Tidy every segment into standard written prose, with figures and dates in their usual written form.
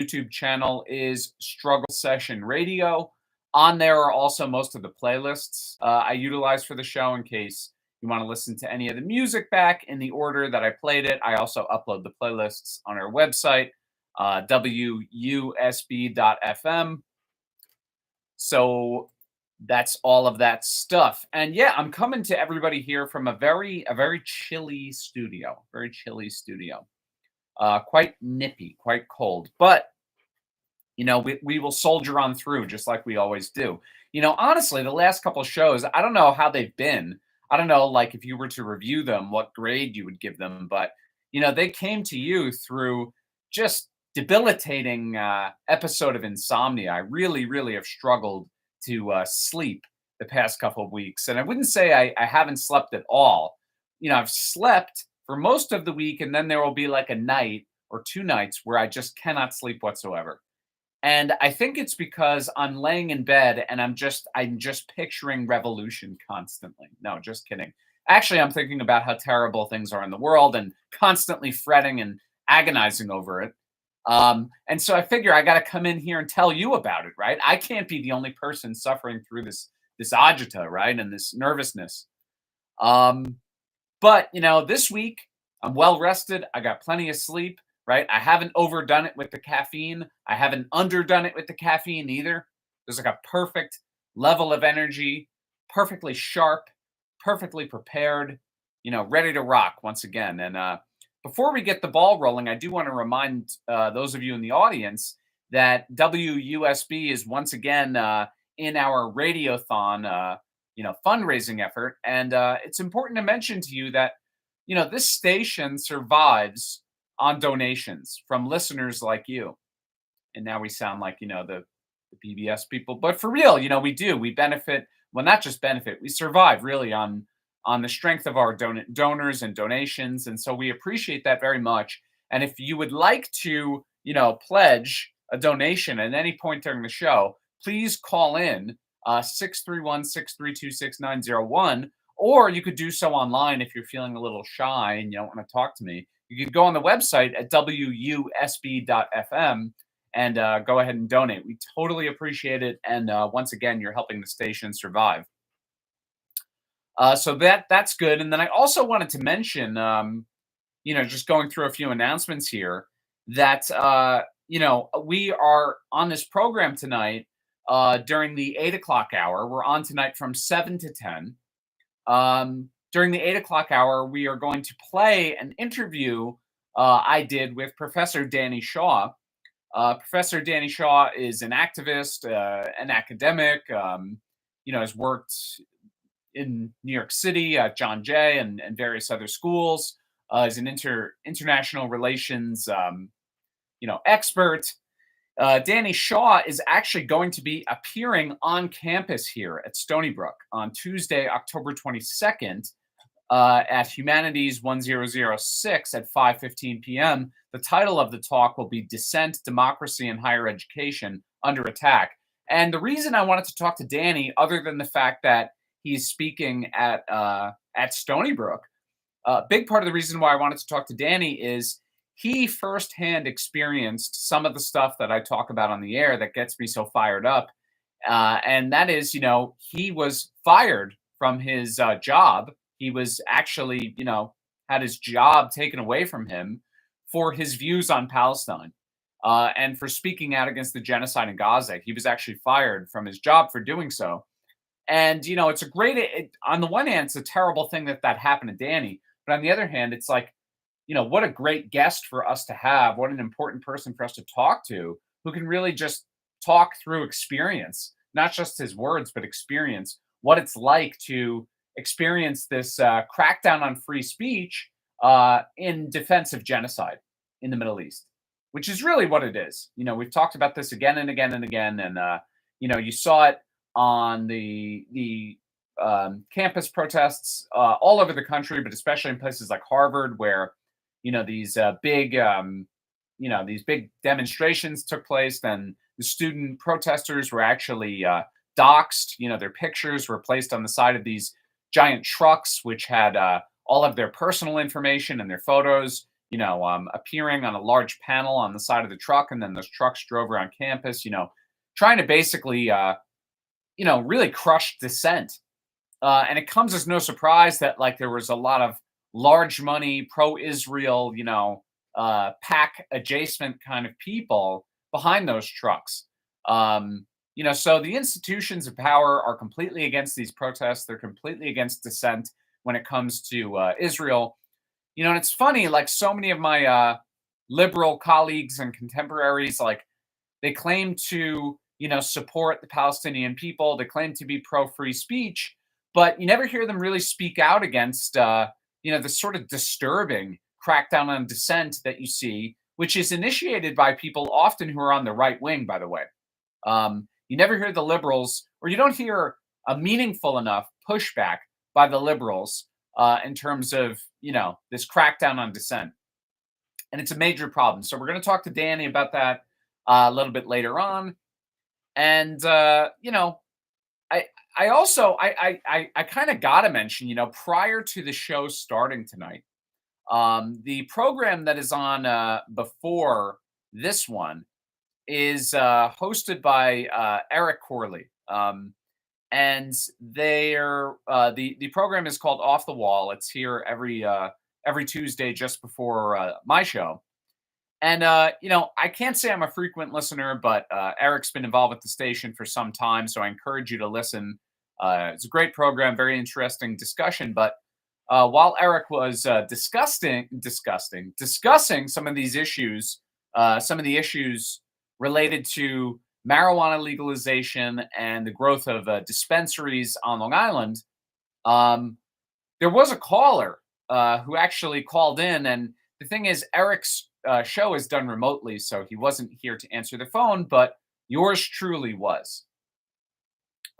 YouTube channel is Struggle Session Radio. On there are also most of the playlists I utilize for the show in case you want to listen to any of the music back in the order that I played it. I also upload the playlists on our website, wusb.fm. So that's all of that stuff. And yeah, I'm coming to everybody here from a very chilly studio. Very chilly studio. Quite nippy, quite cold. But we will soldier on through just like we always do. Honestly, the last couple of shows, I don't know how they've been. I don't know, like if you were to review them, what grade you would give them. But they came to you through just debilitating episode of insomnia. I really, really have struggled to sleep the past couple of weeks, and I wouldn't say I haven't slept at all. I've slept for most of the week, and then there will be like a night or two nights where I just cannot sleep whatsoever. And I think it's because I'm laying in bed and I'm just picturing revolution constantly. No, just kidding. Actually, I'm thinking about how terrible things are in the world and constantly fretting and agonizing over it. And so I figure I got to come in here and tell you about it, right? I can't be the only person suffering through this agita, right, and this nervousness. But this week I'm well rested. I got plenty of sleep. Right? I haven't overdone it with the caffeine. I haven't underdone it with the caffeine either. There's like a perfect level of energy, perfectly sharp, perfectly prepared, ready to rock once again. And before we get the ball rolling, I do want to remind those of you in the audience that WUSB is once again in our radiothon, fundraising effort. And it's important to mention to you that, this station survives on donations from listeners like you. And now we sound like, the PBS people, but for real, we benefit. Well, not just benefit, we survive really on the strength of our donors and donations. And so we appreciate that very much. And if you would like to, pledge a donation at any point during the show, please call in 631-632-6901, or you could do so online if you're feeling a little shy and you don't want to talk to me. You can go on the website at wusb.fm and go ahead and donate. We totally appreciate it. And once again, you're helping the station survive. So that's good. And then I also wanted to mention, just going through a few announcements here, that, we are on this program tonight during the 8 o'clock hour. We're on tonight from 7 to 10. During the 8 o'clock hour, we are going to play an interview I did with Professor Danny Shaw. Professor Danny Shaw is an activist, an academic, has worked in New York City at John Jay and various other schools. Is an international relations, expert. Danny Shaw is actually going to be appearing on campus here at Stony Brook on Tuesday, October 22nd, at Humanities 1006 at 5:15 p.m. The title of the talk will be Dissent, Democracy, and Higher Education Under Attack. And the reason I wanted to talk to Danny, other than the fact that he's speaking at Stony Brook, a big part of the reason why I wanted to talk to Danny is he firsthand experienced some of the stuff that I talk about on the air that gets me so fired up. And that is, he was fired from his job. He was actually, had his job taken away from him for his views on Palestine and for speaking out against the genocide in Gaza. He was actually fired from his job for doing so. And, it's a great, on the one hand, it's a terrible thing that happened to Danny. But on the other hand, it's like, what a great guest for us to have. What an important person for us to talk to who can really just talk through experience, not just his words, but experience what it's like to experience this crackdown on free speech in defense of genocide in the Middle East, which is really what it is. We've talked about this again and again and again. And, you saw it on the campus protests all over the country, but especially in places like Harvard, where, these big demonstrations took place. Then the student protesters were actually doxxed. Their pictures were placed on the side of these giant trucks, which had all of their personal information and their photos appearing on a large panel on the side of the truck, and then those trucks drove around campus, trying to basically, really crush dissent. And it comes as no surprise that like there was a lot of large money pro-Israel, pack adjacent kind of people behind those trucks. So the institutions of power are completely against these protests. They're completely against dissent when it comes to Israel. And it's funny, like so many of my liberal colleagues and contemporaries, like they claim to, support the Palestinian people. They claim to be pro free speech, but you never hear them really speak out against, the sort of disturbing crackdown on dissent that you see, which is initiated by people often who are on the right wing, by the way. You never hear the liberals, or you don't hear a meaningful enough pushback by the liberals in terms of, this crackdown on dissent. And it's a major problem. So we're going to talk to Danny about that a little bit later on. And, I also, I kind of got to mention, prior to the show starting tonight, the program that is on before this one is hosted by Eric Corley. And the program is called Off the Wall. It's here every Tuesday just before my show. And I can't say I'm a frequent listener, but Eric's been involved with the station for some time, so I encourage you to listen. It's a great program, very interesting discussion. But while Eric was discussing some of these issues, some of the issues related to marijuana legalization and the growth of dispensaries on Long Island, there was a caller who actually called in. And the thing is, Eric's show is done remotely, so he wasn't here to answer the phone, but yours truly was.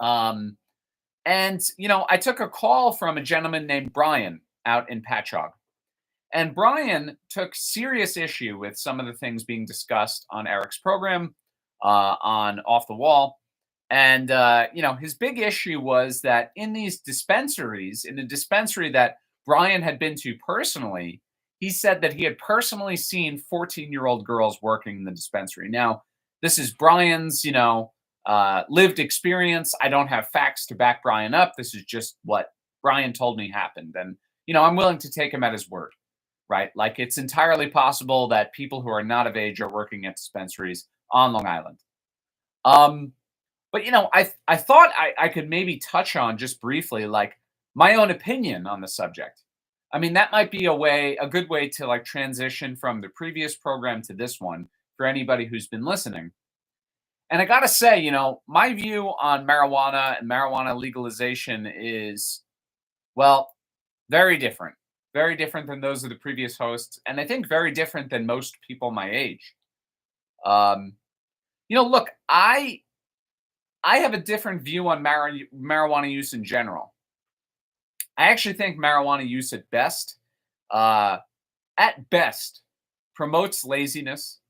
And, I took a call from a gentleman named Brian out in Patchogue. And Brian took serious issue with some of the things being discussed on Eric's program, on Off the Wall. And, his big issue was that in these dispensaries, in a dispensary that Brian had been to personally, he said that he had personally seen 14-year-old girls working in the dispensary. Now, this is Brian's, lived experience. I don't have facts to back Brian up. This is just what Brian told me happened. And, I'm willing to take him at his word, right? Like it's entirely possible that people who are not of age are working at dispensaries on Long Island. But, I thought I could maybe touch on just briefly, like my own opinion on the subject. I mean, that might be a good way to like transition from the previous program to this one for anybody who's been listening. And I got to say, my view on marijuana and marijuana legalization is, well, very different than those of the previous hosts. And I think very different than most people my age. Look, I have a different view on marijuana use in general. I actually think marijuana use at best promotes laziness,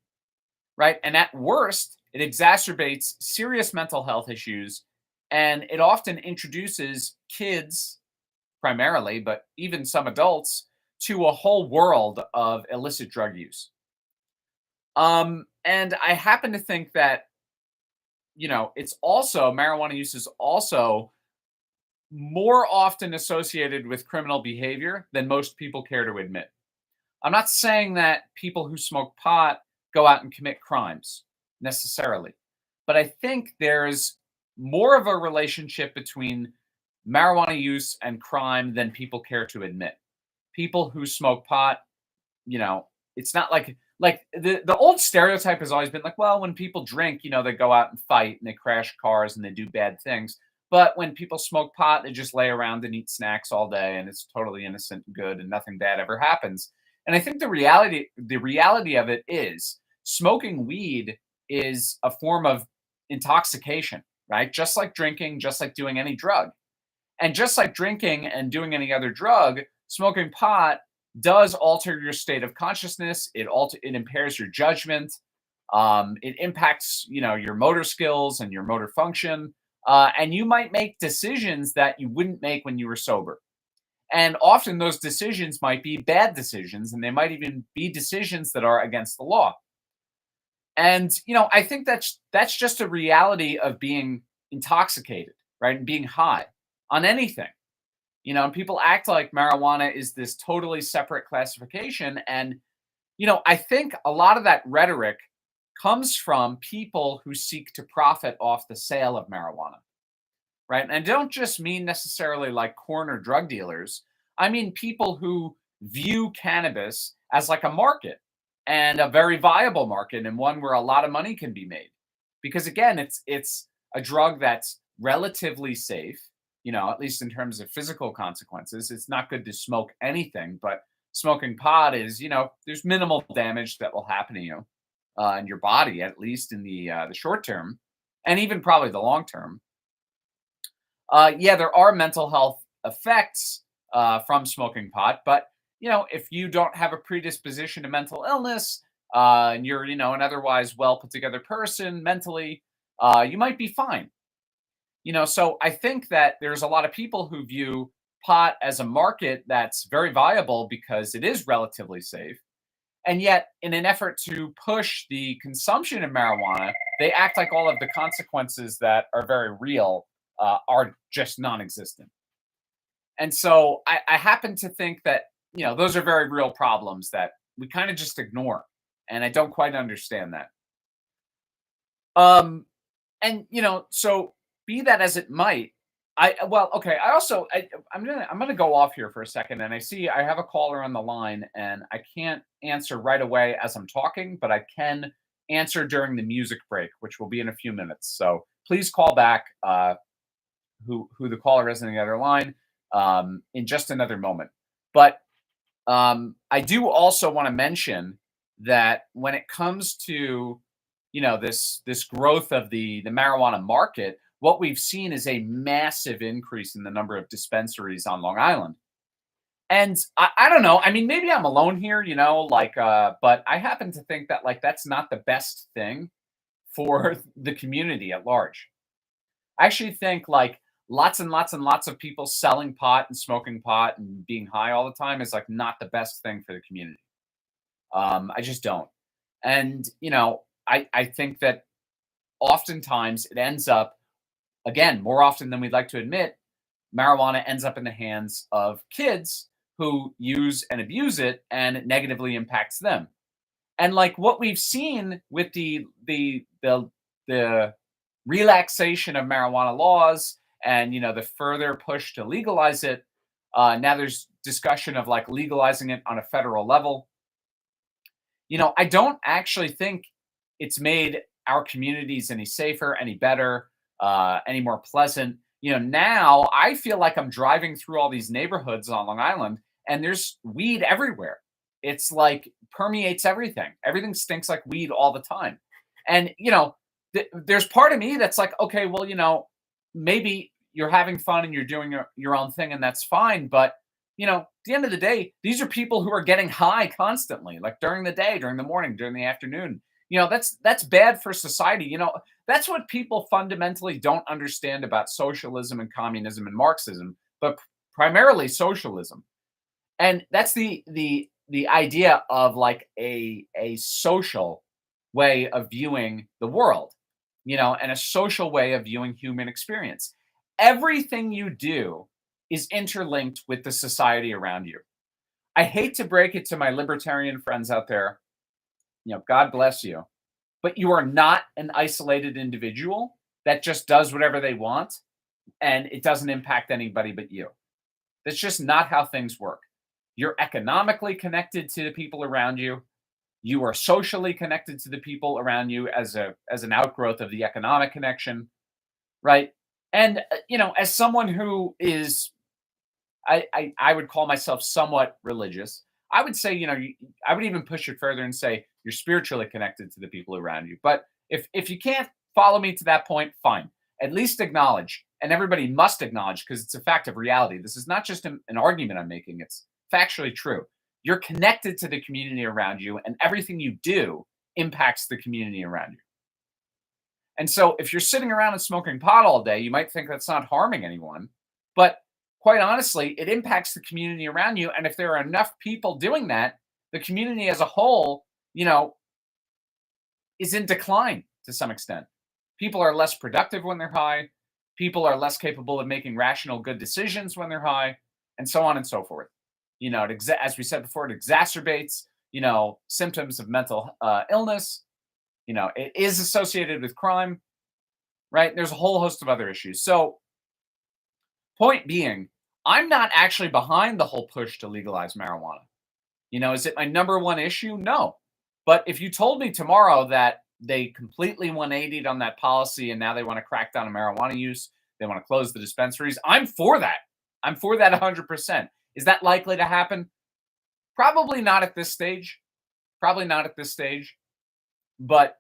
right? And at worst, it exacerbates serious mental health issues, and it often introduces kids, primarily, but even some adults, to a whole world of illicit drug use. And I happen to think that, it's also, marijuana use is also more often associated with criminal behavior than most people care to admit. I'm not saying that people who smoke pot go out and commit crimes necessarily, but I think there's more of a relationship between marijuana use and crime than people care to admit. People who smoke pot, it's not like the old stereotype has always been like, well, when people drink, they go out and fight and they crash cars and they do bad things. But when people smoke pot, they just lay around and eat snacks all day, and it's totally innocent and good, and nothing bad ever happens. And I think the reality of it is smoking weed is a form of intoxication, right? Just like drinking, just like doing any drug. And just like drinking and doing any other drug, smoking pot does alter your state of consciousness. It impairs your judgment. It impacts, your motor skills and your motor function. And you might make decisions that you wouldn't make when you were sober. And often those decisions might be bad decisions, and they might even be decisions that are against the law. And I think that's just a reality of being intoxicated, right? And being high on anything. And people act like marijuana is this totally separate classification. And I think a lot of that rhetoric comes from people who seek to profit off the sale of marijuana, right? And I don't just mean necessarily like corner drug dealers. I mean people who view cannabis as like a market, and a very viable market, and one where a lot of money can be made. Because again, it's a drug that's relatively safe, at least in terms of physical consequences. It's not good to smoke anything, but smoking pot is, there's minimal damage that will happen to you in your body, at least in the short term, and even probably the long term. Yeah, there are mental health effects from smoking pot, but if you don't have a predisposition to mental illness, and you're, an otherwise well put together person mentally, you might be fine. So I think that there's a lot of people who view pot as a market that's very viable because it is relatively safe. And yet, in an effort to push the consumption of marijuana, they act like all of the consequences that are very real are just non existent. And so I happen to think that, those are very real problems that we kind of just ignore. And I don't quite understand that. Um, and so be that as it might, well, okay. I'm gonna go off here for a second, and I see I have a caller on the line, and I can't answer right away as I'm talking, but I can answer during the music break, which will be in a few minutes. So please call back. Who the caller is on the other line in just another moment. But I do also want to mention that when it comes to this growth of the marijuana market, what we've seen is a massive increase in the number of dispensaries on Long Island. And I don't know. I mean, maybe I'm alone here, but I happen to think that like that's not the best thing for the community at large. I actually think like lots and lots and lots of people selling pot and smoking pot and being high all the time is like not the best thing for the community. I just don't. And I think that oftentimes it ends up, again, more often than we'd like to admit, marijuana ends up in the hands of kids who use and abuse it, and it negatively impacts them. And like what we've seen with the relaxation of marijuana laws, and the further push to legalize it, now there's discussion of like legalizing it on a federal level. I don't actually think it's made our communities any safer, any better, any more pleasant. Now I feel like I'm driving through all these neighborhoods on Long Island, and there's weed everywhere. It's like permeates everything. Everything stinks like weed all the time. And there's part of me that's like, okay, well, maybe you're having fun and you're doing your own thing, and that's fine. But at the end of the day, these are people who are getting high constantly, like during the day, during the morning, during the afternoon. That's bad for society. That's what people fundamentally don't understand about socialism and communism and Marxism, but primarily socialism. And that's the idea of like a social way of viewing the world, and a social way of viewing human experience. Everything you do is interlinked with the society around you. I hate to break it to my libertarian friends out there, God bless you, but you are not an isolated individual that just does whatever they want and it doesn't impact anybody but you. That's just not how things work. You're economically connected to the people around you. You are socially connected to the people around you as an outgrowth of the economic connection, right? And as someone who is, I would call myself somewhat religious. I would say, I would even push it further and say you're spiritually connected to the people around you. But if you can't follow me to that point, fine. At least acknowledge, and everybody must acknowledge because it's a fact of reality. This is not just an argument I'm making; it's factually true. You're connected to the community around you, and everything you do impacts the community around you. And so, if you're sitting around and smoking pot all day, you might think that's not harming anyone, but quite honestly, it impacts the community around you. And if there are enough people doing that, the community as a whole, you know, is in decline to some extent. People are less productive when they're high. People are less capable of making rational, good decisions when they're high, and so on and so forth. As we said before, it exacerbates, symptoms of mental illness. It is associated with crime, right? There's a whole host of other issues. So, point being, I'm not actually behind the whole push to legalize marijuana. Is it my number one issue? No. But if you told me tomorrow that they completely 180'd on that policy and now they want to crack down on marijuana use, they want to close the dispensaries, I'm for that. I'm for that 100%. Is that likely to happen? Probably not at this stage. Probably not at this stage. But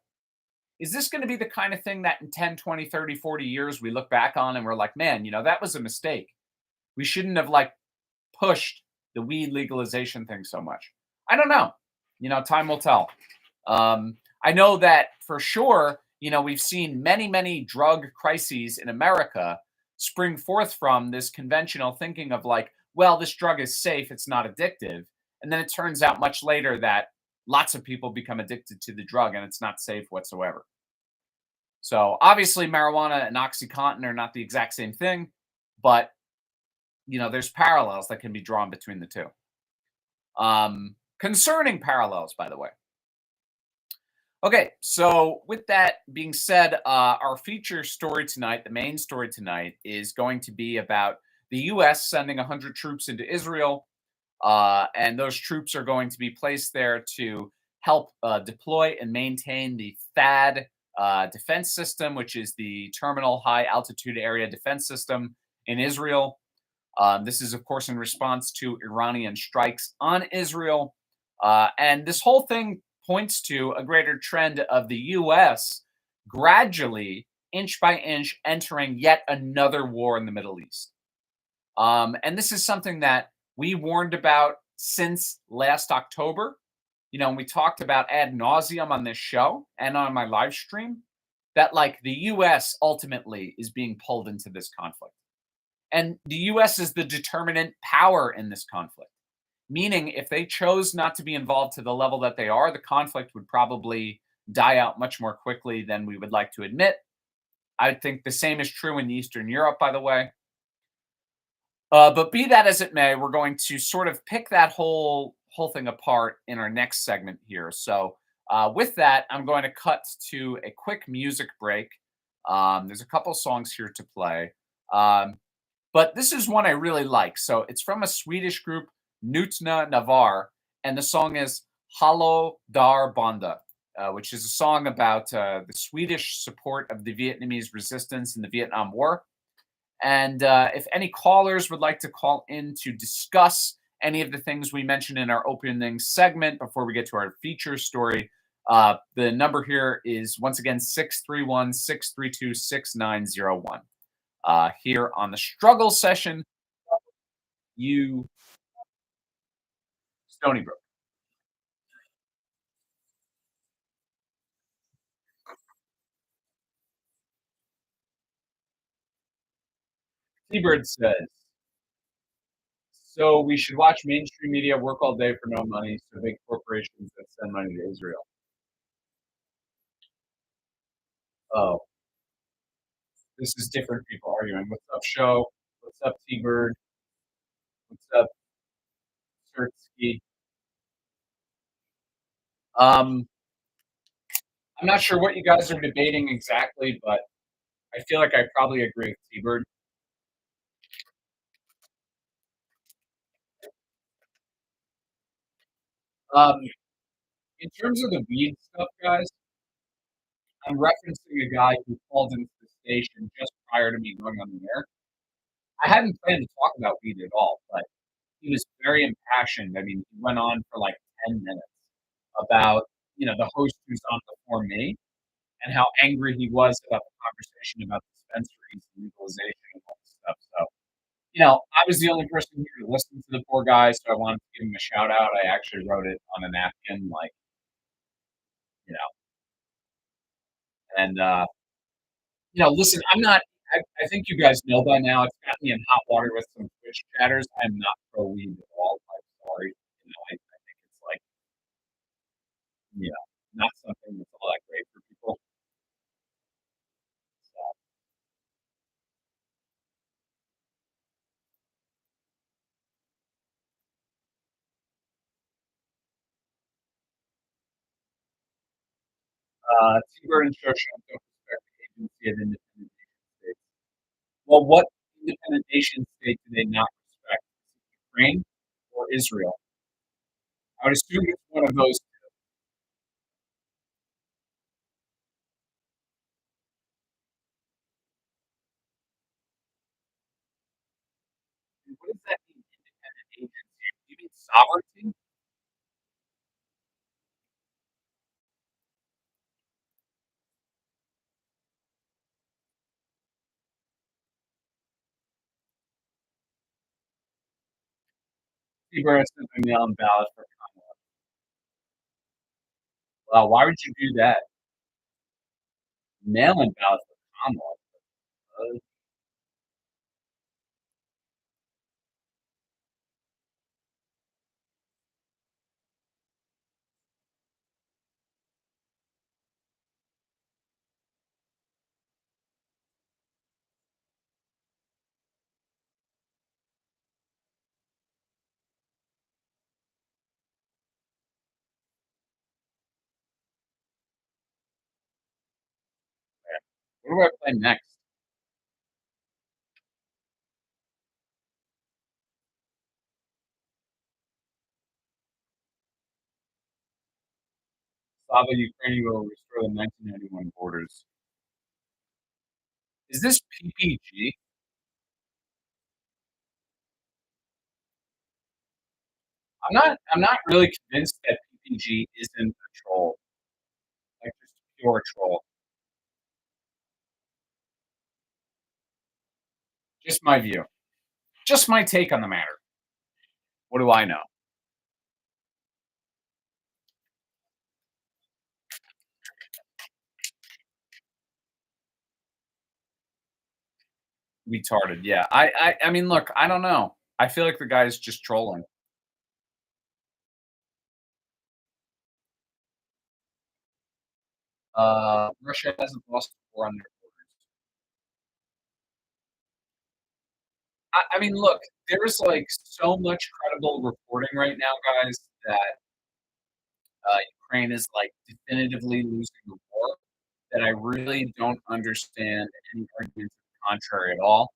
is this going to be the kind of thing that in 10, 20, 30, 40 years we look back on and we're like, man, that was a mistake. We shouldn't have pushed the weed legalization thing so much. I don't know. Time will tell. I know that for sure, we've seen many, many drug crises in America spring forth from this conventional thinking of well, this drug is safe, it's not addictive. And then it turns out much later that lots of people become addicted to the drug and it's not safe whatsoever. So obviously, marijuana and OxyContin are not the exact same thing, but there's parallels that can be drawn between the two. Concerning parallels, by the way. Okay, so with that being said, our feature story tonight, the main story tonight, is going to be about the U.S. sending 100 troops into Israel, and those troops are going to be placed there to help deploy and maintain the THAAD defense system, which is the Terminal High Altitude Area Defense System in Israel. This is, of course, in response to Iranian strikes on Israel. And this whole thing points to a greater trend of the U.S. gradually, inch by inch, entering yet another war in the Middle East. And this is something that we warned about since last October. And we talked about ad nauseum on this show and on my live stream that the U.S. ultimately is being pulled into this conflict. And the U.S. is the determinant power in this conflict. Meaning, if they chose not to be involved to the level that they are, the conflict would probably die out much more quickly than we would like to admit. I think the same is true in Eastern Europe, by the way. But be that as it may, we're going to sort of pick that whole thing apart in our next segment here. So with that, I'm going to cut to a quick music break. There's a couple songs here to play. But this is one I really like. So it's from a Swedish group, Nutna Navar, and the song is Halo Dar Banda, which is a song about the Swedish support of the Vietnamese resistance in the Vietnam War. And if any callers would like to call in to discuss any of the things we mentioned in our opening segment before we get to our feature story, the number here is once again 631-632-6901. Here on the Struggle Session, you Stony Brook. Seabird says, so we should watch mainstream media work all day for no money, so big corporations that send money to Israel. Oh, this is different people arguing. What's up, show? What's up, T-Bird? What's up, Sertsky? I'm not sure what you guys are debating exactly, but I feel like I probably agree with T-Bird. Um, in terms of the weed stuff, guys, I'm referencing a guy who called into the station just prior to me going on the air. I hadn't planned to talk about weed at all, but he was very impassioned. I mean, he went on for 10 minutes about, the host who's on before me and how angry he was about the conversation about dispensaries and legalization and all this stuff. So, I was the only person here to listen to the poor guy, so I wanted to give him a shout out. I actually wrote it on a napkin, you know, and listen, I'm not. I think you guys know by now. It's got me in hot water with some Twitch chatters. I'm not pro weed at all. I'm sorry. I think it's like, not something that's all that great for people. So, Tiber and Shoshone don't respect the agency of independent nation states. Well, what independent nation state do they not respect? Ukraine or Israel? I would assume it's one of those. Two. What does that mean, independent agency? Do you mean sovereignty? Tiber has sent a mail-in ballot for Kamala. Well, why would you do that? Mail-in ballot for Kamala. What do I play next? Slava Ukraine will restore the 1991 borders. Is this PPG? I'm not really convinced that PPG isn't a troll, like just a pure troll. Just my view. Just my take on the matter. What do I know? Retarded. Yeah. I mean, look, I don't know. I feel like the guy is just trolling. Russia hasn't lost a war on their borders. I mean, look, there's like so much credible reporting right now, guys, that Ukraine is like definitively losing the war. That I really don't understand any arguments to the contrary at all.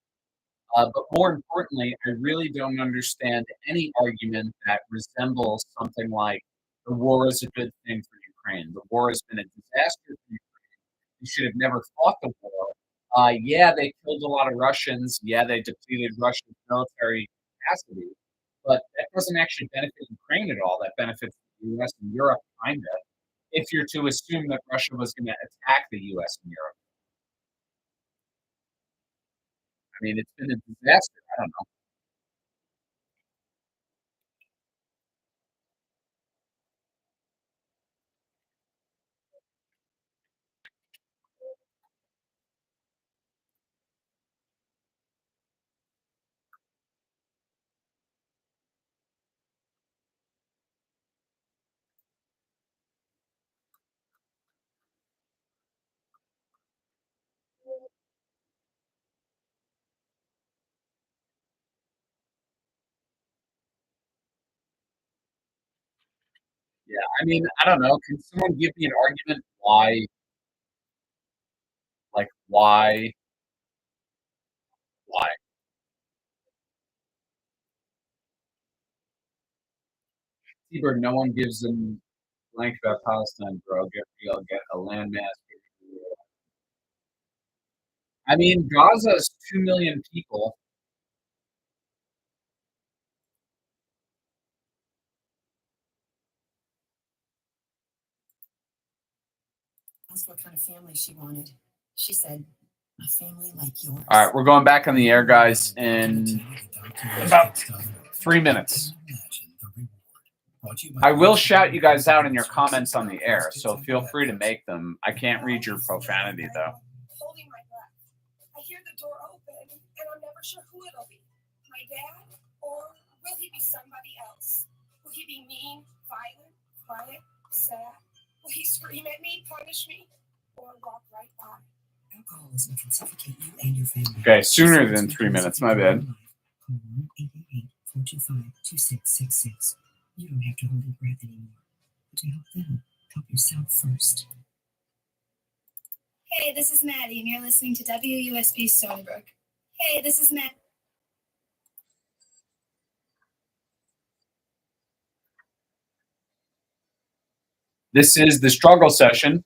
But more importantly, I really don't understand any argument that resembles something like the war is a good thing for Ukraine. The war has been a disaster for Ukraine. You should have never fought the war. Yeah, they killed a lot of Russians. Yeah, they depleted Russia's military capacity. But that doesn't actually benefit Ukraine at all. That benefits the US and Europe, kind of, if you're to assume that Russia was going to attack the US and Europe. I mean, it's been a disaster. I don't know. Yeah, I mean, I don't know. Can someone give me an argument why, like, why? Seabird, no one gives them blank about Palestine, bro. You'll get a landmass. I mean, Gaza is 2 million people. Asked what kind of family she wanted. She said, a family like yours. All right, we're going back on the air, guys, in about 3 minutes. I will shout you guys out in your comments on the air, so feel free to make them. I can't read your profanity, though. Holding my breath. I hear the door open, and I'm never sure who it'll be. My dad, or will he be somebody else? Will he be mean, violent, quiet, sad? Will he scream at me, punish me, or walk right by? Alcoholism can suffocate you and your family. Okay, sooner than 3 minutes. My bad. Call 1-888-425-2666. You don't have to hold your breath anymore. But to help them, help yourself first. Hey, this is Maddie, and you're listening to WUSB Stony Brook. Hey, this is Matt. This is the struggle session.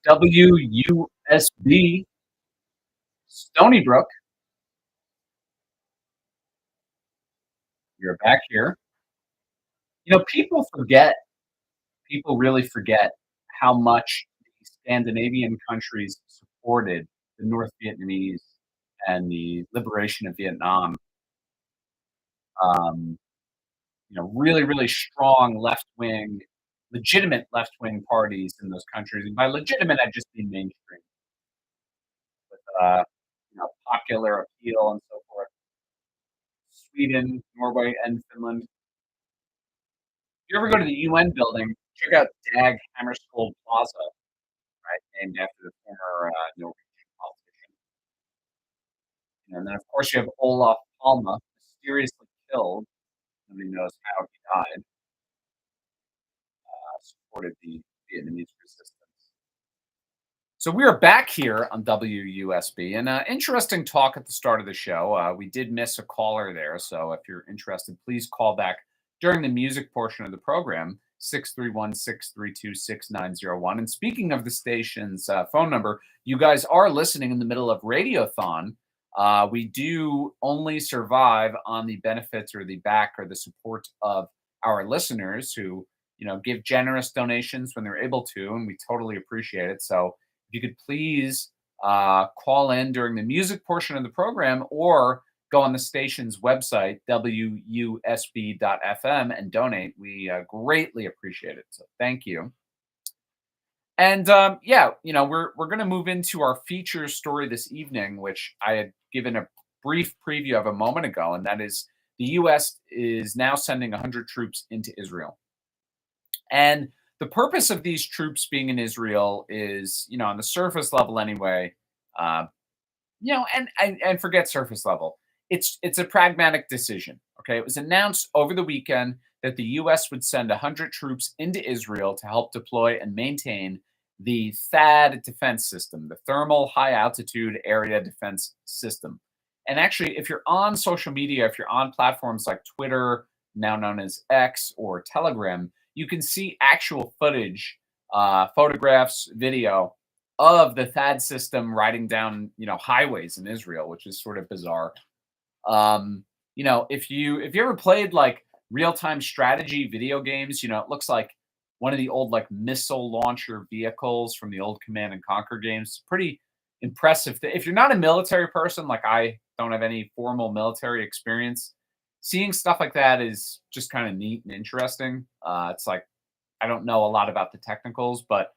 WUSB Stony Brook. You're back here. You know, people really forget how much the Scandinavian countries supported the North Vietnamese and the liberation of Vietnam. Really, really strong left wing, legitimate left wing parties in those countries. And by legitimate, I just mean mainstream, with popular appeal and so forth. Sweden, Norway, and Finland. If you ever go to the UN building, check out Dag Hammarskjöld Plaza, right, named after the former Norwegian politician. And then, of course, you have Olaf Palme, mysteriously killed. Nobody knows how he died. Supported the Vietnamese resistance. So we are back here on WUSB, and interesting talk at the start of the show. We did miss a caller there, so if you're interested, please call back during the music portion of the program, 631-632-6901. And speaking of the station's phone number, you guys are listening in the middle of Radiothon. We do only survive on the benefits or the back or the support of our listeners who, give generous donations when they're able to, and we totally appreciate it. So if you could please call in during the music portion of the program or go on the station's website, WUSB.FM, and donate. We greatly appreciate it. So thank you. And we're going to move into our feature story this evening, which I had given a brief preview of a moment ago, and that is the U.S. is now sending 100 troops into Israel. And the purpose of these troops being in Israel is, on the surface level anyway, and forget surface level. It's a pragmatic decision. Okay, it was announced over the weekend that the U.S. would send 100 troops into Israel to help deploy and maintain the THAAD defense system, the Thermal High Altitude Area Defense System. And actually, if you're on social media, if you're on platforms like Twitter, now known as X, or Telegram, you can see actual footage, photographs, video of the THAAD system riding down, highways in Israel, which is sort of bizarre. If you ever played like real-time strategy video games, it looks like one of the old like missile launcher vehicles from the old Command and Conquer games. Pretty impressive. If you're not a military person, like I don't have any formal military experience, seeing stuff like that is just kind of neat and interesting. It's like, I don't know a lot about the technicals, but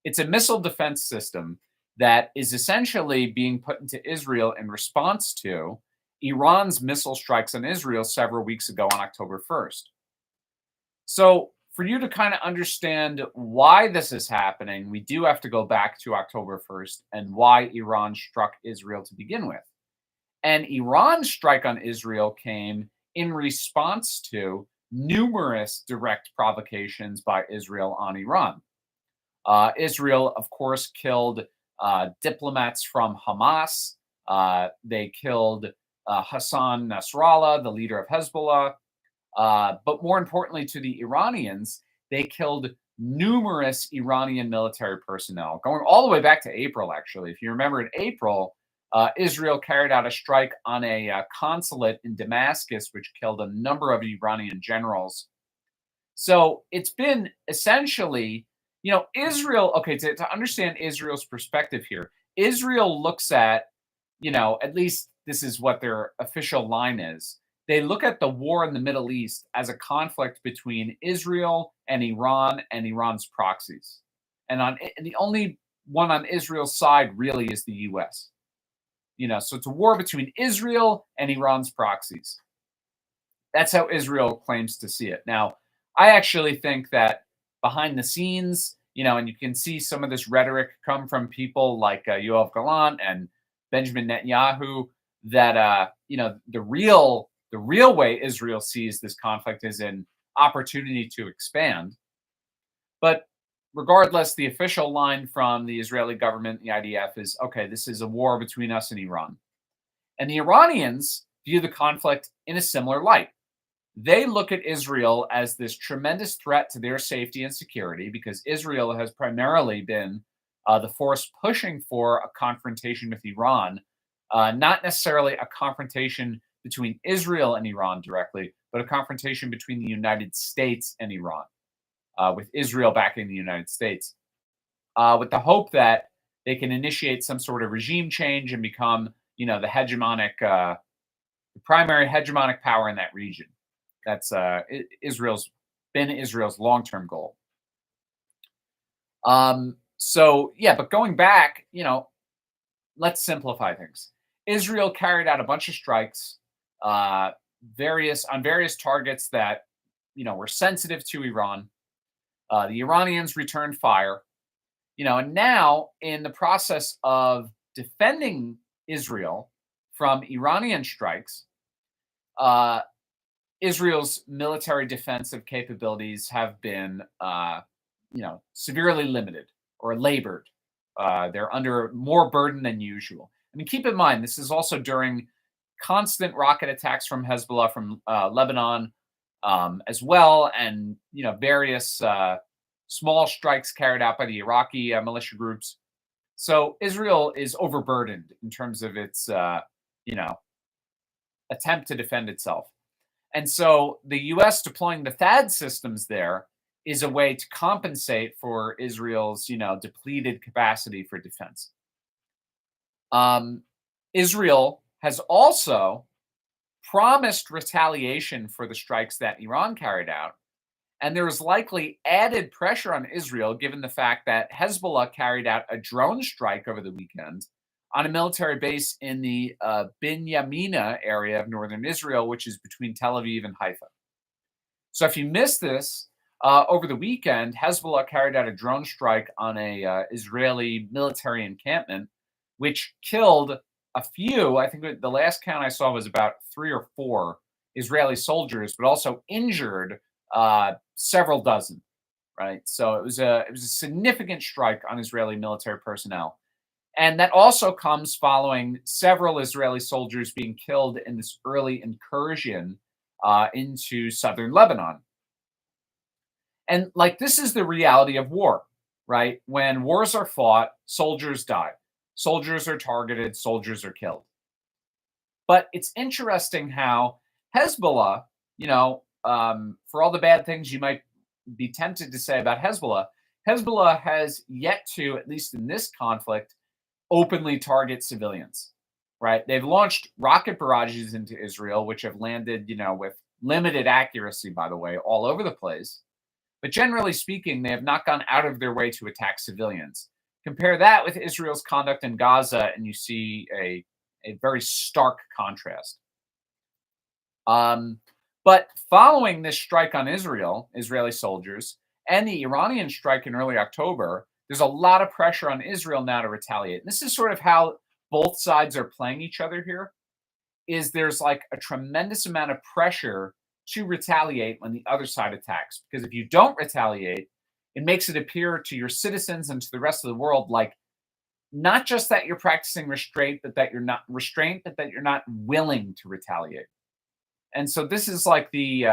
it's a missile defense system that is essentially being put into Israel in response to Iran's missile strikes on Israel several weeks ago on October 1st. So for you to kind of understand why this is happening, we do have to go back to October 1st and why Iran struck Israel to begin with. And Iran's strike on Israel came in response to numerous direct provocations by Israel on Iran. Israel, of course, killed diplomats from Hamas. They killed Hassan Nasrallah, the leader of Hezbollah. But more importantly to the Iranians, they killed numerous Iranian military personnel, going all the way back to April, actually. If you remember, in April, Israel carried out a strike on a consulate in Damascus, which killed a number of Iranian generals. So it's been essentially, Israel, okay, to understand Israel's perspective here, Israel looks at, at least this is what their official line is. They look at the war in the Middle East as a conflict between Israel and Iran's proxies. And the only one on Israel's side really is the U.S. So it's a war between Israel and Iran's proxies. That's how Israel claims to see it. Now, I actually think that behind the scenes, and you can see some of this rhetoric come from people like Yoav Gallant and Benjamin Netanyahu, that the real way Israel sees this conflict is an opportunity to expand. But regardless, the official line from the Israeli government, the IDF, is, okay, this is a war between us and Iran. And the Iranians view the conflict in a similar light. They look at Israel as this tremendous threat to their safety and security, because Israel has primarily been the force pushing for a confrontation with Iran, not necessarily a confrontation between Israel and Iran directly, but a confrontation between the United States and Iran, with Israel backing the United States, with the hope that they can initiate some sort of regime change and become, the primary hegemonic power in that region. That's Israel's long-term goal. But going back, let's simplify things. Israel carried out a bunch of strikes, on various targets that, were sensitive to Iran. The Iranians returned fire, and now in the process of defending Israel from Iranian strikes, Israel's military defensive capabilities have been, severely limited or labored. They're under more burden than usual. I mean, keep in mind, this is also during constant rocket attacks from Hezbollah from Lebanon, as well, and various small strikes carried out by the Iraqi militia groups. So Israel is overburdened in terms of its, attempt to defend itself. And so the U.S. deploying the THAAD systems there is a way to compensate for Israel's, depleted capacity for defense. Israel has also promised retaliation for the strikes that Iran carried out. And there is likely added pressure on Israel, given the fact that Hezbollah carried out a drone strike over the weekend on a military base in the Binyamina area of northern Israel, which is between Tel Aviv and Haifa. So if you missed this, over the weekend, Hezbollah carried out a drone strike on a Israeli military encampment, which killed a few. I think the last count I saw was about 3 or 4 Israeli soldiers, but also injured several dozen. Right, so it was a significant strike on Israeli military personnel. And that also comes following several Israeli soldiers being killed in this early incursion into southern Lebanon. And this is the reality of war, right? When wars are fought, soldiers die. Soldiers are targeted, soldiers are killed. But it's interesting how Hezbollah, for all the bad things you might be tempted to say about Hezbollah has yet to, at least in this conflict, openly target civilians, right? They've launched rocket barrages into Israel, which have landed, with limited accuracy, by the way, all over the place. But generally speaking, they have not gone out of their way to attack civilians. Compare that with Israel's conduct in Gaza, and you see a very stark contrast. But following this strike on Israeli soldiers, and the Iranian strike in early October, there's a lot of pressure on Israel now to retaliate. And this is sort of how both sides are playing each other here, is there's a tremendous amount of pressure to retaliate when the other side attacks. Because if you don't retaliate, it makes it appear to your citizens and to the rest of the world not just that you're practicing restraint, but that you're not willing to retaliate. And so this is the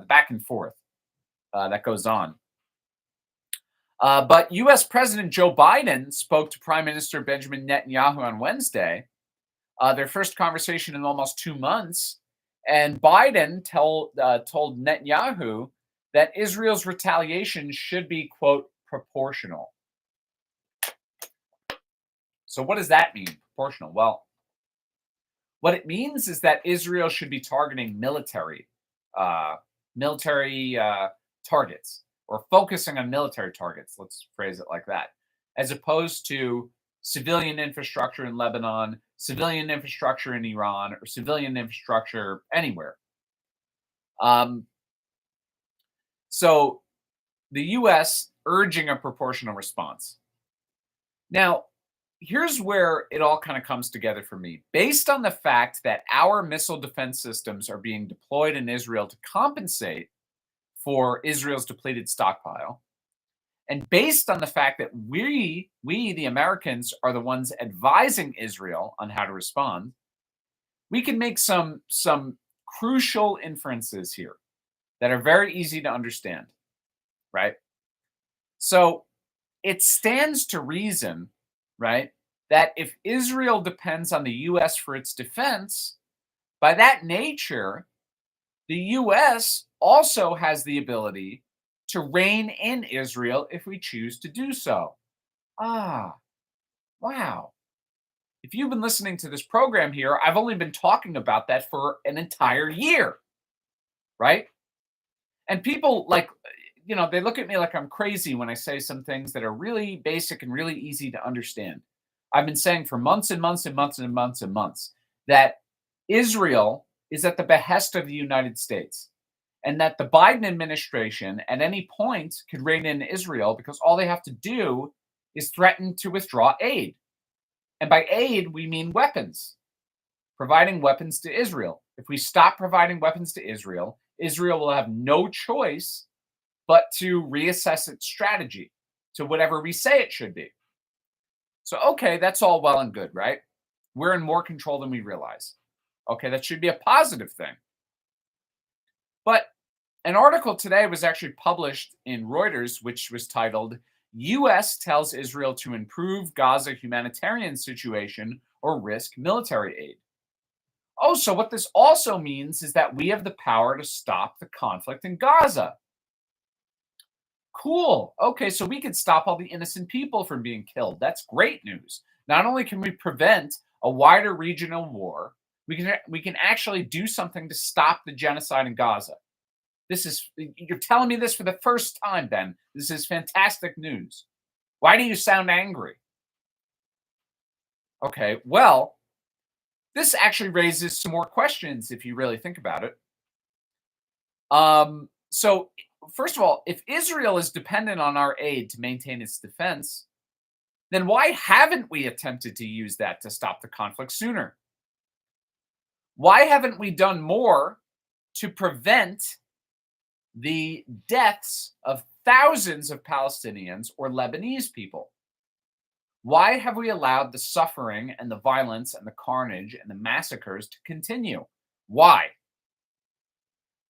back and forth that goes on. But U.S. President Joe Biden spoke to Prime Minister Benjamin Netanyahu on Wednesday, their first conversation in almost 2 months. And Biden told Netanyahu that Israel's retaliation should be, quote, proportional. So what does that mean, proportional? Well, what it means is that Israel should be targeting military targets, or focusing on military targets. Let's phrase it like that. as opposed to civilian infrastructure in Lebanon, civilian infrastructure in Iran, or civilian infrastructure anywhere. Um, so the US urging a proportional response. Now, here's where it all kind of comes together for me. Based on the fact that our missile defense systems are being deployed in Israel to compensate for Israel's depleted stockpile, and based on the fact that we the Americans, are the ones advising Israel on how to respond, we can make some crucial inferences here that are very easy to understand, right? So it stands to reason, right, that if Israel depends on the US for its defense, by that nature, the US also has the ability to rein in Israel if we choose to do so. Ah, wow. If you've been listening to this program here, I've only been talking about that for an entire year, right? And people they look at me like I'm crazy when I say some things that are really basic and really easy to understand. I've been saying for months and months and months and months and months that Israel is at the behest of the United States, and that the Biden administration at any point could rein in Israel because all they have to do is threaten to withdraw aid. And by aid, we mean weapons, providing weapons to Israel. If we stop providing weapons to Israel, Israel will have no choice but to reassess its strategy to whatever we say it should be. So, okay, that's all well and good, right? We're in more control than we realize. Okay, that should be a positive thing. But an article today was actually published in Reuters, which was titled, U.S. tells Israel to improve Gaza humanitarian situation or risk military aid. Oh, so what this also means is that we have the power to stop the conflict in Gaza. Cool. Okay, so we can stop all the innocent people from being killed. That's great news. Not only can we prevent a wider regional war, we can actually do something to stop the genocide in Gaza. You're telling me this for the first time, Ben. This is fantastic news. Why do you sound angry? Okay, well, this actually raises some more questions if you really think about it. So first of all, if Israel is dependent on our aid to maintain its defense, then why haven't we attempted to use that to stop the conflict sooner? Why haven't we done more to prevent the deaths of thousands of Palestinians or Lebanese people? Why have we allowed the suffering and the violence and the carnage and the massacres to continue? Why?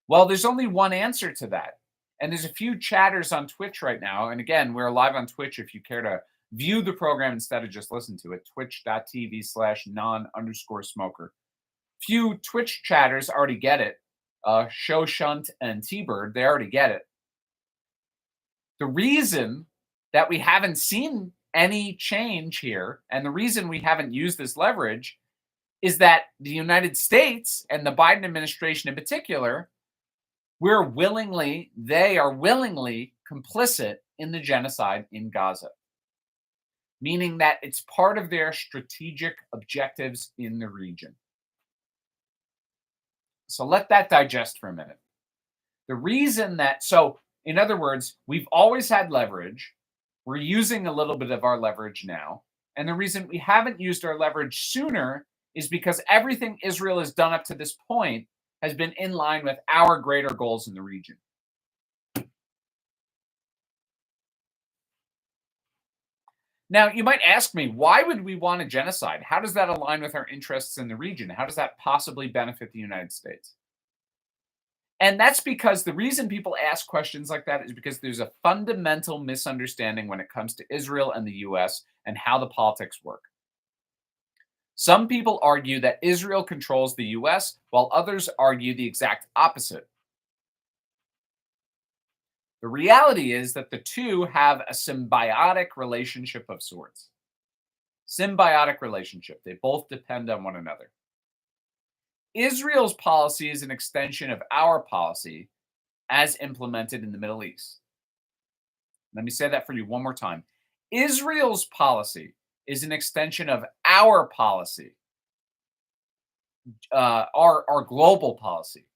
Well, there's only one answer to that. And there's a few chatters on Twitch right now. And again, we're live on Twitch if you care to view the program instead of just listen to it. Twitch.tv/non_smoker. Few Twitch chatters already get it. Show Shunt and T-Bird, they already get it. The reason that we haven't seen any change here, and the reason we haven't used this leverage, is that the United States and the Biden administration in particular, they are willingly complicit in the genocide in Gaza, meaning that it's part of their strategic objectives in the region. So let that digest for a minute. The reason that, in other words, we've always had leverage. We're using a little bit of our leverage now. And the reason we haven't used our leverage sooner is because everything Israel has done up to this point has been in line with our greater goals in the region. Now, you might ask me, why would we want a genocide? How does that align with our interests in the region? How does that possibly benefit the United States? And that's because the reason people ask questions like that is because there's a fundamental misunderstanding when it comes to Israel and the US and how the politics work. Some people argue that Israel controls the US, while others argue the exact opposite. The reality is that the two have a symbiotic relationship of sorts. Symbiotic relationship. They both depend on one another. Israel's policy is an extension of our policy as implemented in the Middle East. Let me say that for you one more time. Israel's policy is an extension of our policy, our global policy,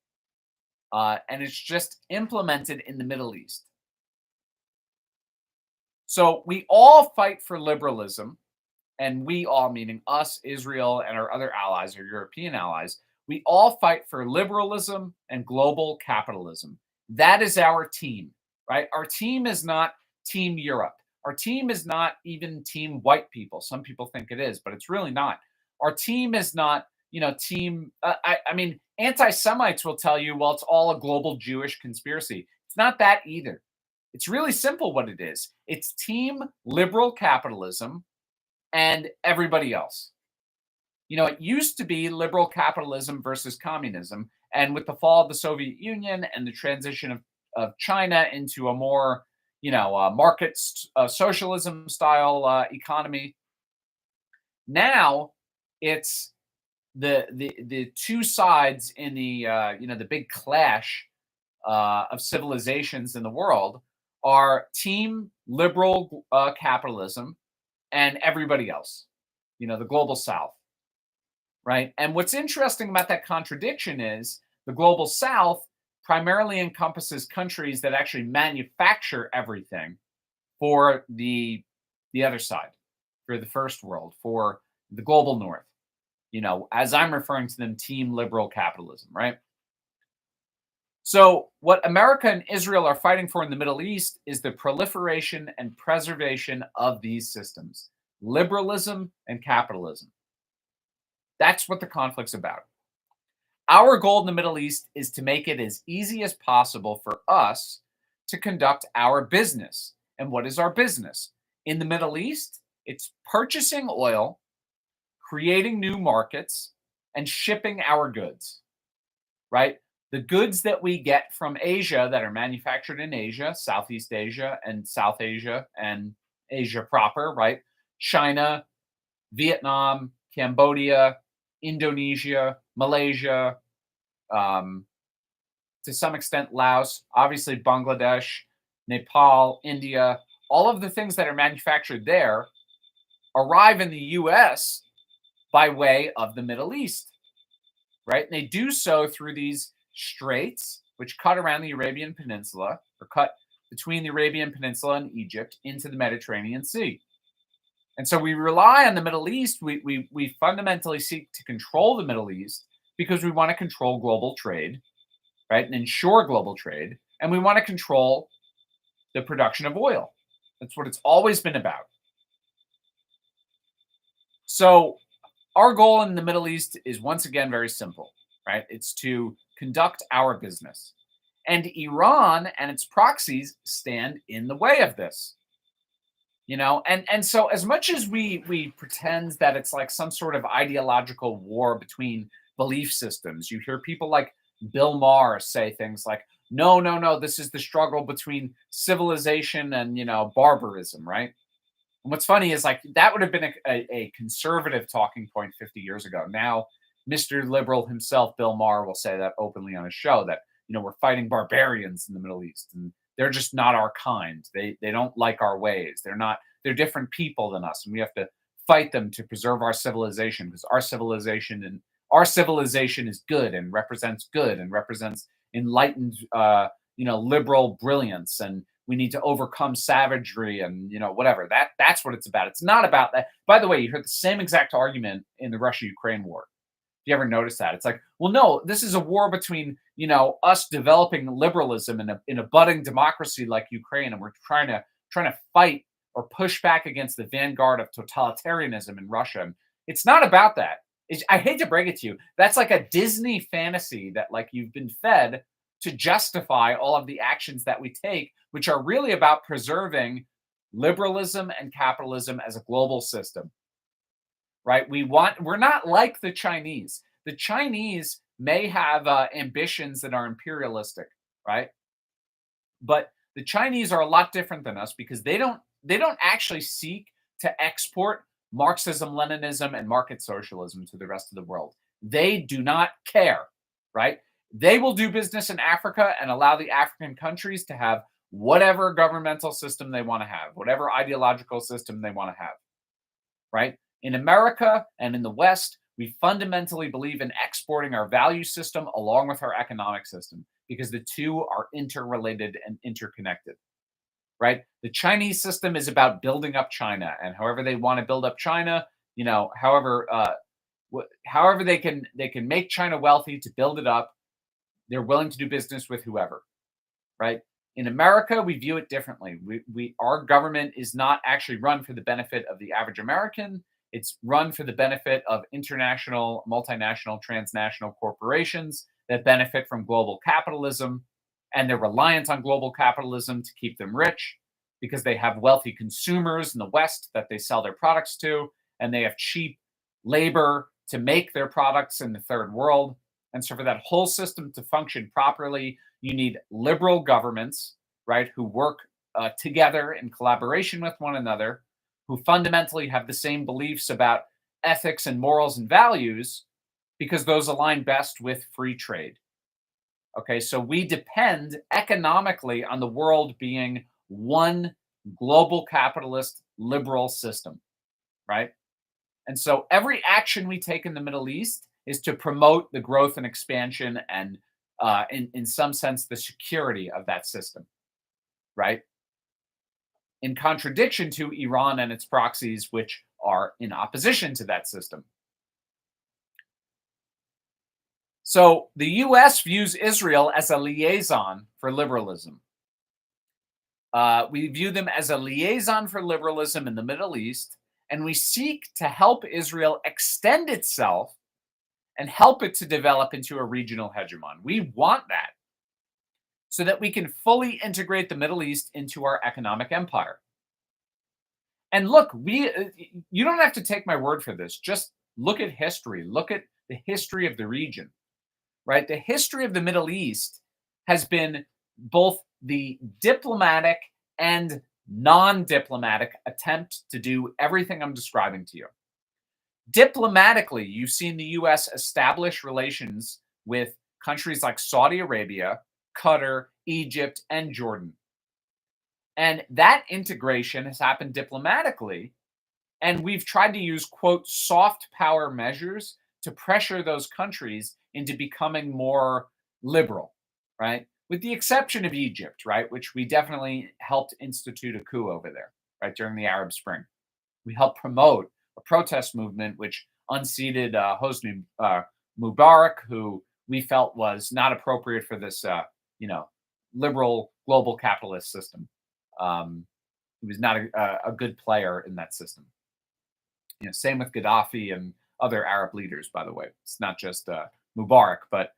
and it's just implemented in the Middle East. So we all fight for liberalism, and we all, meaning us, Israel, and our other allies, our European allies, we all fight for liberalism and global capitalism. That is our team, right? Our team is not Team Europe. Our team is not even Team White people. Some people think it is, but it's really not. Our team is not, team. I mean, anti-Semites will tell you, well, it's all a global Jewish conspiracy. It's not that either. It's really simple what it is. It's team liberal capitalism and everybody else. It used to be liberal capitalism versus communism. And with the fall of the Soviet Union and the transition of China into a more, market socialism style economy, now it's the two sides in the big clash of civilizations in the world are team liberal capitalism and everybody else, the global South, right? And what's interesting about that contradiction is the global South primarily encompasses countries that actually manufacture everything for the other side, for the first world, for the global North, as I'm referring to them, team liberal capitalism, right? So what America and Israel are fighting for in the Middle East is the proliferation and preservation of these systems, liberalism and capitalism. That's what the conflict's about. Our goal in the Middle East is to make it as easy as possible for us to conduct our business. And what is our business? In the Middle East, it's purchasing oil, creating new markets, and shipping our goods, right? The goods that we get from Asia that are manufactured in Asia, Southeast Asia and South Asia and Asia proper, right? China, Vietnam, Cambodia, Indonesia, Malaysia, to some extent Laos, obviously Bangladesh, Nepal, India, all of the things that are manufactured there arrive in the US by way of the Middle East, right? And they do so through these straits, which cut around the Arabian Peninsula, or cut between the Arabian Peninsula and Egypt into the Mediterranean Sea. And so we rely on the Middle East. We fundamentally seek to control the Middle East because we want to control global trade, right? And ensure global trade. And we want to control the production of oil. That's what it's always been about. So our goal in the Middle East is once again very simple, right? It's to conduct our business. And Iran and its proxies stand in the way of this. And so as much as we pretend that it's like some sort of ideological war between belief systems, you hear people like Bill Maher say things like, no, this is the struggle between civilization and, barbarism, right? And what's funny is like that would have been a conservative talking point 50 years ago. Now, Mr. Liberal himself, Bill Maher, will say that openly on his show that, we're fighting barbarians in the Middle East and they're just not our kind. They don't like our ways. They're different people than us. And we have to fight them to preserve our civilization because our civilization is good and represents enlightened, liberal brilliance. And we need to overcome savagery and, whatever. That's what it's about. It's not about that. By the way, you heard the same exact argument in the Russia-Ukraine war. If you ever notice that, it's like, well, no, this is a war between, us developing liberalism in a budding democracy like Ukraine, and we're trying to fight or push back against the vanguard of totalitarianism in Russia. And it's not about that. I hate to break it to you. That's like a Disney fantasy that like you've been fed to justify all of the actions that we take, which are really about preserving liberalism and capitalism as a global system. Right? We're not like the Chinese. The Chinese may have ambitions that are imperialistic, right? But the Chinese are a lot different than us because they don't actually seek to export Marxism, Leninism, and market socialism to the rest of the world. They do not care, right? They will do business in Africa and allow the African countries to have whatever governmental system they want to have, whatever ideological system they want to have, right? In America and in the West, we fundamentally believe in exporting our value system along with our economic system because the two are interrelated and interconnected, right? The Chinese system is about building up China, and however they want to build up China, however they can make China wealthy to build it up, they're willing to do business with whoever, right? In America, we view it differently. Our government is not actually run for the benefit of the average American. It's run for the benefit of international, multinational, transnational corporations that benefit from global capitalism, and they're reliant on global capitalism to keep them rich because they have wealthy consumers in the West that they sell their products to, and they have cheap labor to make their products in the third world. And so for that whole system to function properly, you need liberal governments, right, who work together in collaboration with one another, who fundamentally have the same beliefs about ethics and morals and values, because those align best with free trade. Okay, so we depend economically on the world being one global capitalist liberal system, right? And so every action we take in the Middle East is to promote the growth and expansion and, in some sense, the security of that system, right? In contradiction to Iran and its proxies, which are in opposition to that system. So the US views Israel as a liaison for liberalism. We view them as a liaison for liberalism in the Middle East, and we seek to help Israel extend itself and help it to develop into a regional hegemon. We want that so that we can fully integrate the Middle East into our economic empire. And look, you don't have to take my word for this. Just look at history. Look at the history of the region, right? The history of the Middle East has been both the diplomatic and non-diplomatic attempt to do everything I'm describing to you. Diplomatically, you've seen the US establish relations with countries like Saudi Arabia, Qatar, Egypt, and Jordan. And that integration has happened diplomatically. And we've tried to use, quote, soft power measures to pressure those countries into becoming more liberal, right? With the exception of Egypt, right? Which we definitely helped institute a coup over there, right? During the Arab Spring. We helped promote a protest movement which unseated Hosni Mubarak, who we felt was not appropriate for this, liberal global capitalist system. He was not a good player in that system. Same with Gaddafi and other Arab leaders, by the way. It's not just Mubarak, but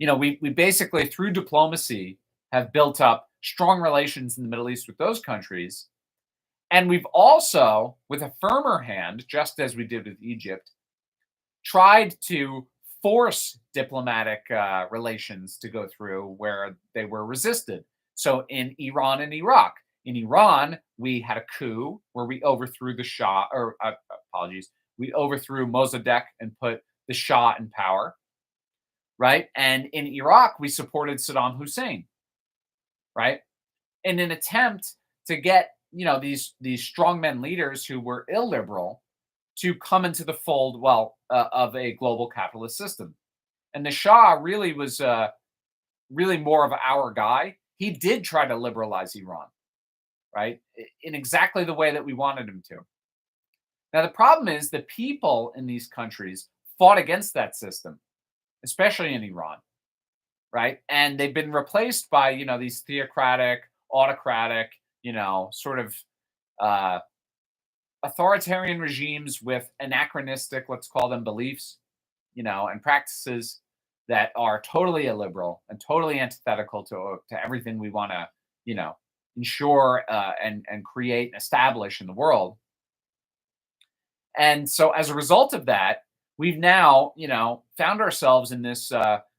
we basically through diplomacy have built up strong relations in the Middle East with those countries. And we've also, with a firmer hand, just as we did with Egypt, tried to force diplomatic relations to go through where they were resisted. So in Iran and Iraq, in Iran, we had a coup where we overthrew the Shah, we overthrew Mossadegh and put the Shah in power, right? And in Iraq, we supported Saddam Hussein, right? In an attempt to get these strongmen leaders who were illiberal to come into the fold, of a global capitalist system. And the Shah really was really more of our guy. He did try to liberalize Iran, right? In exactly the way that we wanted him to. Now, the problem is the people in these countries fought against that system, especially in Iran, right? And they've been replaced by, these theocratic, autocratic, sort of authoritarian regimes with anachronistic, let's call them beliefs, and practices that are totally illiberal and totally antithetical to everything we want to, ensure and create and establish in the world. And so as a result of that, we've now, found ourselves in this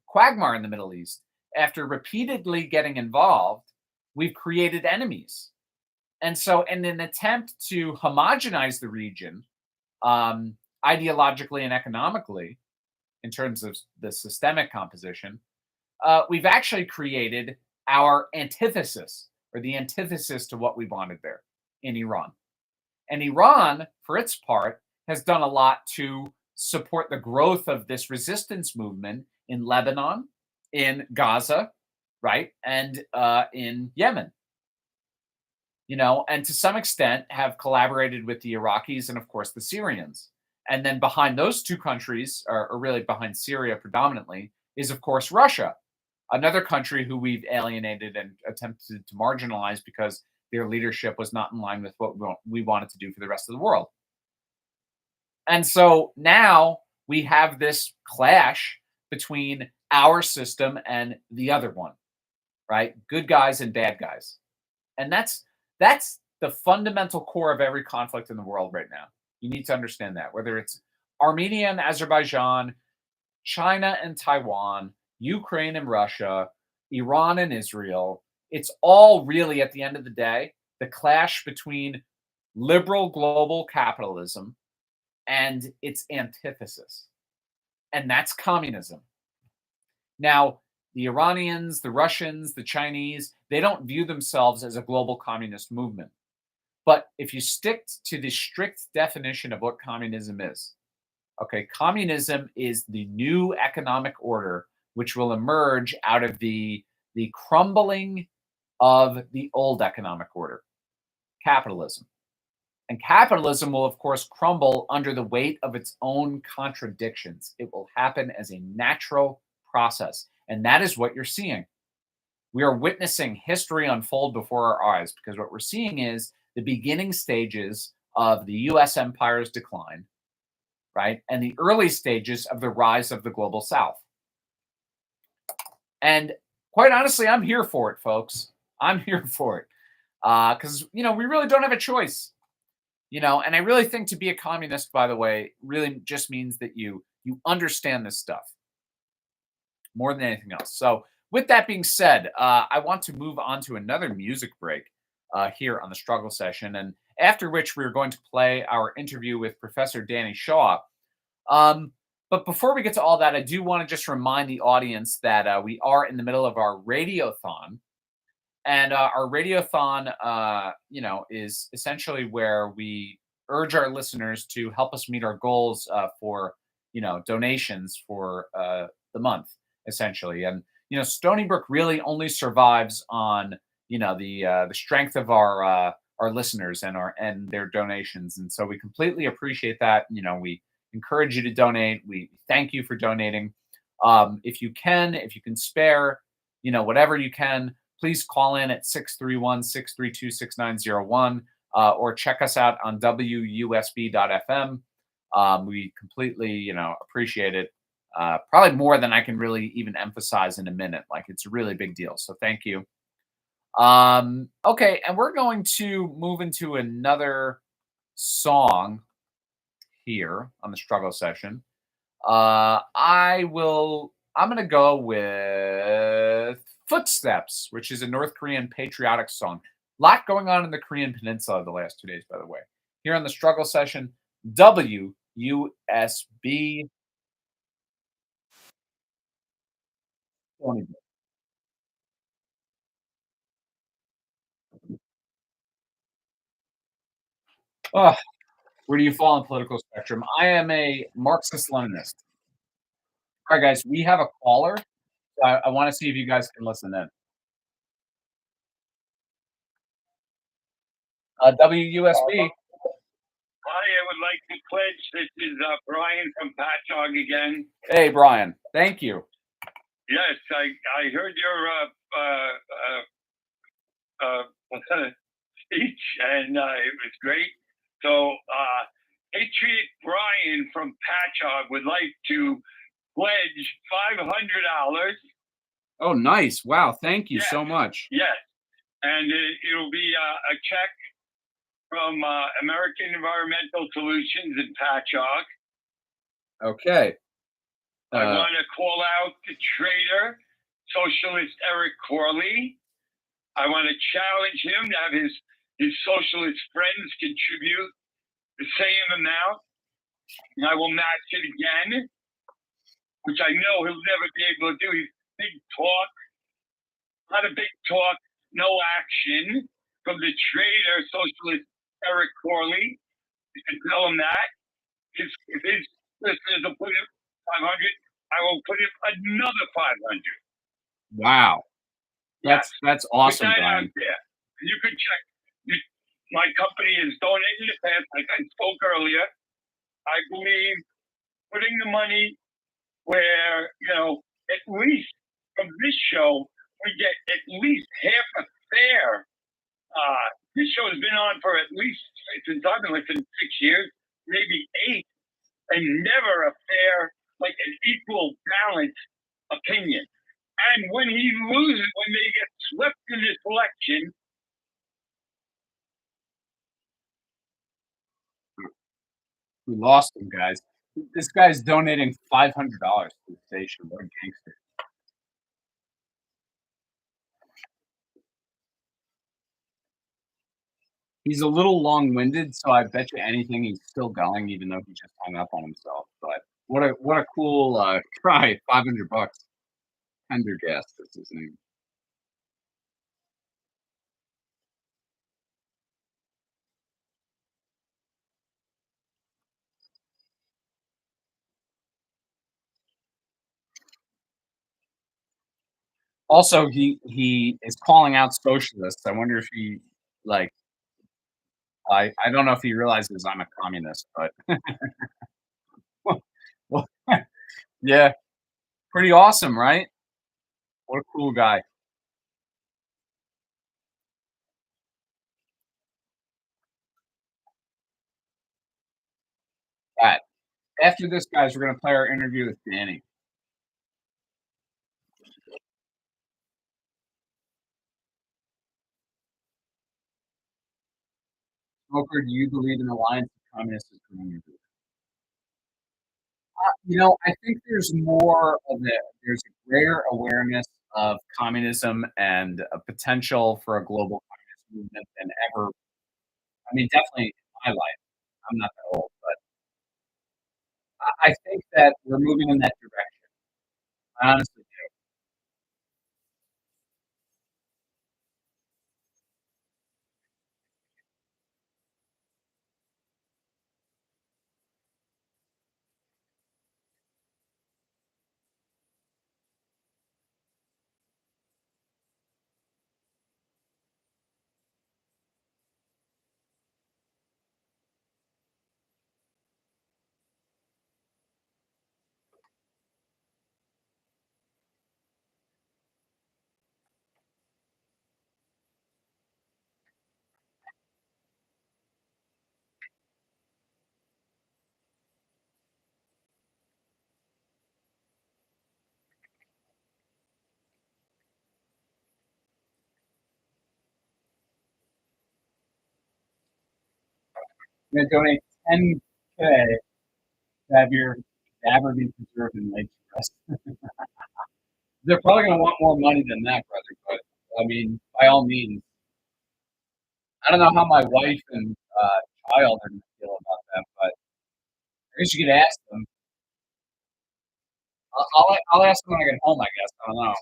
quagmire in the Middle East. After repeatedly getting involved, we've created enemies. And so in an attempt to homogenize the region, ideologically and economically, in terms of the systemic composition, we've actually created our antithesis, or the antithesis to what we wanted there in Iran. And Iran, for its part, has done a lot to support the growth of this resistance movement in Lebanon, in Gaza, right, and in Yemen. And to some extent have collaborated with the Iraqis and, of course, the Syrians. And then behind those two countries, or really behind Syria predominantly, is, of course, Russia, another country who we've alienated and attempted to marginalize because their leadership was not in line with what we wanted to do for the rest of the world. And so now we have this clash between our system and the other one, right? Good guys and bad guys. And that's the fundamental core of every conflict in the world right now. You need to understand that, whether it's Armenia and Azerbaijan, China and Taiwan, Ukraine and Russia, Iran and Israel, it's all really, at the end of the day, the clash between liberal global capitalism and its antithesis. And that's communism. Now, the Iranians, the Russians, the Chinese, they don't view themselves as a global communist movement. But if you stick to the strict definition of what communism is, okay, communism is the new economic order which will emerge out of the crumbling of the old economic order, capitalism. And capitalism will, of course, crumble under the weight of its own contradictions. It will happen as a natural process. And that is what you're seeing. We are witnessing history unfold before our eyes because what we're seeing is the beginning stages of the US empire's decline, right? And the early stages of the rise of the global South. And quite honestly, I'm here for it, folks. I'm here for it. Because, we really don't have a choice. And I really think to be a communist, by the way, really just means that you understand this stuff more than anything else. So with that being said, I want to move on to another music break here on the Struggle Session, and after which we're going to play our interview with Professor Danny Shaw. But before we get to all that, I do want to just remind the audience that we are in the middle of our radiothon. And our radiothon, is essentially where we urge our listeners to help us meet our goals for, donations for the month, essentially. And, Stony Brook really only survives on, the strength of our listeners and their donations. And so we completely appreciate that. We encourage you to donate. We thank you for donating. If you can spare, whatever you can, please call in at 631-632-6901 or check us out on WUSB.FM. We completely, appreciate it. Probably more than I can really even emphasize in a minute. Like, it's a really big deal. So thank you. Okay, and we're going to move into another song here on the Struggle Session. I'm going to go with Footsteps, which is a North Korean patriotic song. A lot going on in the Korean Peninsula the last 2 days, by the way. Here on the Struggle Session, WUSB. Oh, where do you fall on the political spectrum? I am a Marxist-Leninist. All right, guys, we have a caller. I want to see if you guys can listen in. WUSB. Hi, I would like to pledge. This is Brian from Patchogue again. Hey, Brian. Thank you. Yes, I heard your speech, and it was great. So, Patriot Brian from Patchogue would like to pledge $500. Oh, nice. Wow. Thank you so much. Yes. And it'll be a check from American Environmental Solutions in Patchogue. Okay. I want to call out the traitor, socialist Eric Corley. I want to challenge him to have his socialist friends contribute the same amount. And I will match it again, which I know he'll never be able to do. He's big talk, a lot of big talk, no action from the traitor socialist Eric Corley. You can tell him that. If his listeners will put in 500, I will put in another 500. Wow. That's Put awesome, that Brian. out there. You can check. My company has donated in the past, like I spoke earlier. I believe putting the money where, at least from this show, we get at least half a fare. This show has been on for at least, since I've been listening, 6 years, maybe 8, and never a fair, like an equal balanced opinion. And when he loses, when they get swept in this election, We lost him, guys. This guy's donating $500 to the station. What a gangster. He's a little long-winded, so I bet you anything he's still going, even though he just hung up on himself. But what a cool try. $500. Pendergast is his name. Also, he is calling out socialists. I wonder if he like I don't know if he realizes I'm a communist, but well, yeah, pretty awesome, right? What a cool guy. That after this, guys, we're gonna play our interview with Danny. Smoker, do you believe in alliance of communists as communities? I think there's more of there's a greater awareness of communism and a potential for a global communist movement than ever. I mean, definitely in my life. I'm not that old, but I think that we're moving in that direction. I honestly do. I'm gonna donate 10K to have your cadaver be preserved in Lake Forest. They're probably gonna want more money than that, brother. But I mean, by all means, I don't know how my wife and child are gonna feel about that, but I guess you could ask them. I'll ask them when I get home. I guess I don't know.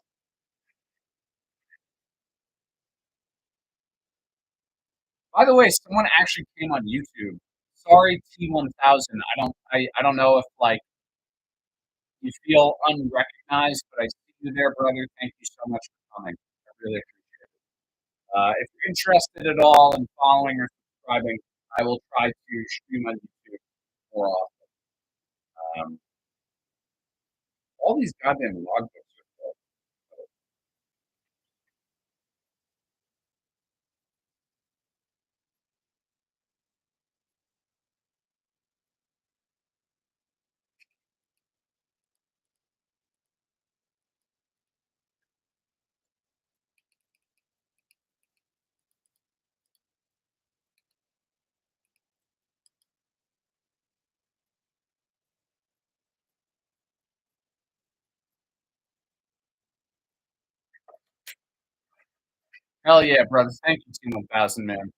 By the way, someone actually came on YouTube. Sorry, T1000. I don't know if like you feel unrecognized, but I see you there, brother. Thank you so much for coming. I really appreciate it. If you're interested at all in following or subscribing, I will try to stream on YouTube more often. All these goddamn logbooks are full. Hell yeah, brother. Thank you, T1000, man.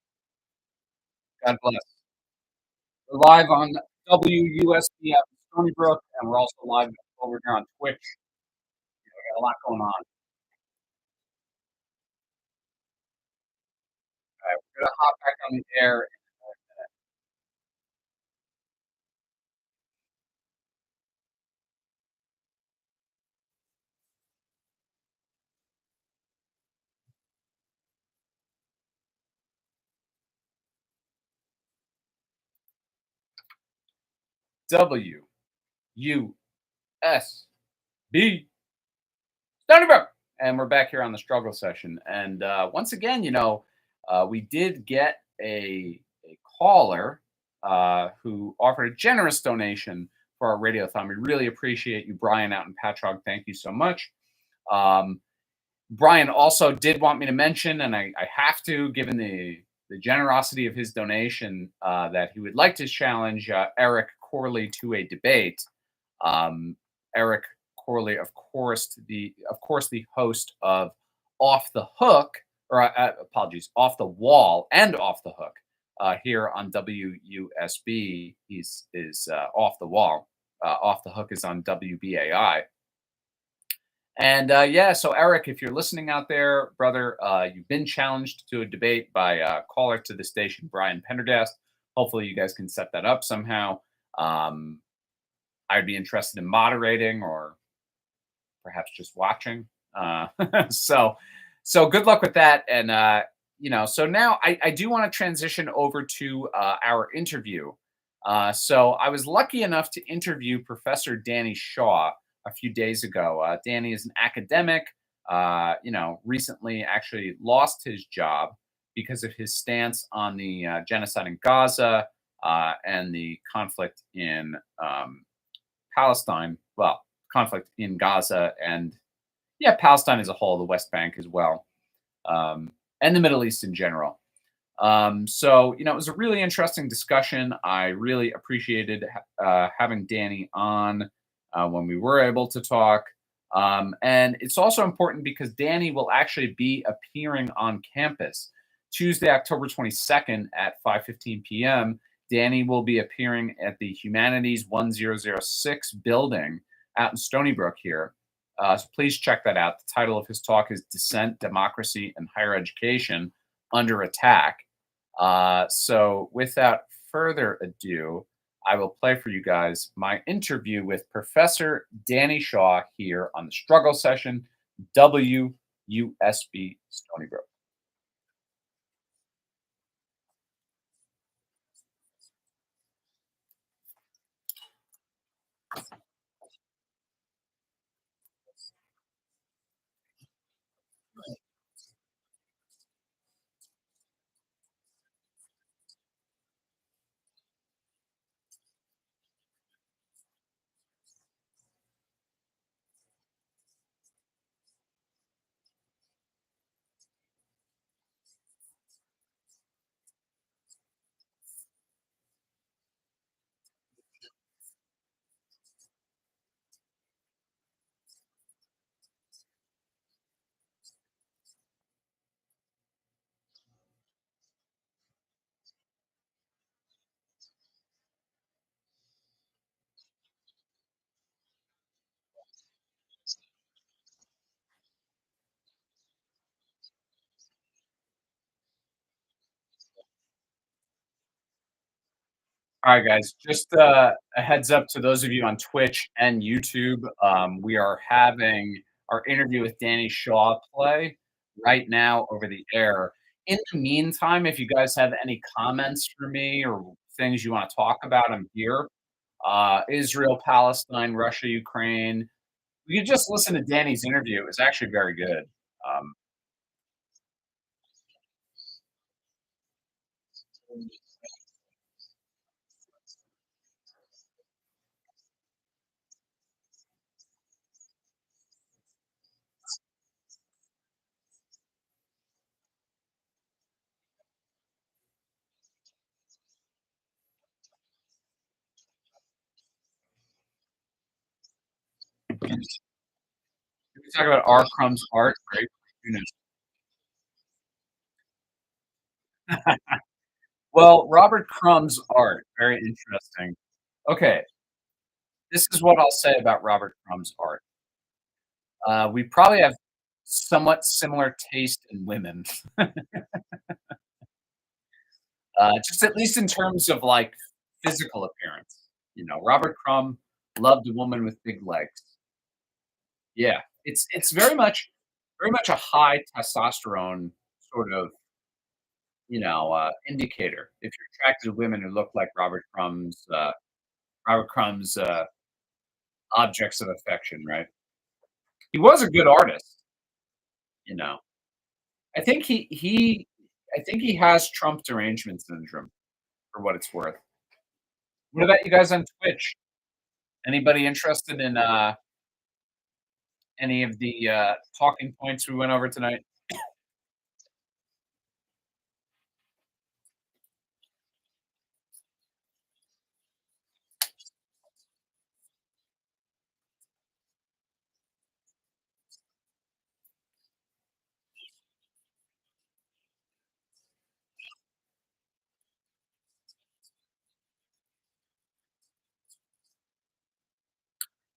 God bless. We're live on WUSB out in Stony Brook, and we're also live over here on Twitch. We got a lot going on. gonna hop back on the air. WUSB Stony Brook, and we're back here on the struggle session. And once again, we did get a caller who offered a generous donation for our radiothon. We really appreciate you, Brian, out in Patchogue. Thank you so much. Um, Brian also did want me to mention, and I have to, given the generosity of his donation, that he would like to challenge Eric Corley to a debate. Eric Corley, of course, the host of Off the Hook, or apologies, Off the Wall and Off the Hook, here on WUSB. He's is Off the Wall. Off the Hook is on WBAI. And yeah, so Eric, if you're listening out there, brother, you've been challenged to a debate by a caller to the station, Brian Pendergast. Hopefully, you guys can set that up somehow. I'd be interested in moderating or perhaps just watching. So, so good luck with that. And so now I do want to transition over to our interview. So I was lucky enough to interview Professor Danny Shaw a few days ago. Danny is an academic. Recently actually lost his job because of his stance on the genocide in Gaza and the conflict in Palestine. Well, conflict in Gaza and yeah, Palestine as a whole, the West Bank as well, and the Middle East in general. So it was a really interesting discussion. I really appreciated having Danny on when we were able to talk. And it's also important because Danny will actually be appearing on campus Tuesday, October 22nd at 5:15 p.m. Danny will be appearing at the Humanities 1006 building out in Stony Brook here. So please check that out. The title of his talk is Dissent, Democracy, and Higher Education Under Attack. So without further ado, I will play for you guys my interview with Professor Danny Shaw here on the Struggle Session, WUSB Stony Brook. All right, guys. Just a heads up to those of you on Twitch and YouTube. We are having our interview with Danny Shaw play right now over the air. In the meantime, if you guys have any comments for me or things you want to talk about, I'm here. Israel, Palestine, Russia, Ukraine. You can just listen to Danny's interview. It was actually very good. Um, we talk about R. Crumb's art. Great. Well, Robert Crumb's art, very interesting. Okay, this is what I'll say about Robert Crumb's art. We probably have somewhat similar taste in women. just at least in terms of like physical appearance. Robert Crumb loved a woman with big legs. Yeah, it's very much a high testosterone sort of indicator. If you're attracted to women who look like Robert Crumb's objects of affection, right? He was a good artist, you know. I think he has Trump derangement syndrome, for what it's worth. What about you guys on Twitch? Anybody interested in any of the talking points we went over tonight?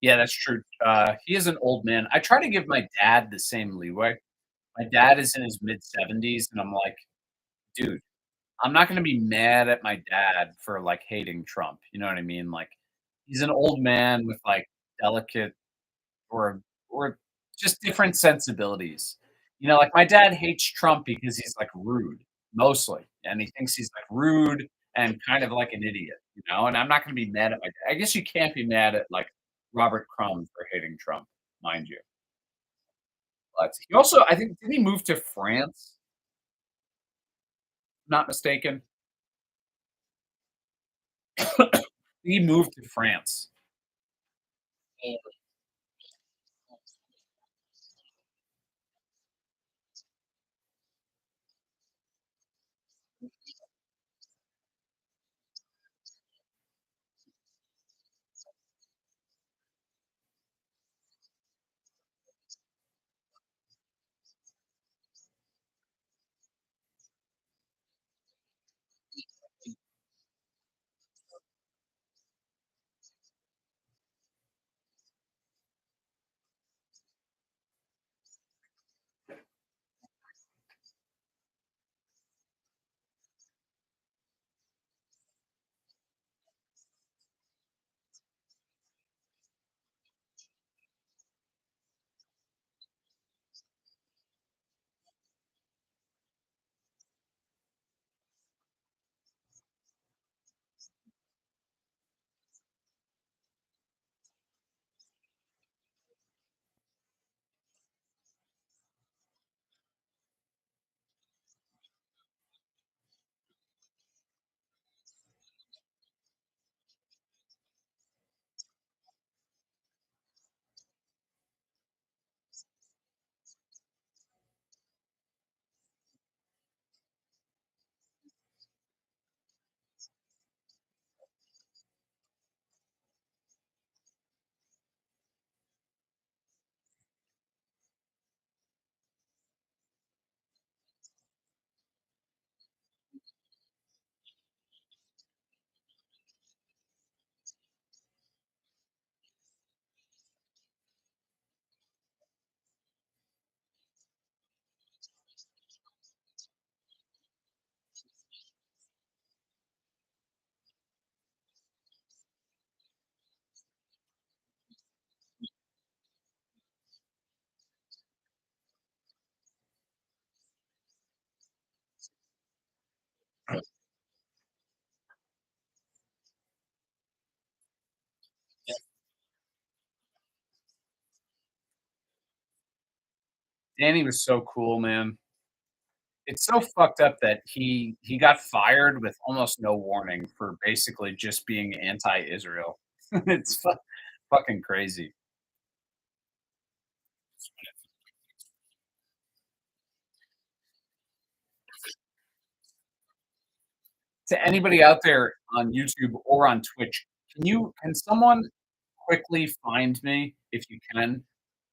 Yeah, that's true. He is an old man. I try to give my dad the same leeway. My dad is in his mid 70s, and I'm like, dude, I'm not gonna be mad at my dad for like hating Trump. You know what I mean? Like, he's an old man with like delicate or just different sensibilities. Like my dad hates Trump because he's like rude, mostly, and he thinks he's like rude and kind of like an idiot. And I'm not going to be mad at my. I guess you can't be mad at like Robert Crumb for hating Trump, mind you. But he also, I think, did he move to France? Not mistaken. He moved to France. Danny was so cool, man. It's so fucked up that he got fired with almost no warning for basically just being anti-Israel. It's fucking crazy. To anybody out there on YouTube or on Twitch, can someone quickly find me, if you can,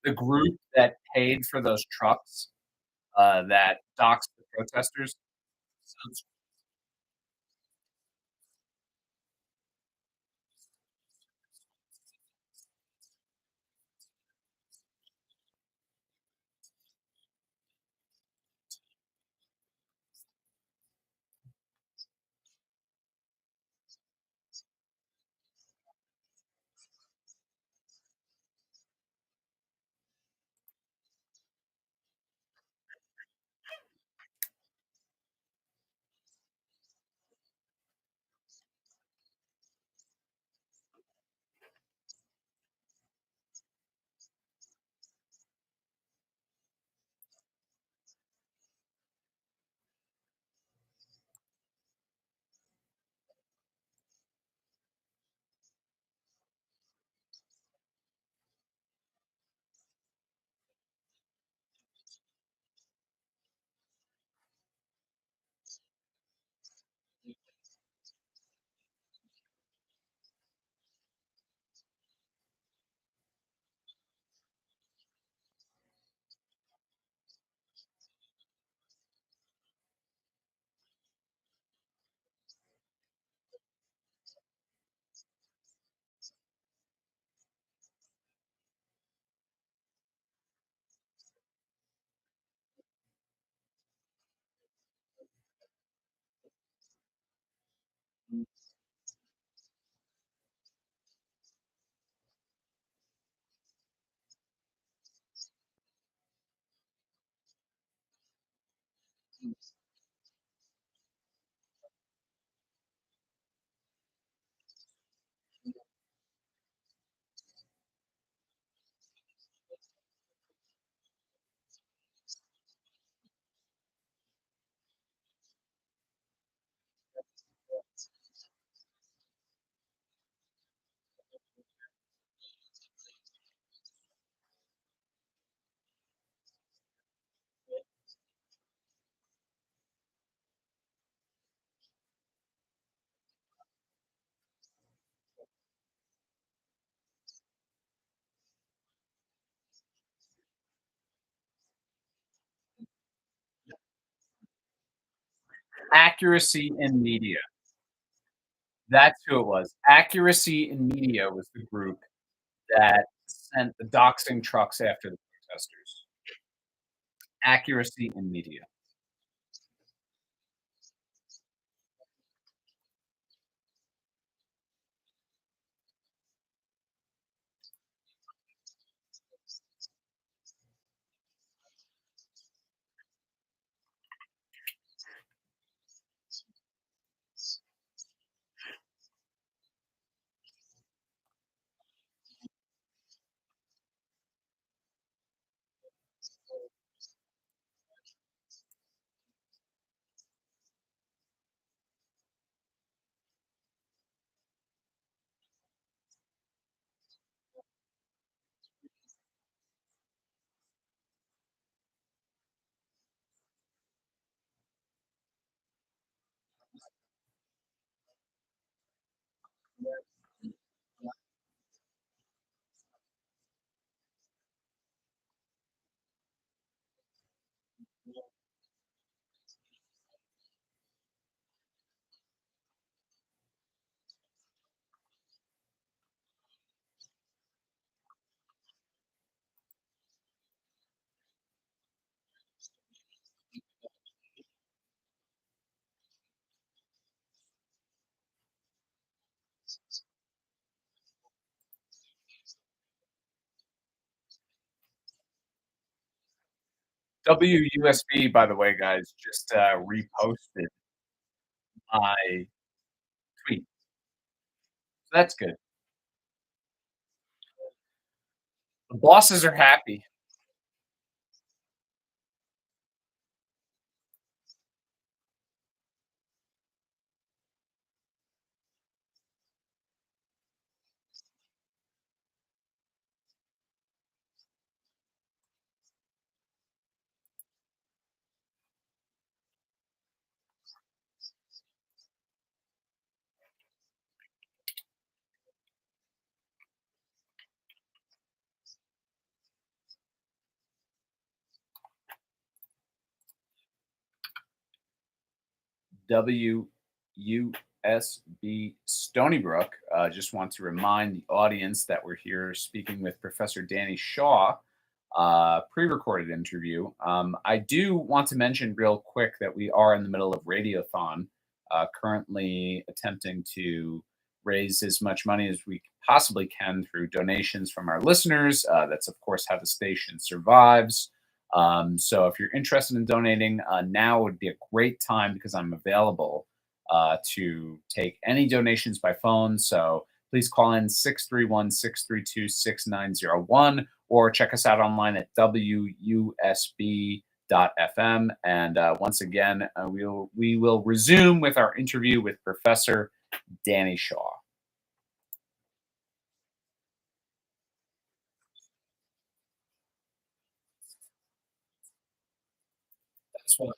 the group that paid for those trucks, that doxed the protesters? Sounds Accuracy in Media. That's who it was. Accuracy in Media was the group that sent the doxing trucks after the protesters. Accuracy in Media. WUSB, by the way, guys, just reposted my tweet. So that's good. The bosses are happy. WUSB Stony Brook. Just want to remind the audience that we're here speaking with Professor Danny Shaw, pre recorded interview. I do want to mention real quick that we are in the middle of Radiothon, currently attempting to raise as much money as we possibly can through donations from our listeners. That's, of course, how the station survives. So if you're interested in donating, now would be a great time because I'm available to take any donations by phone. So please call in 631 632 6901 or check us out online at WUSB.FM. And once again, we will resume with our interview with Professor Danny Shaw. That's what.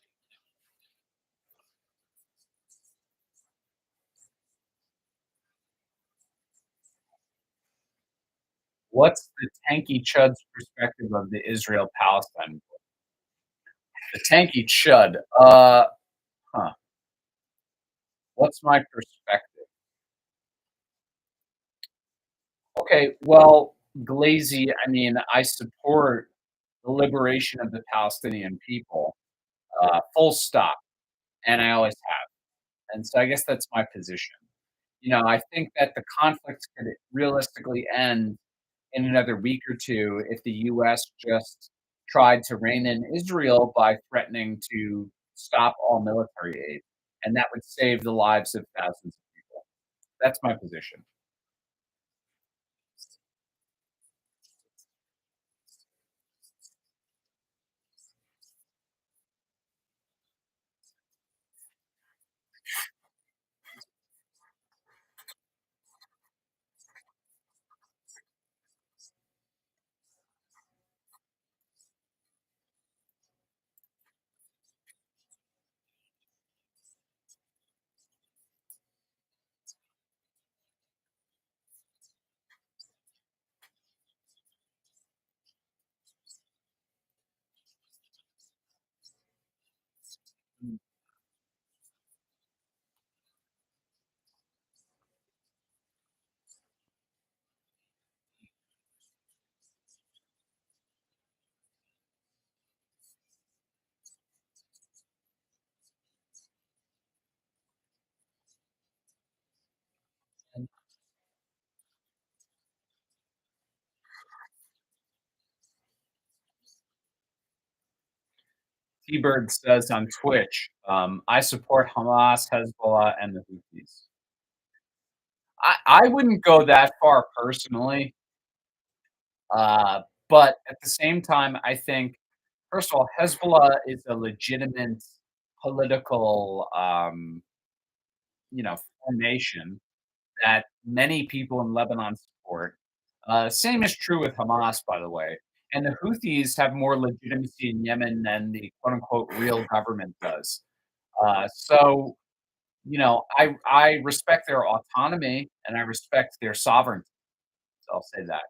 What's the Tanky Chud's perspective of the Israel Palestine? The Tanky Chud. Huh. What's my perspective? Okay, well, Glazy, I mean, I support the liberation of the Palestinian people, full stop, and I always have. And so I guess that's my position. I think that the conflict could realistically end in another week or two if the US just tried to rein in Israel by threatening to stop all military aid, and that would save the lives of thousands of people. That's my position. T-Bird says on Twitch, I support Hamas, Hezbollah, and the Houthis. I wouldn't go that far personally, uh, but at the same time, I think, first of all, Hezbollah is a legitimate political, formation that many people in Lebanon support. Same is true with Hamas, by the way. And the Houthis have more legitimacy in Yemen than the quote unquote real government does. So, I respect their autonomy and I respect their sovereignty. So I'll say that.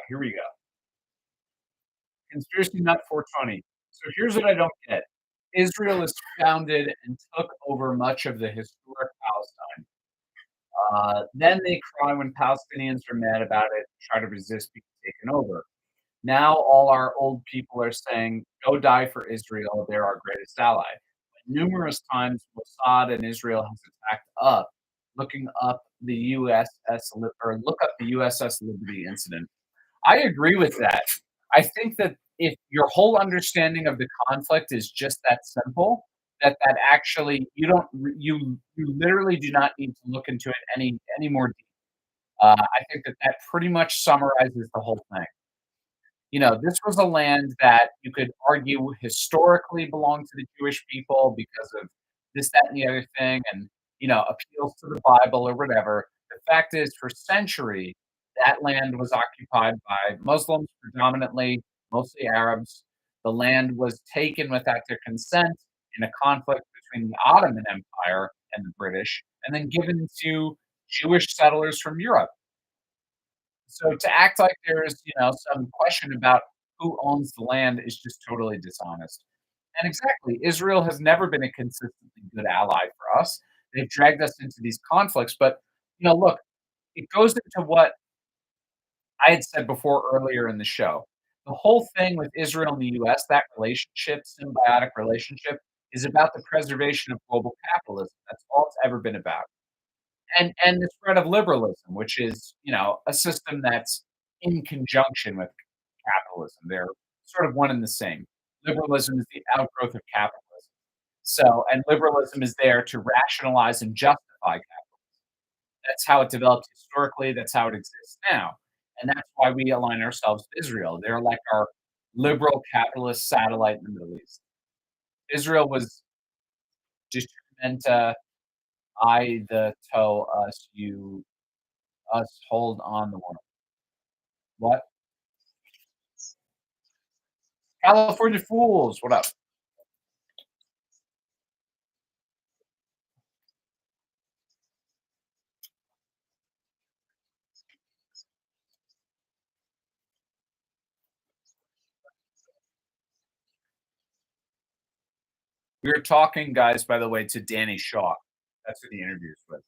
Here we go. Conspiracy Nut 420. So here's what I don't get. Israel is founded and took over much of the historic Palestine. Then they cry when Palestinians are mad about it, try to resist being taken over. Now all our old people are saying, "Go die for Israel. They're our greatest ally." Numerous times, Mossad and Israel has attacked up, looking up the USS or look up the USS Liberty incident. I agree with that. I think that if your whole understanding of the conflict is just that simple, that actually you don't you literally do not need to look into it any more deep. I think that pretty much summarizes the whole thing. This was a land that you could argue historically belonged to the Jewish people because of this, that, and the other thing, and appeals to the Bible or whatever. The fact is, for centuries, that land was occupied by Muslims predominantly, mostly Arabs. The land was taken without their consent in a conflict between the Ottoman Empire and the British, and then given to Jewish settlers from Europe. So to act like there's, some question about who owns the land is just totally dishonest. And exactly, Israel has never been a consistently good ally for us. They've dragged us into these conflicts, but look, it goes into what I had said before earlier in the show. The whole thing with Israel and the US, that relationship, symbiotic relationship, is about the preservation of global capitalism. That's all it's ever been about. And the spread of liberalism, which is, a system that's in conjunction with capitalism. They're sort of one and the same. Liberalism is the outgrowth of capitalism. So, and liberalism is there to rationalize and justify capitalism. That's how it developed historically. That's how it exists now. And that's why we align ourselves with Israel. They're like our liberal capitalist satellite in the Middle East. Israel was determined to I, the toe, us, you, us hold on the world. What? California Fools. What up? We were talking, guys, by the way, to Danny Shaw. That's who the interview's with.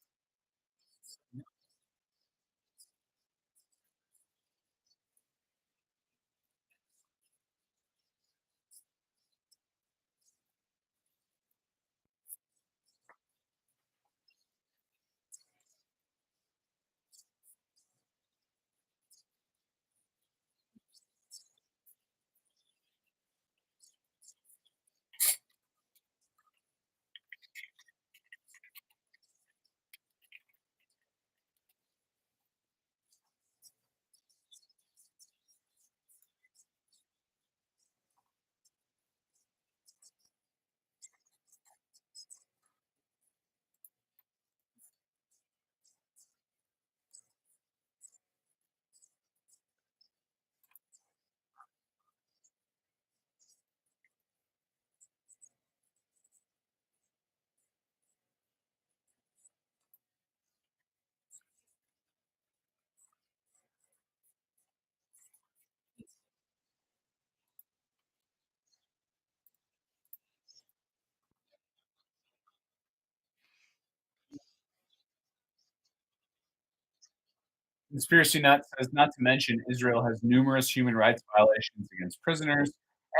Conspiracy Nut says, not to mention, Israel has numerous human rights violations against prisoners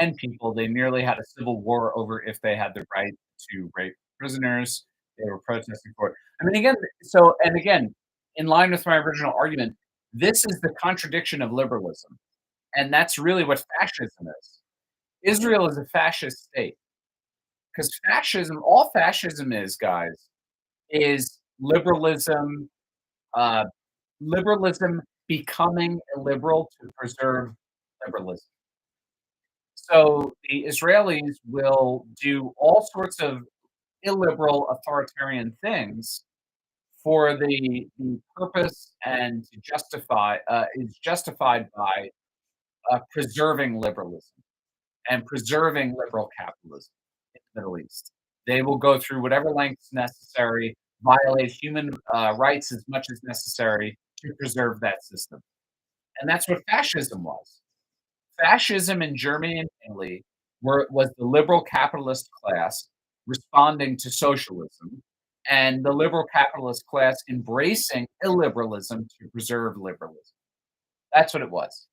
and people. They nearly had a civil war over if they had the right to rape prisoners. They were protesting for it. I mean, again, again, in line with my original argument, this is the contradiction of liberalism. And that's really what fascism is. Israel is a fascist state because all fascism is, guys, is liberalism, uh, liberalism becoming illiberal to preserve liberalism. So the Israelis will do all sorts of illiberal authoritarian things for the purpose and to justify is justified by preserving liberalism and preserving liberal capitalism in the Middle East. They will go through whatever lengths necessary, violate human rights as much as necessary to preserve that system. And that's what fascism was. Fascism in Germany and Italy was the liberal capitalist class responding to socialism, and the liberal capitalist class embracing illiberalism to preserve liberalism. That's what it was.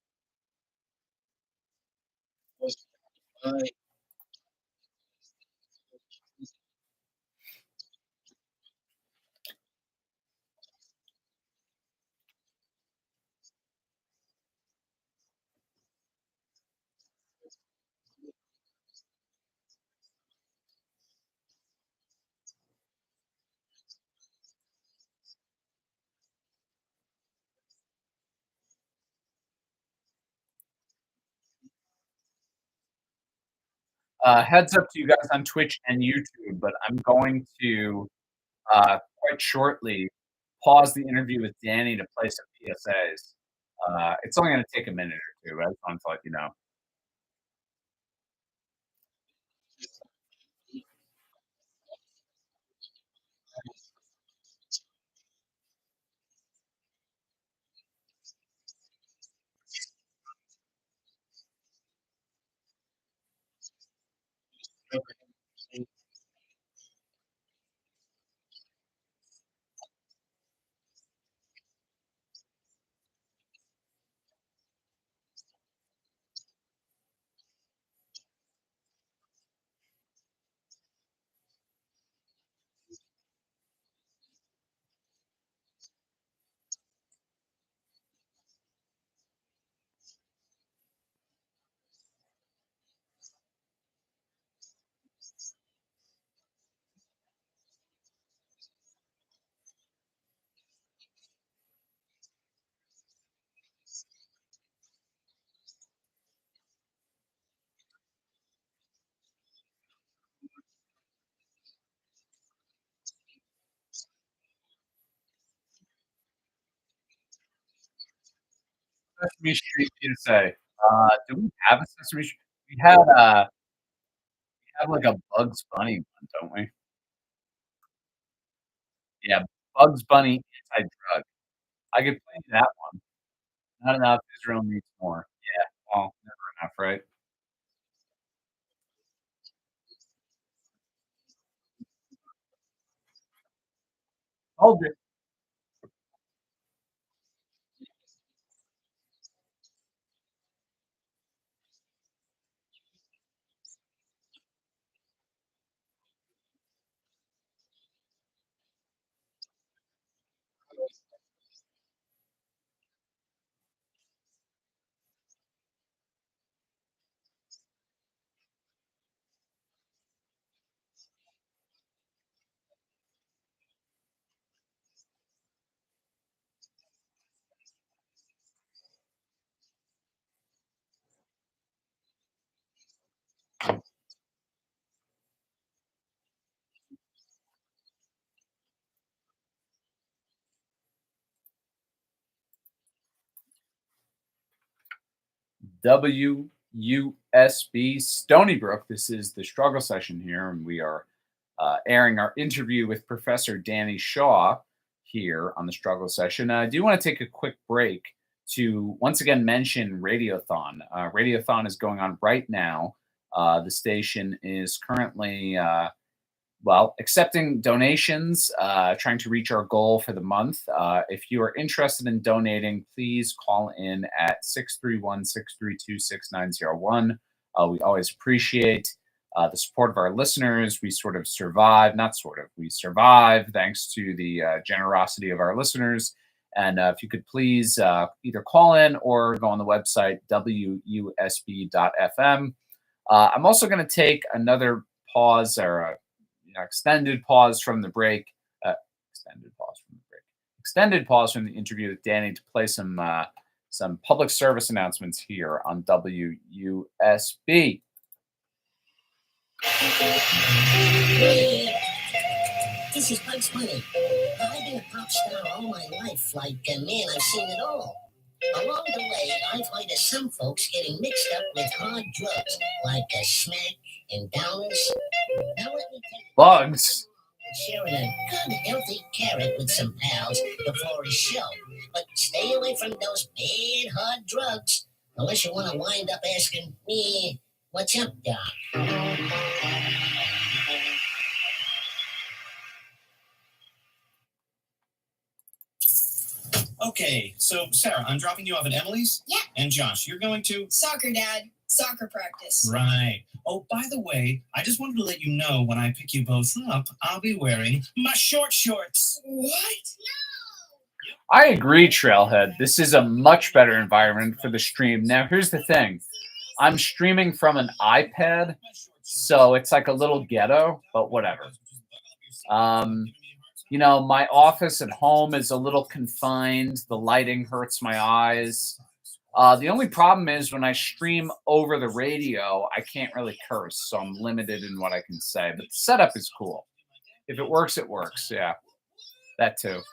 Heads up to you guys on Twitch and YouTube, but I'm going to quite shortly pause the interview with Danny to play some PSAs. It's only going to take a minute or two, but I just wanted to let you know. Sesame Street PSA. Do we have a Sesame Street? We have like a Bugs Bunny one, don't we? Yeah, Bugs Bunny anti-drug. I could play you that one. Not enough. Israel needs more. Yeah. Well, never enough, right? Told you. WUSB Stony Brook. This is the struggle session here, and we are airing our interview with Professor Danny Shaw here on the struggle session. I do want to take a quick break to once again mention Radiothon. Radiothon is going on right now. The station is currently well, accepting donations, trying to reach our goal for the month. If you are interested in donating, please call in at 631-632-6901. We always appreciate the support of our listeners. We sort of survive, not sort of, we survive thanks to the generosity of our listeners. And if you could please either call in or go on the website, wusb.fm. I'm also going to take another pause or a extended pause from the break. Extended pause from the interview with Danny to play some public service announcements here on WUSB. This is Bugs Bunny. I've been a pop star all my life. Like, man, I've seen it all. Along the way, I've heard of some folks getting mixed up with hard drugs, like smack and downers. Now let me tell you. Bugs. Sharing a good, healthy carrot with some pals before a show. But stay away from those bad, hard drugs, unless you want to wind up asking me, what's up, Doc? Okay, so Sarah, I'm dropping you off at Emily's. Yeah. And Josh, you're going to? Soccer, Dad. Soccer practice. Right. Oh, by the way, I just wanted to let you know when I pick you both up, I'll be wearing my short shorts. What? I agree, Trailhead. This is a much better environment for the stream. Now, here's the thing. I'm streaming from an iPad, so it's like a little ghetto, but whatever. My office at home is a little confined. The lighting hurts my eyes. The only problem is when I stream over the radio, I can't really curse, so I'm limited in what I can say. But the setup is cool. If it works, it works. Yeah, that too.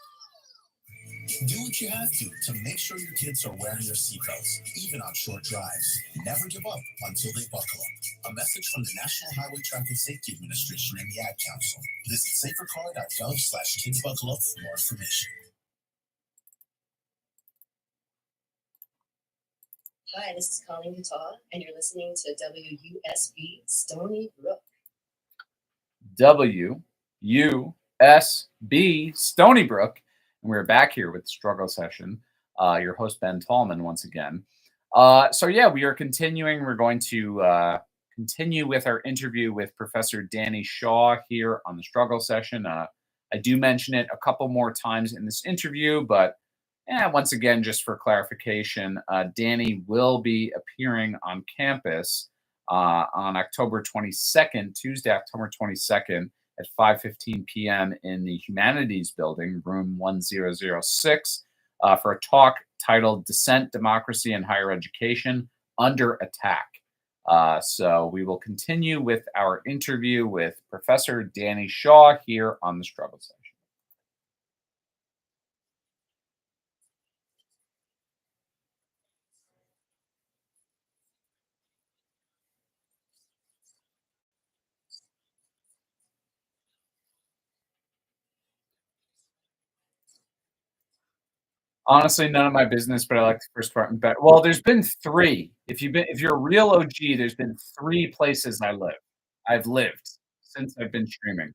Do what you have to make sure your kids are wearing their seatbelts, even on short drives. Never give up until they buckle up. A message from the National Highway Traffic Safety Administration and the Ad Council. Visit safercar.gov/kidsbuckleup for more information. Hi, this is Colleen Guitar, and you're listening to WUSB Stony Brook. WUSB Stony Brook. And we're back here with Struggle Session. Your host, Ben Tallman, once again. We are continuing. We're going to continue with our interview with Professor Danny Shaw here on the Struggle Session. I do mention it a couple more times in this interview, but once again, just for clarification, Danny will be appearing on campus on October 22nd, Tuesday, October 22nd, at 5:15 p.m. in the Humanities Building, room 1006, for a talk titled Dissent, Democracy, and Higher Education Under Attack. So we will continue with our interview with Professor Danny Shaw here on the Struggle Session. Honestly, none of my business, but I like the first part better. Well, there's been 3. If you're a real OG, there's been 3 places I've lived since I've been streaming.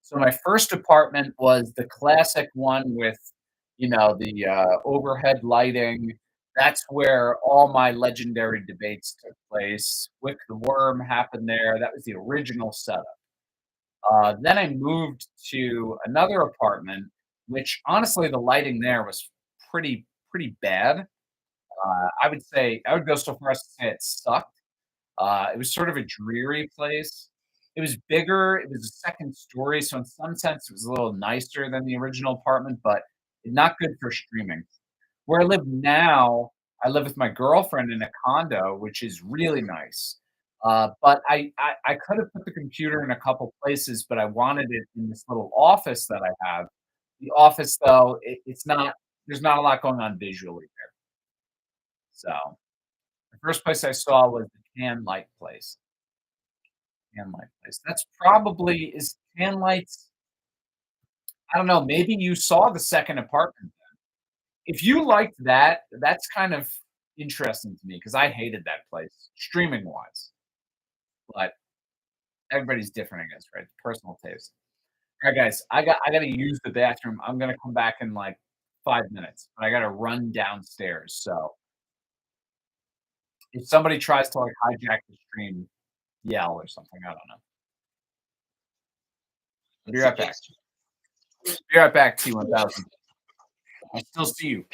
So my first apartment was the classic one with, the overhead lighting. That's where all my legendary debates took place. Wick the Worm happened there. That was the original setup. Then I moved to another apartment, which honestly, the lighting there was pretty bad. I would go so far as to say it sucked. It was sort of a dreary place. It was bigger. It was a second story, so in some sense, it was a little nicer than the original apartment, but not good for streaming. Where I live now, I live with my girlfriend in a condo, which is really nice. But I could have put the computer in a couple places, but I wanted it in this little office that I have. The office, though, it's not. There's not a lot going on visually there. So the first place I saw was the Can Light place. Can Light place. That's probably is Can Lights. I don't know. Maybe you saw the second apartment. If you liked that, that's kind of interesting to me because I hated that place streaming wise. But everybody's different, I guess, right? Personal taste. All right, guys, I gotta use the bathroom. I'm gonna come back in like 5 minutes, but I gotta run downstairs. So if somebody tries to like hijack the stream, yell or something. I don't know. Be right back. Be right back, T1000. I still see you.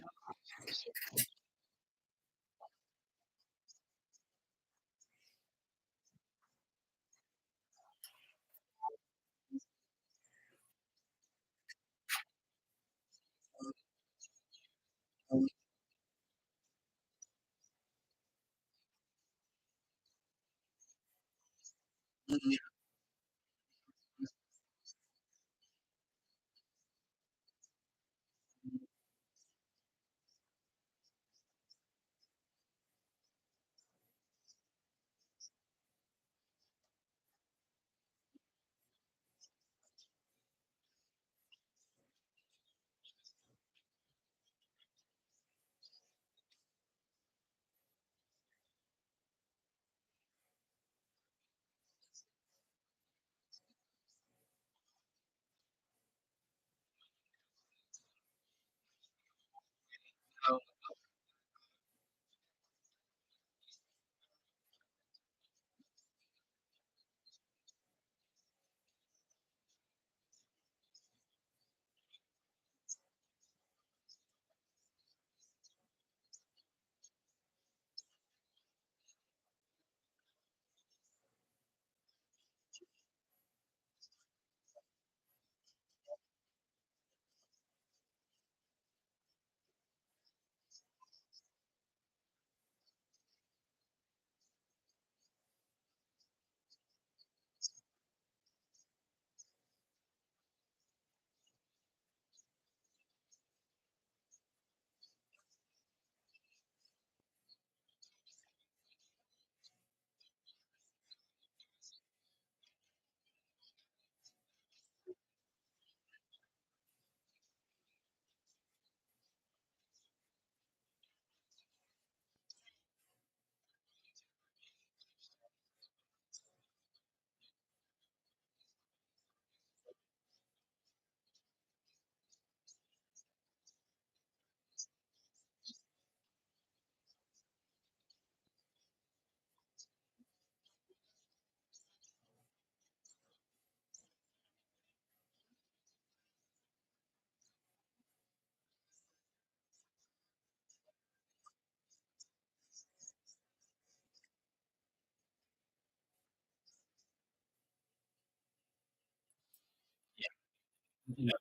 Yeah.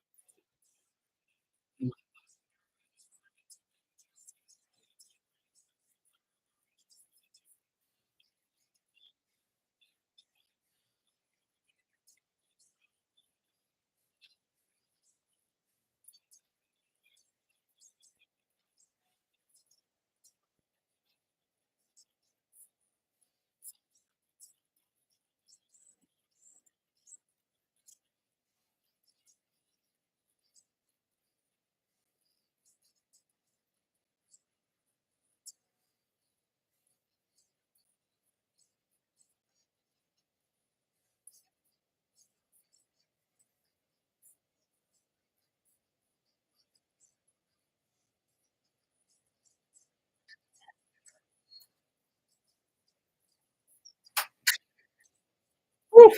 Woo.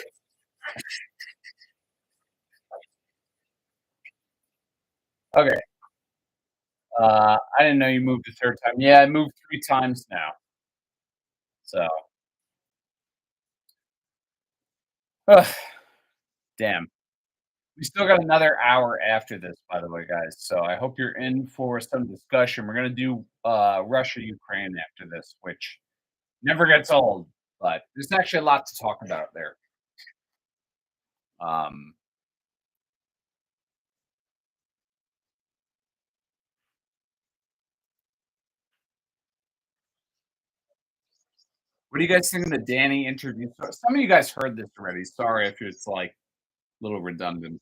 Okay. I didn't know you moved a third time. Yeah, I moved 3 times now. So, ugh, damn. We still got another hour after this, by the way, guys. So I hope you're in for some discussion. We're gonna do Russia Ukraine after this, which never gets old, but there's actually a lot to talk about there. Um, what do you guys think of the Danny interview? So some of you guys heard this already. Sorry if it's like a little redundant.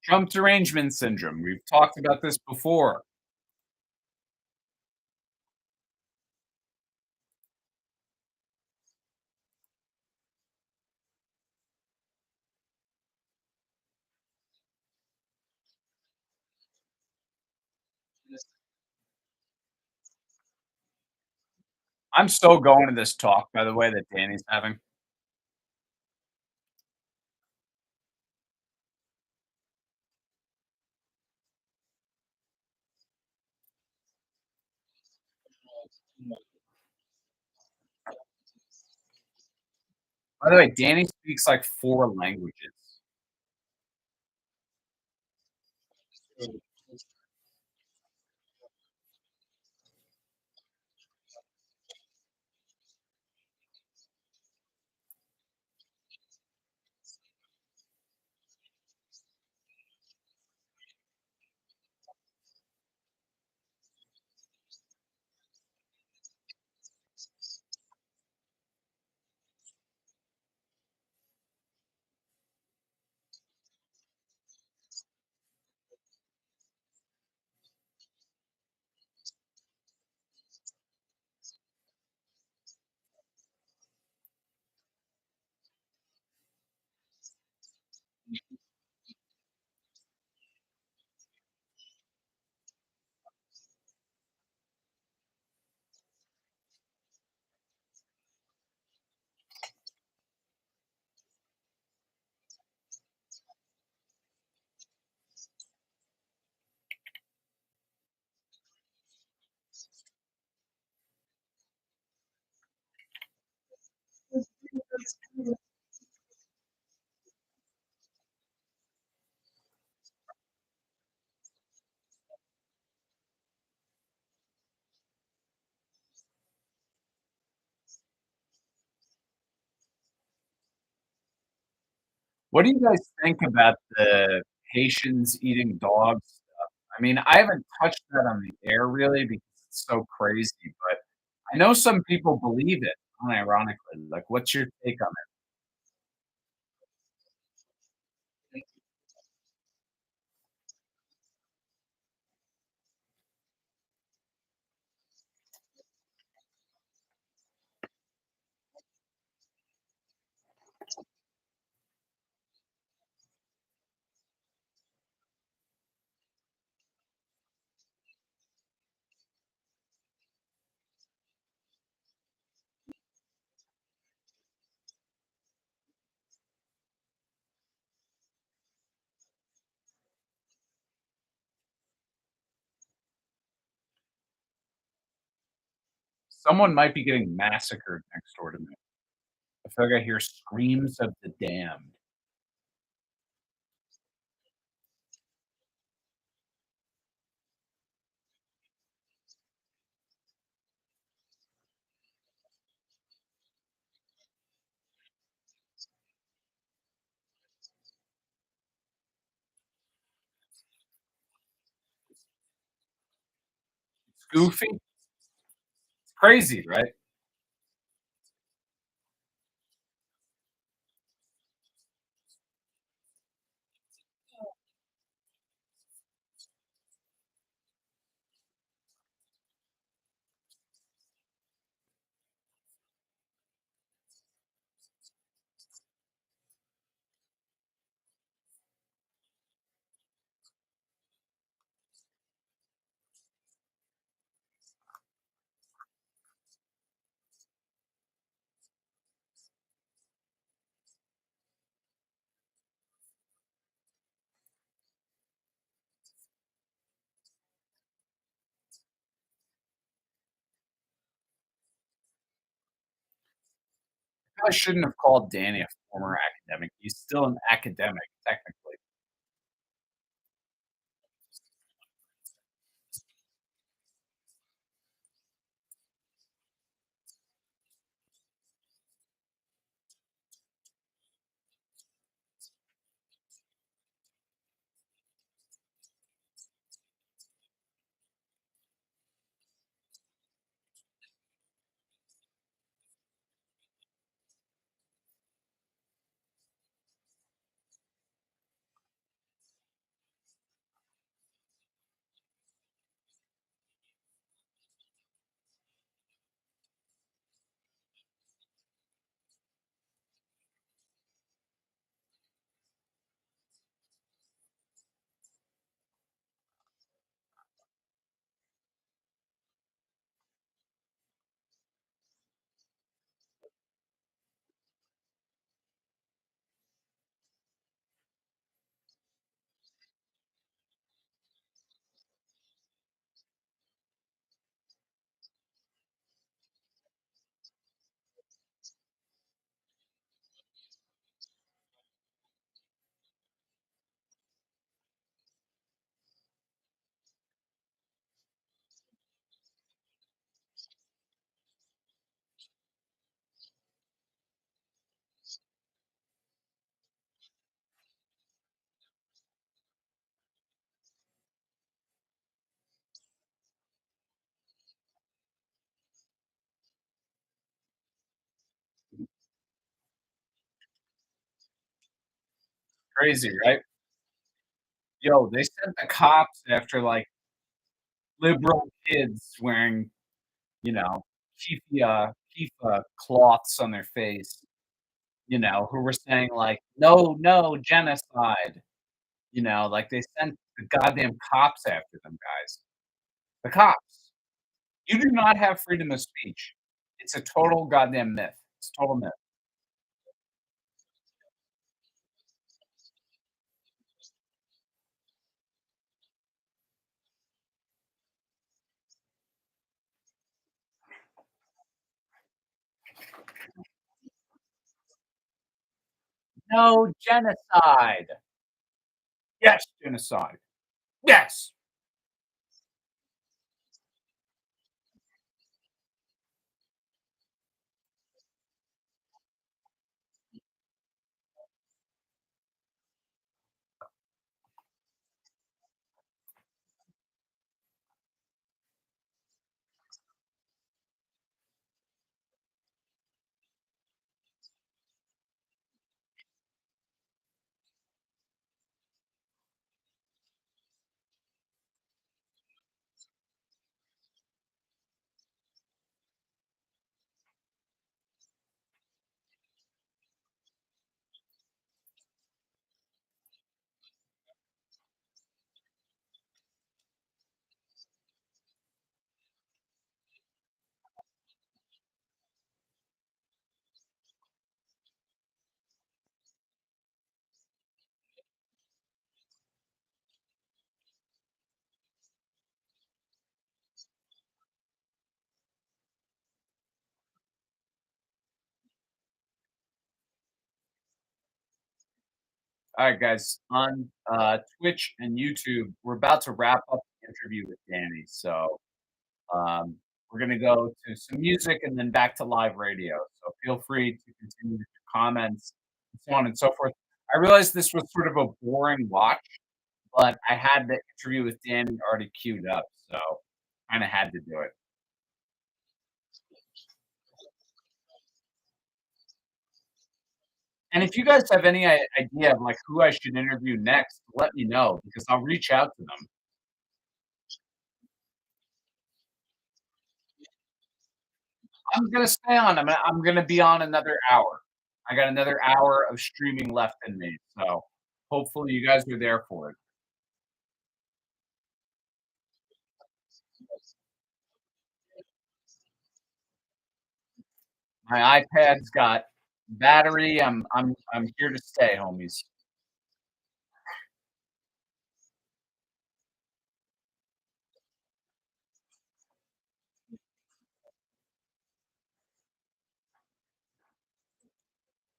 Trump derangement syndrome. We've talked about this before. I'm so going to this talk, by the way, that Danny's having. By the way, Danny speaks like 4 languages. What do you guys think about the Haitians eating dogs stuff? I mean, I haven't touched that on the air really because it's so crazy, but I know some people believe it, unironically. Like, what's your take on it? Someone might be getting massacred next door to me. I feel like I hear screams of the damned. It's goofy. It's crazy, right? I shouldn't have called Danny a former academic. He's still an academic, technically. Crazy, right? Yo, they sent the cops after, like, liberal kids wearing, you know, keffiyeh cloths on their face, who were saying like, "No, no, genocide." Like, they sent the goddamn cops after them, guys. The cops. You do not have freedom of speech. It's a total goddamn myth. It's a total myth. No genocide. Yes, genocide. Yes. All right, guys. On Twitch and YouTube, we're about to wrap up the interview with Danny. So we're going to go to some music and then back to live radio. So feel free to continue with your comments and so on and so forth. I realized this was sort of a boring watch, but I had the interview with Danny already queued up. So kind of had to do it. And if you guys have any idea of like who I should interview next, let me know because I'll reach out to them. I'm gonna stay on. I'm gonna be on another hour. I got another hour of streaming left in me, so hopefully you guys are there for it. My iPad's got battery. I'm here to stay, homies.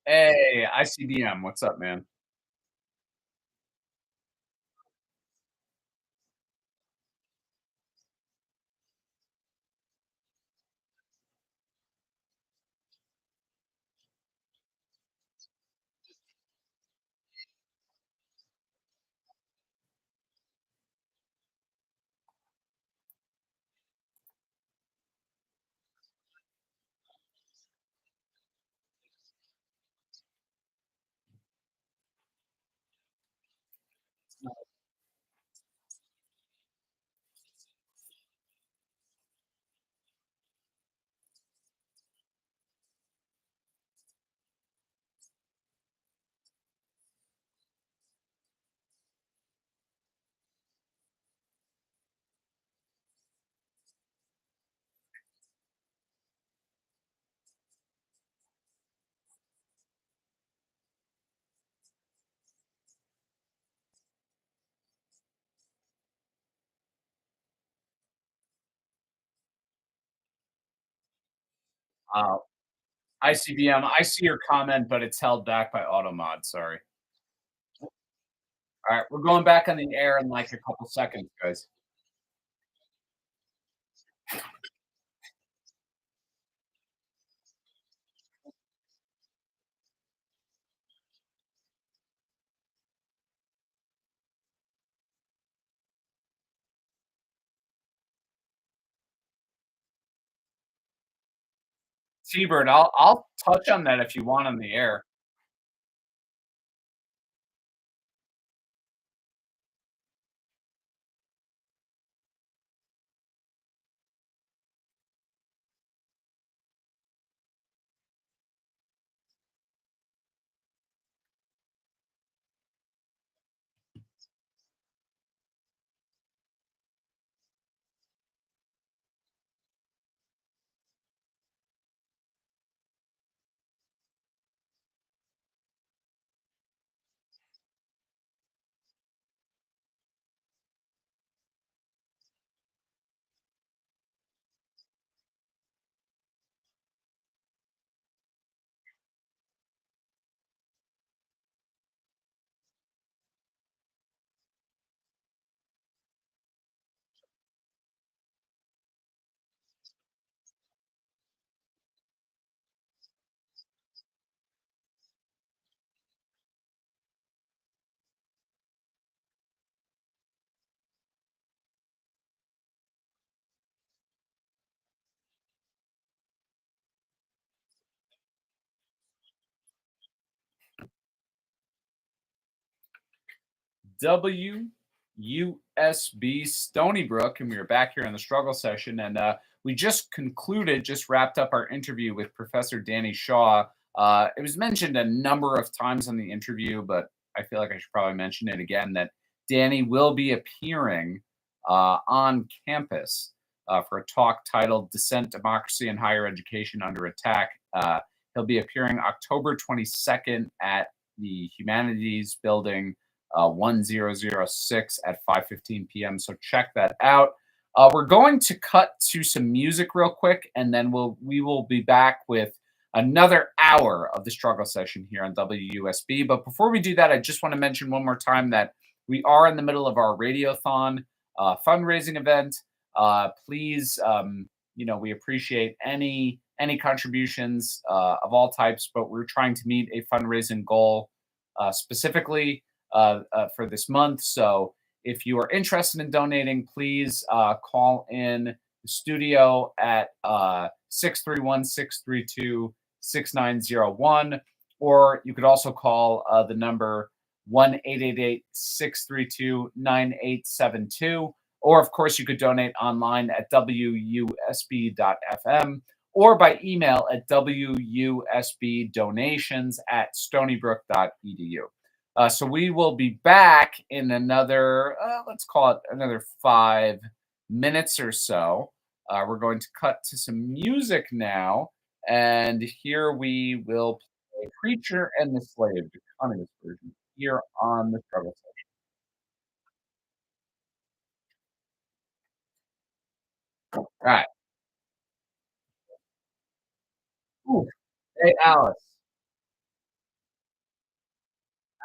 Hey, ICBM, what's up, man? Uh, ICBM, I see your comment, but it's held back by AutoMod. Sorry. All right, we're going back on the air in like a couple seconds, guys. Seabird, I'll touch on that if you want on the air. WUSB Stony Brook, and we are back here on the struggle session. And we just wrapped up our interview with Professor Danny Shaw. It was mentioned a number of times on the interview, but I feel like I should probably mention it again that Danny will be appearing on campus for a talk titled Dissent, Democracy, and Higher Education Under Attack. He'll be appearing October 22nd at the Humanities Building 1006 at 5:15 p.m. So check that out. We're going to cut to some music real quick, and then we will be back with another hour of the struggle session here on WUSB. But before we do that, I just want to mention one more time that we are in the middle of our Radiothon fundraising event. Please, we appreciate any contributions of all types, but we're trying to meet a fundraising goal specifically for this month. So if you are interested in donating, please call in the studio at 631-632-6901, or you could also call the number 1-888-632-9872. Or, of course, you could donate online at wusb.fm or by email at wusbdonations@stonybrook.edu. So we will be back in another, let's call it another 5 minutes or so. We're going to cut to some music now. And here we will play Preacher and the Slave, the communist version, here on the Struggle Session. All right. Ooh. Hey, Alice.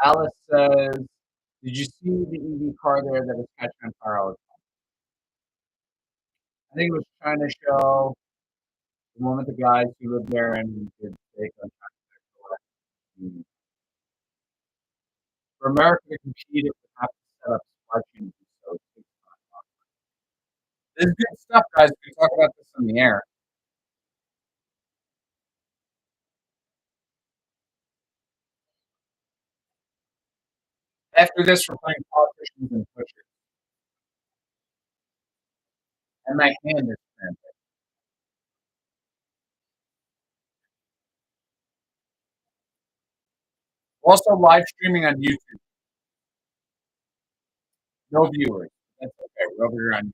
Alice says, did you see the EV car there that was catching on fire all the time? I think it was trying to show the moment the guys who lived there and did take on for America to compete, it would have to set up supply chains. So it takes time. This is good stuff, guys. We can talk about this on the air. After this, we're playing politicians and pushers. And my hand is cramped. Also live streaming on YouTube. No viewers. That's okay. We're over here on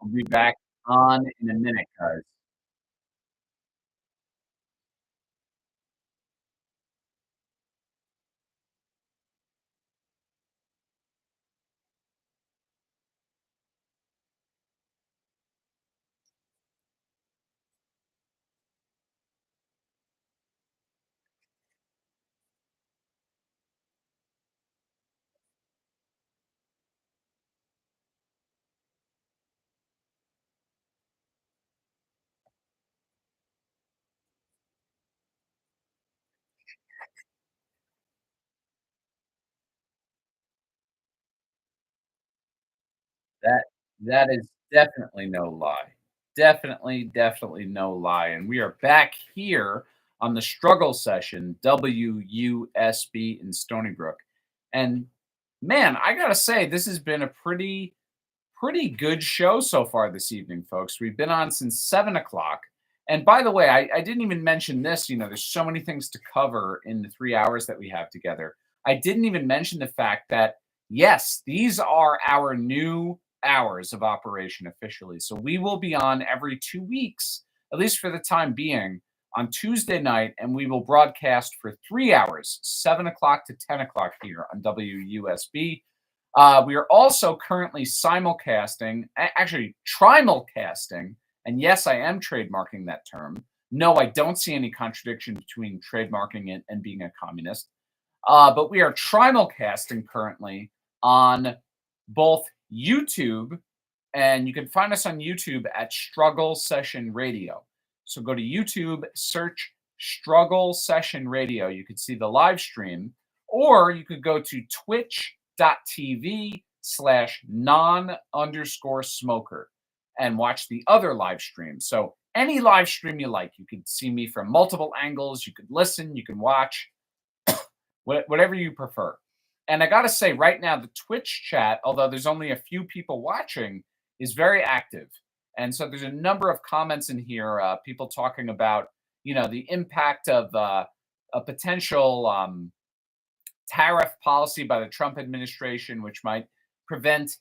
We'll be back on in a minute, guys. That is definitely no lie. definitely no lie. And we are back here on the struggle session, WUSB in Stony Brook. And man, I gotta say, this has been a pretty good show so far this evening, folks. We've been on since 7 o'clock. And by the way, I didn't even mention this. You know, there's so many things to cover in the 3 hours that we have together. I didn't even mention the fact that, yes, these are our new hours of operation officially. So we will be on every 2 weeks, at least for the time being, on Tuesday night, and we will broadcast for 3 hours, 7 o'clock to 10 o'clock here on WUSB. We are also currently simulcasting, actually trimulcasting, and yes, I am trademarking that term. No, I don't see any contradiction between trademarking it and being a communist. But we are trimulcasting currently on both YouTube, and you can find us on YouTube at Struggle Session Radio. So go to YouTube, search Struggle Session Radio. You could see the live stream, or you could go to twitch.tv/non_smoker and watch the other live stream. So any live stream you like, you could see me from multiple angles. You could listen, you can watch, whatever you prefer. And I got to say right now, the Twitch chat, although there's only a few people watching, is very active. And so there's a number of comments in here, people talking about, you know, the impact of a potential tariff policy by the Trump administration, which might prevent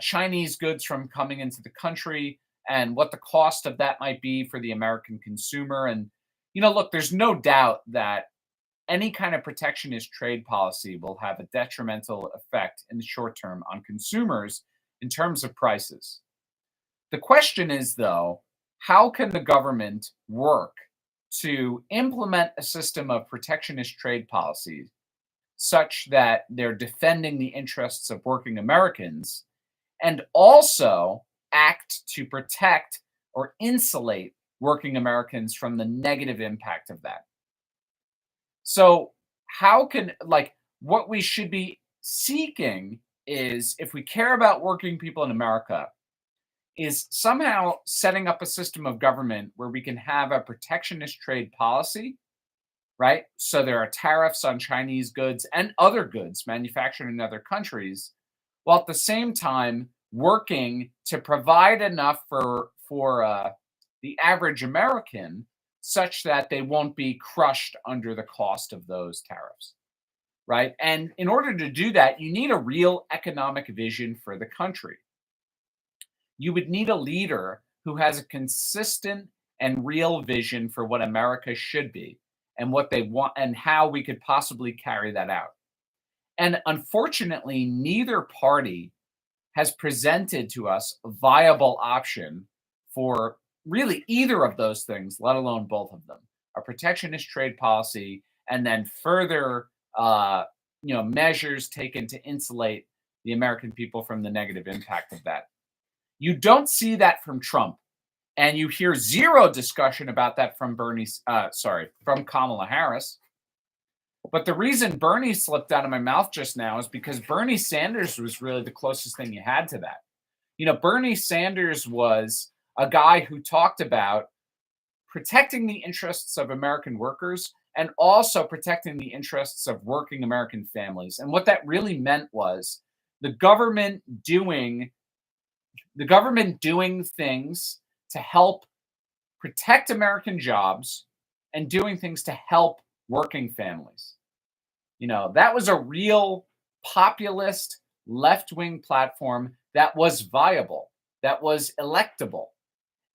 Chinese goods from coming into the country, and what the cost of that might be for the American consumer. And, you know, look, there's no doubt that any kind of protectionist trade policy will have a detrimental effect in the short term on consumers in terms of prices. The question is, though, how can the government work to implement a system of protectionist trade policies such that they're defending the interests of working Americans and also act to protect or insulate working Americans from the negative impact of that? So how can, like, what we should be seeking is, if we care about working people in America, is somehow setting up a system of government where we can have a protectionist trade policy, right? So there are tariffs on Chinese goods and other goods manufactured in other countries, while at the same time working to provide enough for the average American, such that they won't be crushed under the cost of those tariffs, right? And in order to do that, you need a real economic vision for the country. You would need a leader who has a consistent and real vision for what America should be and what they want and how we could possibly carry that out. And unfortunately, neither party has presented to us a viable option for really either of those things, let alone both of them: a protectionist trade policy and then further measures taken to insulate the American people from the negative impact of that. You don't see that from Trump, and you hear zero discussion about that from from Kamala Harris. But the reason Bernie slipped out of my mouth just now is because Bernie Sanders was really the closest thing you had to that. You know, Bernie Sanders was a guy who talked about protecting the interests of American workers and also protecting the interests of working American families. And what that really meant was the government doing things to help protect American jobs and doing things to help working families. You know, that was a real populist left-wing platform that was viable, that was electable.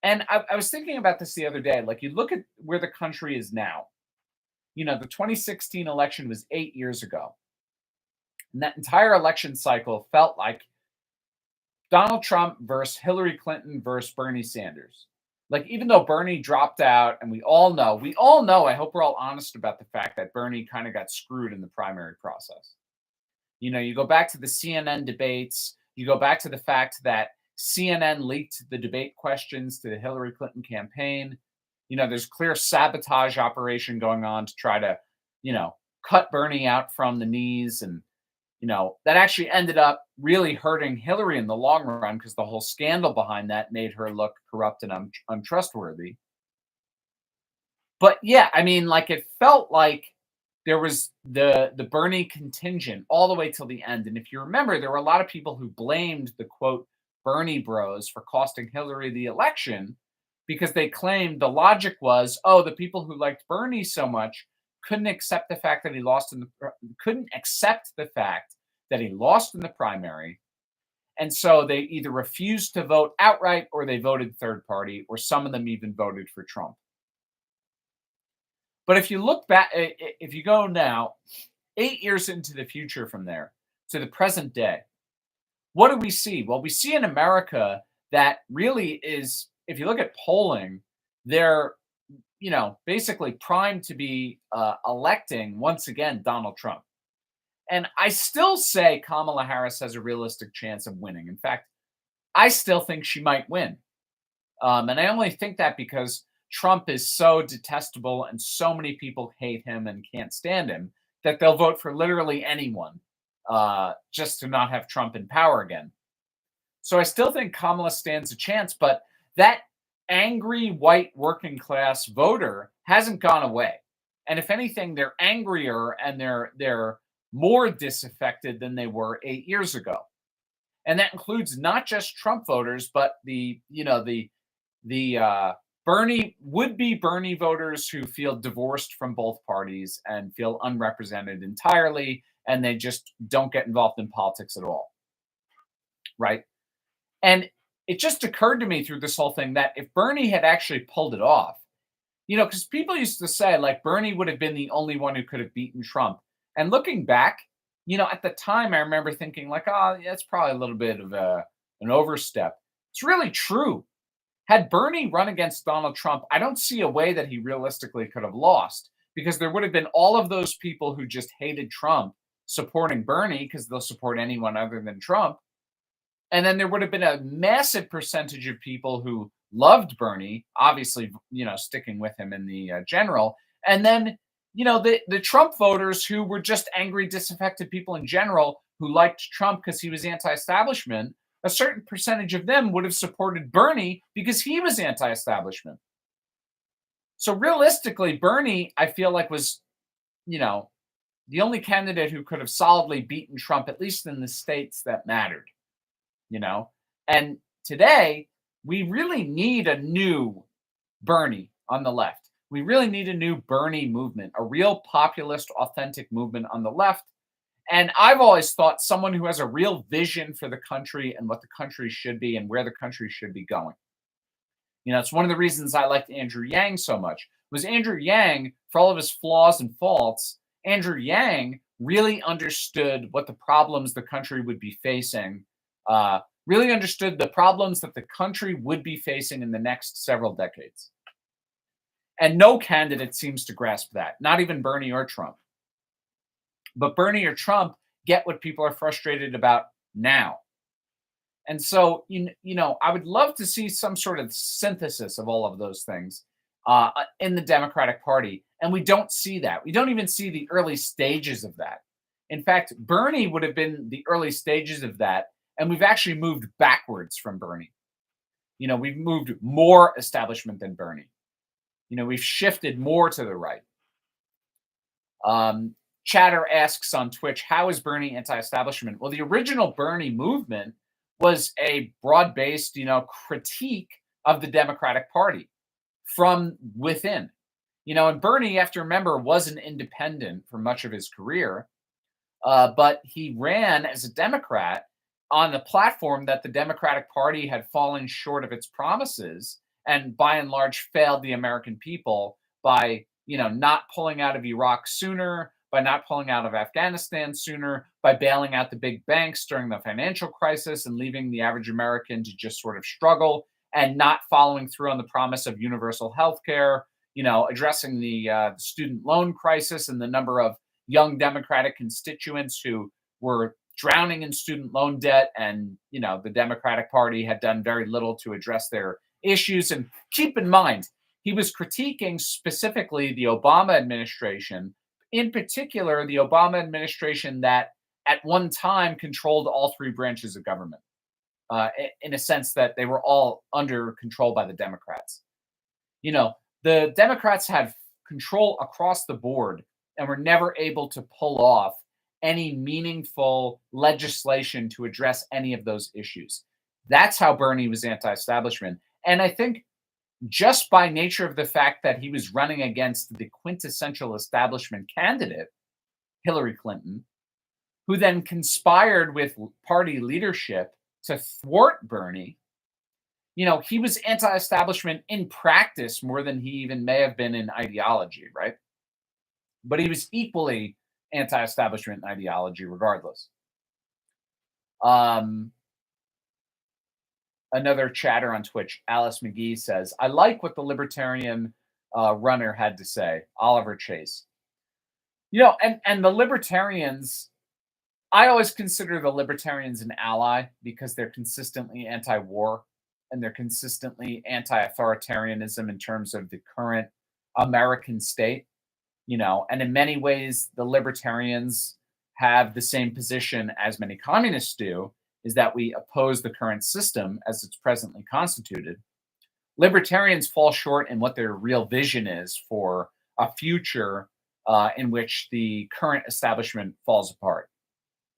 And I was thinking about this the other day. Like, you look at where the country is now. You know, the 2016 election was 8 years ago. And that entire election cycle felt like Donald Trump versus Hillary Clinton versus Bernie Sanders. Like, even though Bernie dropped out, and we all know, I hope we're all honest about the fact that Bernie kind of got screwed in the primary process. You know, you go back to the CNN debates, you go back to the fact that CNN leaked the debate questions to the Hillary Clinton campaign. You know, there's clear sabotage operation going on to try to, cut Bernie out from the knees. And, that actually ended up really hurting Hillary in the long run because the whole scandal behind that made her look corrupt and untrustworthy. But yeah, I mean, like it felt like there was the Bernie contingent all the way till the end. And if you remember, there were a lot of people who blamed the quote Bernie bros for costing Hillary the election because they claimed the logic was, oh, the people who liked Bernie so much couldn't accept the fact that he lost couldn't accept the fact that he lost in the primary. And so they either refused to vote outright or they voted third party, or some of them even voted for Trump. But if you look back, if you go now 8 years into the future from there to the present day, what do we see? Well, we see in America that really is, if you look at polling, they're, basically primed to be electing once again Donald Trump. And I still say Kamala Harris has a realistic chance of winning. In fact, I still think she might win. And I only think that because Trump is so detestable and so many people hate him and can't stand him that they'll vote for literally anyone just to not have Trump in power again. So I still think Kamala stands a chance, but that angry white working class voter hasn't gone away. And if anything, they're angrier and they're more disaffected than they were 8 years ago. And that includes not just Trump voters, but the would-be Bernie voters who feel divorced from both parties and feel unrepresented entirely, and they just don't get involved in politics at all. Right? And it just occurred to me through this whole thing that if Bernie had actually pulled it off, because people used to say like Bernie would have been the only one who could have beaten Trump. And looking back, at the time, I remember thinking like, oh, that's probably a little bit of an overstep. It's really true. Had Bernie run against Donald Trump, I don't see a way that he realistically could have lost, because there would have been all of those people who just hated Trump supporting Bernie because they'll support anyone other than Trump. And then there would have been a massive percentage of people who loved Bernie, obviously, sticking with him in the general. And then, the Trump voters who were just angry, disaffected people in general who liked Trump because he was anti-establishment, a certain percentage of them would have supported Bernie because he was anti-establishment. So realistically, Bernie, I feel like was, the only candidate who could have solidly beaten Trump, at least in the states that mattered. And today we really need a new Bernie on the left. We really need a new Bernie movement, a real populist, authentic movement on the left. And I've always thought someone who has a real vision for the country and what the country should be and where the country should be going. It's one of the reasons I liked Andrew Yang so much. Was Andrew Yang, for all of his flaws and faults, Andrew Yang really understood what the problems the country would be facing, really understood the problems that the country would be facing in the next several decades. And no candidate seems to grasp that, not even Bernie or Trump. But Bernie or Trump get what people are frustrated about now. And so, I would love to see some sort of synthesis of all of those things in the Democratic Party. And we don't see that. We don't even see the early stages of that. In fact, Bernie would have been the early stages of that. And we've actually moved backwards from Bernie. We've moved more establishment than Bernie. We've shifted more to the right. Chatter asks on Twitch, how is Bernie anti-establishment? Well, the original Bernie movement was a broad-based, critique of the Democratic Party from within. And Bernie, you have to remember, was an independent for much of his career, but he ran as a Democrat on the platform that the Democratic Party had fallen short of its promises and by and large failed the American people by, not pulling out of Iraq sooner, by not pulling out of Afghanistan sooner, by bailing out the big banks during the financial crisis and leaving the average American to just sort of struggle, and not following through on the promise of universal health care, addressing the student loan crisis and the number of young Democratic constituents who were drowning in student loan debt. And, the Democratic Party had done very little to address their issues. And keep in mind, he was critiquing specifically the Obama administration, in particular, the Obama administration that at one time controlled all three branches of government, in a sense that they were all under control by the Democrats. You know, the Democrats had control across the board and were never able to pull off any meaningful legislation to address any of those issues. That's how Bernie was anti establishment. And I think just by nature of the fact that he was running against the quintessential establishment candidate, Hillary Clinton, who then conspired with party leadership to thwart Bernie, he was anti establishment in practice more than he even may have been in ideology, right? But he was equally anti establishment in ideology regardless. Another chatter on Twitch, Alice McGee says, I like what the libertarian runner had to say, Oliver Chase. And the libertarians, I always consider the libertarians an ally because they're consistently anti-war and they're consistently anti-authoritarianism in terms of the current American state, and in many ways, the libertarians have the same position as many communists do, is that we oppose the current system as it's presently constituted. Libertarians fall short in what their real vision is for a future in which the current establishment falls apart.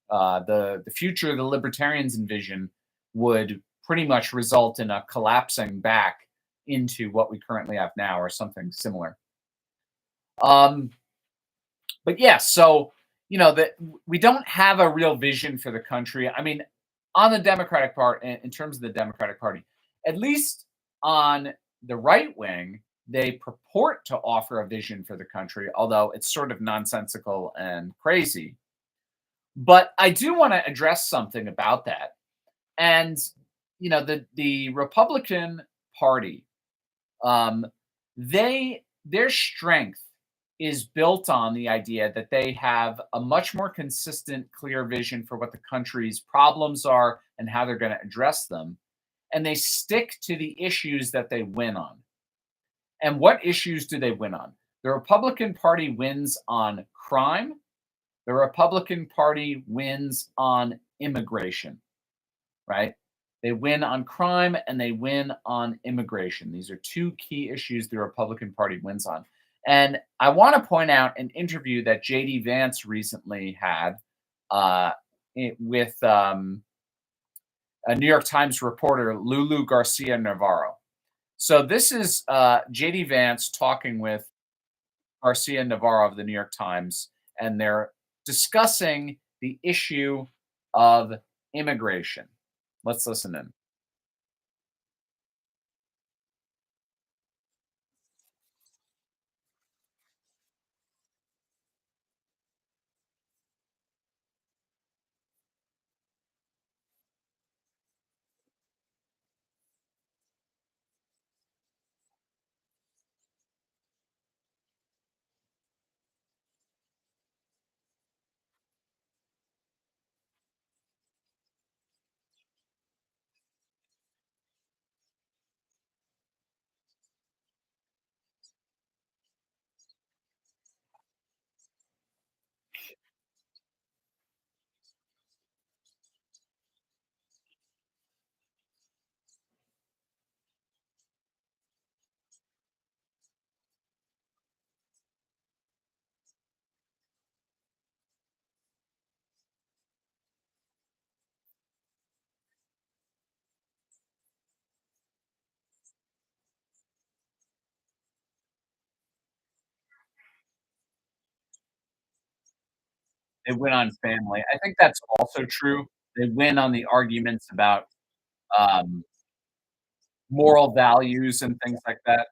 The future the libertarians envision would pretty much result in a collapsing back into what we currently have now or something similar. But yeah, so that we don't have a real vision for the country. I mean, on the Democratic Party, in terms of the Democratic Party, at least on the right wing, they purport to offer a vision for the country, although it's sort of nonsensical and crazy. But I do want to address something about that. And, the Republican Party, their strength is built on the idea that they have a much more consistent, clear vision for what the country's problems are and how they're going to address them. And they stick to the issues that they win on. And what issues do they win on? The Republican Party wins on crime. The Republican Party wins on immigration, right? They win on crime and they win on immigration. These are two key issues the Republican Party wins on. And I want to point out an interview that J.D. Vance recently had with a New York Times reporter, Lulu Garcia Navarro. So this is J.D. Vance talking with Garcia Navarro of the New York Times, and they're discussing the issue of immigration. Let's listen in. They win on family. I think that's also true. They win on the arguments about um, moral values and things like that.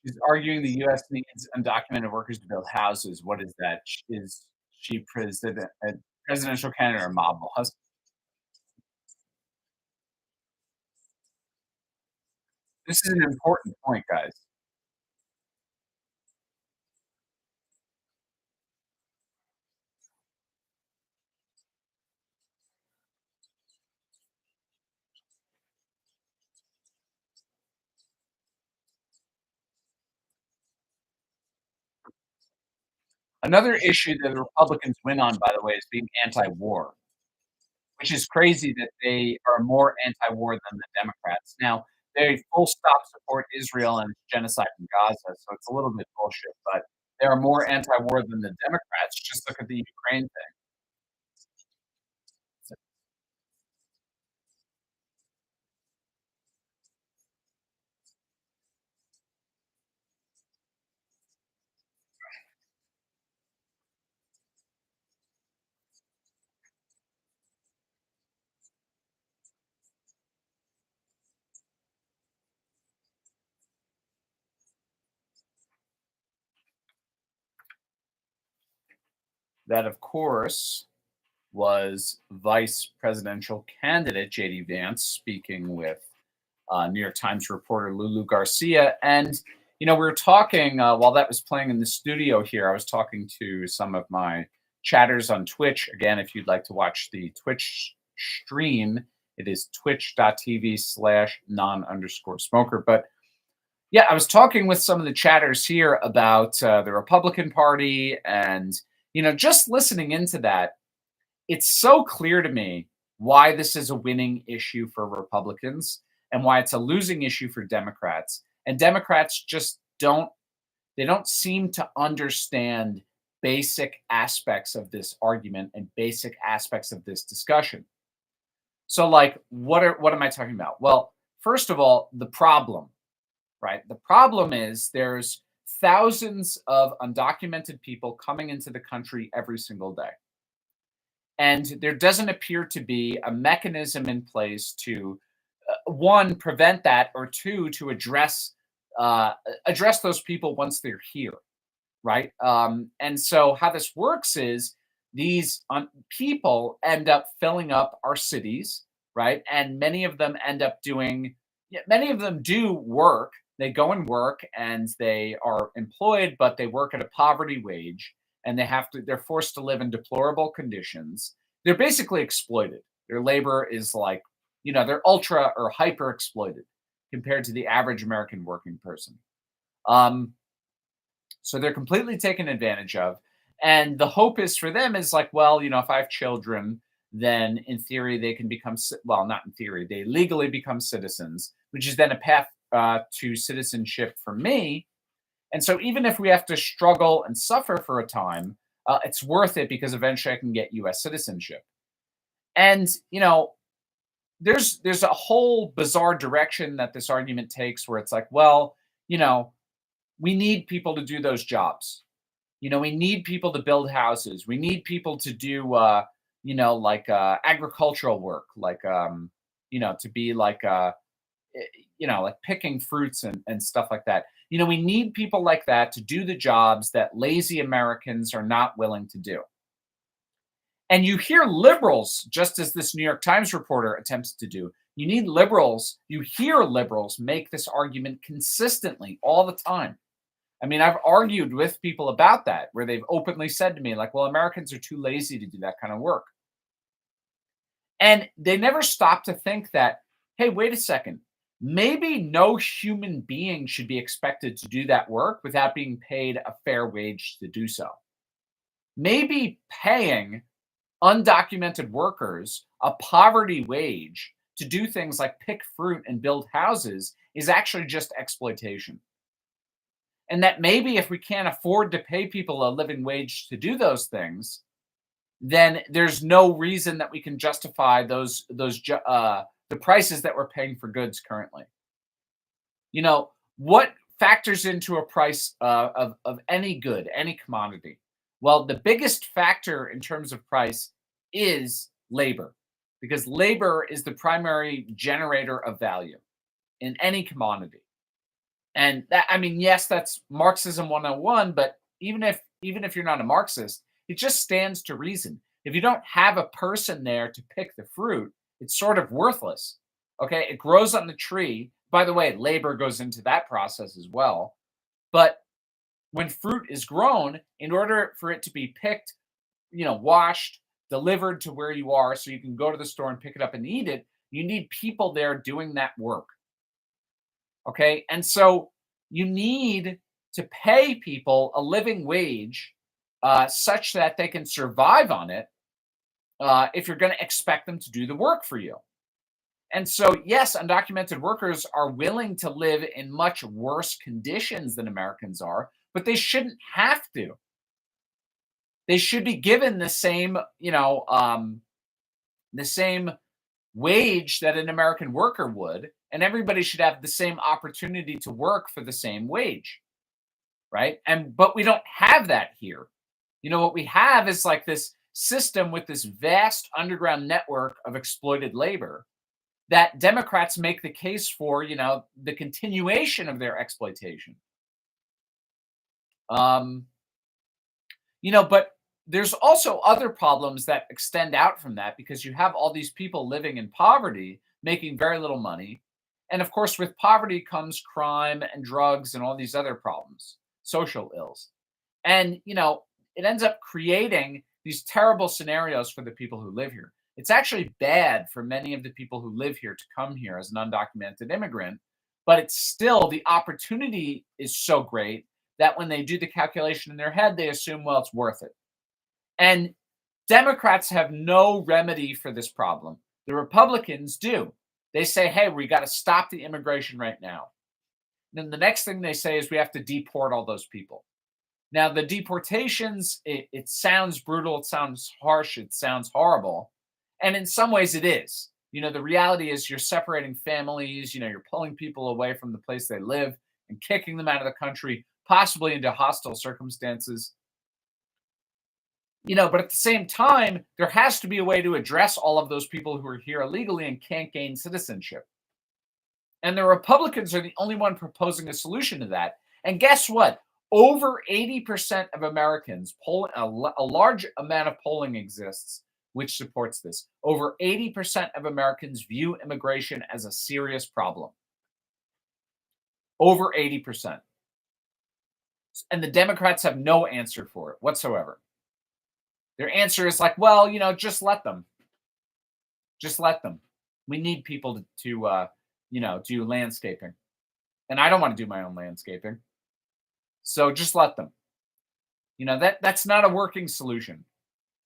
She's arguing the U.S. needs undocumented workers to build houses. What is that? Is she a presidential candidate or mob boss? This is an important point, guys. Another issue that the Republicans win on, by the way, is being anti-war, which is crazy that they are more anti-war than the Democrats. Now, they full stop support Israel and its genocide in Gaza, so it's a little bit bullshit, but they are more anti-war than the Democrats. Just look at the Ukraine thing. That, of course, was vice presidential candidate J.D. Vance speaking with New York Times reporter Lulu Garcia. And, we were talking while that was playing in the studio here. I was talking to some of my chatters on Twitch. Again, if you'd like to watch the Twitch stream, it is twitch.tv/non_smoker. But yeah, I was talking with some of the chatters here about the Republican Party and, just listening into that, it's so clear to me why this is a winning issue for Republicans and why it's a losing issue for Democrats. And Democrats just don't seem to understand basic aspects of this argument and basic aspects of this discussion. So like what am I talking about? Well, first of all, the problem, right? The problem is there's thousands of undocumented people coming into the country every single day. And there doesn't appear to be a mechanism in place to, one, prevent that, or two, to address those people once they're here, right? And so how this works is these people end up filling up our cities, right? And many of them do work. They go and work and they are employed, but they work at a poverty wage. And they're forced to live in deplorable conditions. They're basically exploited. Their labor is like, they're ultra or hyper exploited compared to the average American working person. So they're completely taken advantage of. And the hope is for them is like, well, if I have children, then in theory they can become, well, not in theory, they legally become citizens, which is then a path to citizenship for me. And so even if we have to struggle and suffer for a time, it's worth it because eventually I can get U.S. citizenship. And, there's a whole bizarre direction that this argument takes where it's like, well, we need people to do those jobs. We need people to build houses. We need people to do, agricultural work, to be like picking fruits and stuff like that. We need people like that to do the jobs that lazy Americans are not willing to do. And you hear liberals, just as this New York Times reporter attempts to do, you hear liberals make this argument consistently all the time. I mean, I've argued with people about that, where they've openly said to me, like, well, Americans are too lazy to do that kind of work. And they never stop to think that, hey, wait a second. Maybe no human being should be expected to do that work without being paid a fair wage to do so. Maybe paying undocumented workers a poverty wage to do things like pick fruit and build houses is actually just exploitation. And that maybe if we can't afford to pay people a living wage to do those things, then there's no reason that we can justify the prices that we're paying for goods currently. What factors into a price of any good, any commodity? Well, the biggest factor in terms of price is labor, because labor is the primary generator of value in any commodity. And that, yes, that's Marxism 101, but even if you're not a Marxist, it just stands to reason. If you don't have a person there to pick the fruit, it's sort of worthless. Okay, it grows on the tree. By the way, labor goes into that process as well. But when fruit is grown, in order for it to be picked, washed, delivered to where you are so you can go to the store and pick it up and eat it, you need people there doing that work. Okay, and so you need to pay people a living wage such that they can survive on it if you're going to expect them to do the work for you. And so, yes, undocumented workers are willing to live in much worse conditions than Americans are, but they shouldn't have to. They should be given the same, the same wage that an American worker would, and everybody should have the same opportunity to work for the same wage, right? But we don't have that here. What we have is like this system with this vast underground network of exploited labor that Democrats make the case for, the continuation of their exploitation. But there's also other problems that extend out from that, because you have all these people living in poverty, making very little money. And of course, with poverty comes crime and drugs and all these other problems, social ills. And, it ends up creating these terrible scenarios for the people who live here. It's actually bad for many of the people who live here to come here as an undocumented immigrant, but it's still, the opportunity is so great that when they do the calculation in their head, they assume, well, it's worth it. And Democrats have no remedy for this problem. The Republicans do. They say, hey, we got to stop the immigration right now. Then the next thing they say is we have to deport all those people. Now, the deportations, it sounds brutal, it sounds harsh, it sounds horrible. And in some ways it is. The reality is you're separating families, you're pulling people away from the place they live and kicking them out of the country, possibly into hostile circumstances. But at the same time, there has to be a way to address all of those people who are here illegally and can't gain citizenship. And the Republicans are the only one proposing a solution to that. And guess what? Over 80% of Americans, a large amount of polling exists which supports this. Over 80% of Americans view immigration as a serious problem. Over 80%. And the Democrats have no answer for it whatsoever. Their answer is like, well, just let them. Just let them. We need people to do landscaping. And I don't want to do my own landscaping. So just let them. That's not a working solution.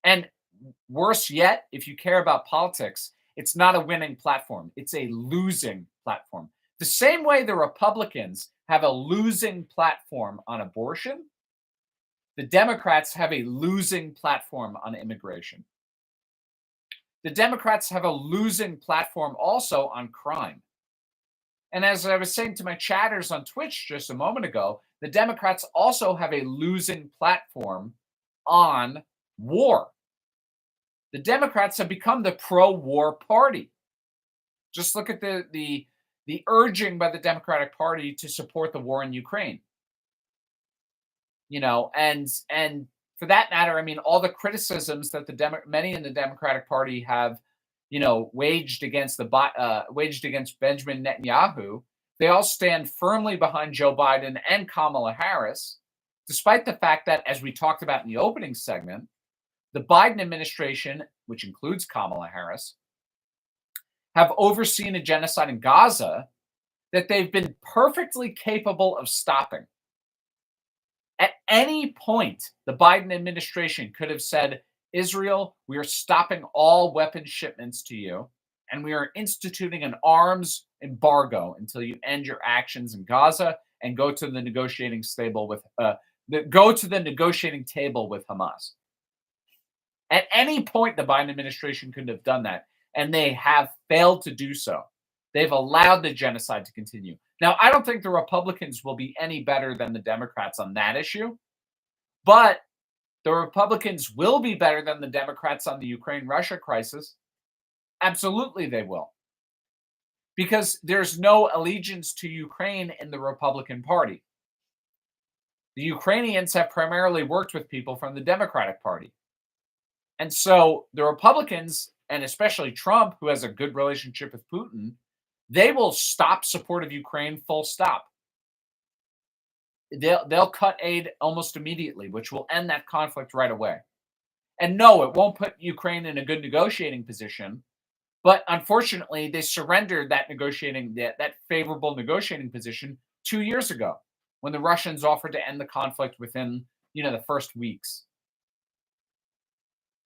And worse yet, if you care about politics, it's not a winning platform. It's a losing platform. The same way the Republicans have a losing platform on abortion, the Democrats have a losing platform on immigration. The Democrats have a losing platform also on crime. And as I was saying to my chatters on Twitch just a moment ago, the Democrats also have a losing platform on war. The Democrats have become the pro-war party. Just look at the urging by the Democratic Party to support the war in Ukraine. And for that matter, I mean, all the criticisms that many in the Democratic Party have, waged against Benjamin Netanyahu, they all stand firmly behind Joe Biden and Kamala Harris, despite the fact that, as we talked about in the opening segment, the Biden administration, which includes Kamala Harris, have overseen a genocide in Gaza that they've been perfectly capable of stopping. At any point, the Biden administration could have said, Israel, we are stopping all weapons shipments to you, and we are instituting an arms embargo until you end your actions in Gaza and go to the negotiating table with Hamas. At any point, the Biden administration couldn't have done that, and they have failed to do so. They've allowed the genocide to continue. Now, I don't think the Republicans will be any better than the Democrats on that issue, but the Republicans will be better than the Democrats on the Ukraine-Russia crisis. Absolutely, they will. Because there's no allegiance to Ukraine in the Republican Party. The Ukrainians have primarily worked with people from the Democratic Party. And so the Republicans, and especially Trump, who has a good relationship with Putin, they will stop support of Ukraine full stop. They'll cut aid almost immediately, which will end that conflict right away. And no, it won't put Ukraine in a good negotiating position. But unfortunately, they surrendered that favorable negotiating position 2 years ago when the Russians offered to end the conflict within, the first weeks.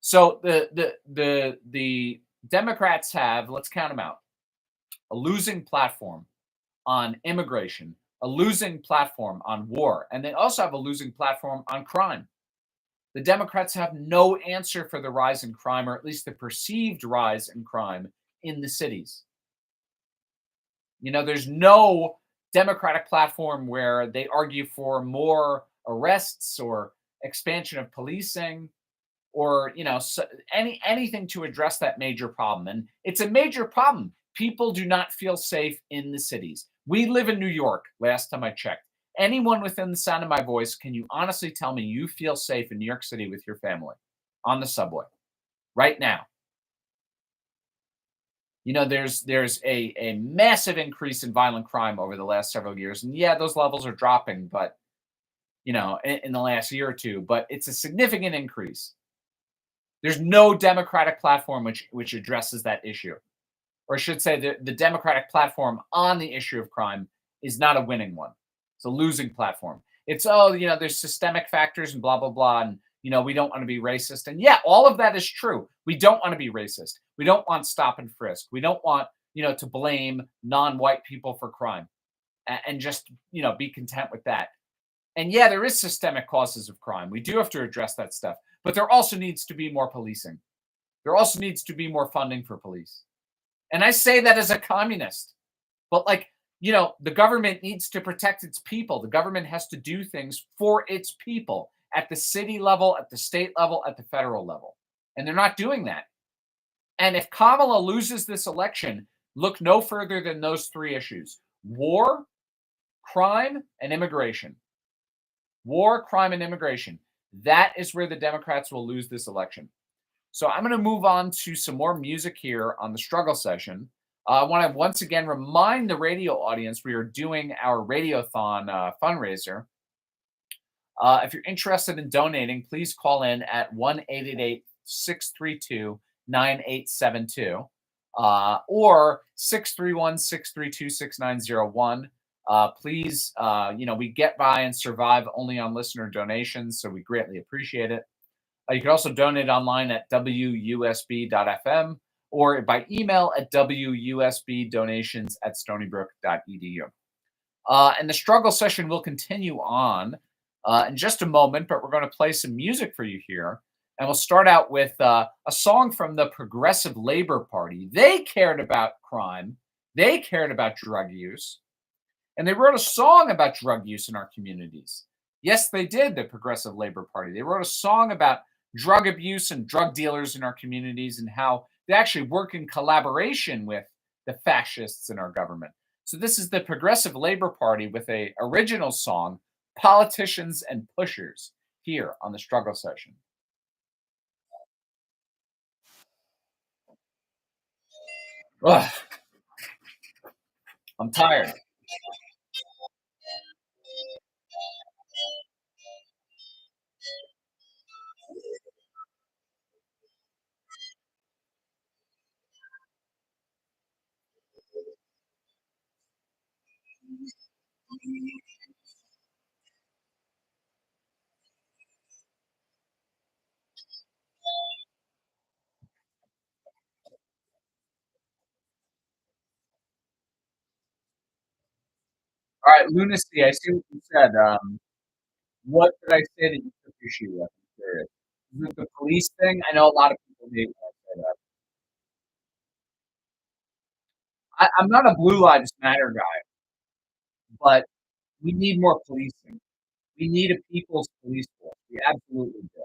So the Democrats have, let's count them out, a losing platform on immigration, a losing platform on war, and they also have a losing platform on crime. The Democrats have no answer for the rise in crime, or at least the perceived rise in crime in the cities. There's no Democratic platform where they argue for more arrests or expansion of policing or anything to address that major problem. And it's a major problem. People do not feel safe in the cities. We live in New York, last time I checked. Anyone within the sound of my voice, can you honestly tell me you feel safe in New York City with your family on the subway right now? There's a massive increase in violent crime over the last several years. And yeah, those levels are dropping, but in the last year or two, but it's a significant increase. There's no Democratic platform which addresses that issue. Or I should say the Democratic platform on the issue of crime is not a winning one. It's a losing platform. It's, there's systemic factors and blah, blah, blah. And, we don't want to be racist. And yeah, all of that is true. We don't want to be racist. We don't want stop and frisk. We don't want, to blame non-white people for crime and just, be content with that. And yeah, there is systemic causes of crime. We do have to address that stuff. But there also needs to be more policing. There also needs to be more funding for police. And I say that as a communist. But the government needs to protect its people. The government has to do things for its people at the city level, at the state level, at the federal level. And they're not doing that. And if Kamala loses this election, look no further than those three issues: war, crime, and immigration. War, crime, and immigration. That is where the Democrats will lose this election. So I'm going to move on to some more music here on the struggle session. I want to once again remind the radio audience we are doing our Radiothon fundraiser. If you're interested in donating, please call in at 1-888-632-9872 or 631-632-6901. Please, we get by and survive only on listener donations, so we greatly appreciate it. You can also donate online at wusb.fm or by email at wusbdonations@stonybrook.edu. And the struggle session will continue on in just a moment, but we're going to play some music for you here. And we'll start out with a song from the Progressive Labor Party. They cared about crime. They cared about drug use. And they wrote a song about drug use in our communities. Yes, they did, the Progressive Labor Party. They wrote a song about drug abuse and drug dealers in our communities and how they actually work in collaboration with the fascists in our government. So this is the Progressive Labor Party with a original song, Politicians and Pushers, here on the struggle session. Ugh. I'm tired. All right, Lunacy, I see what you said. What did I say that you took issue with? I'm curious. Is it the police thing? I know a lot of people hate when I say that. I'm not a Blue Lives Matter guy, but we need more policing. We need a people's police force. We absolutely do.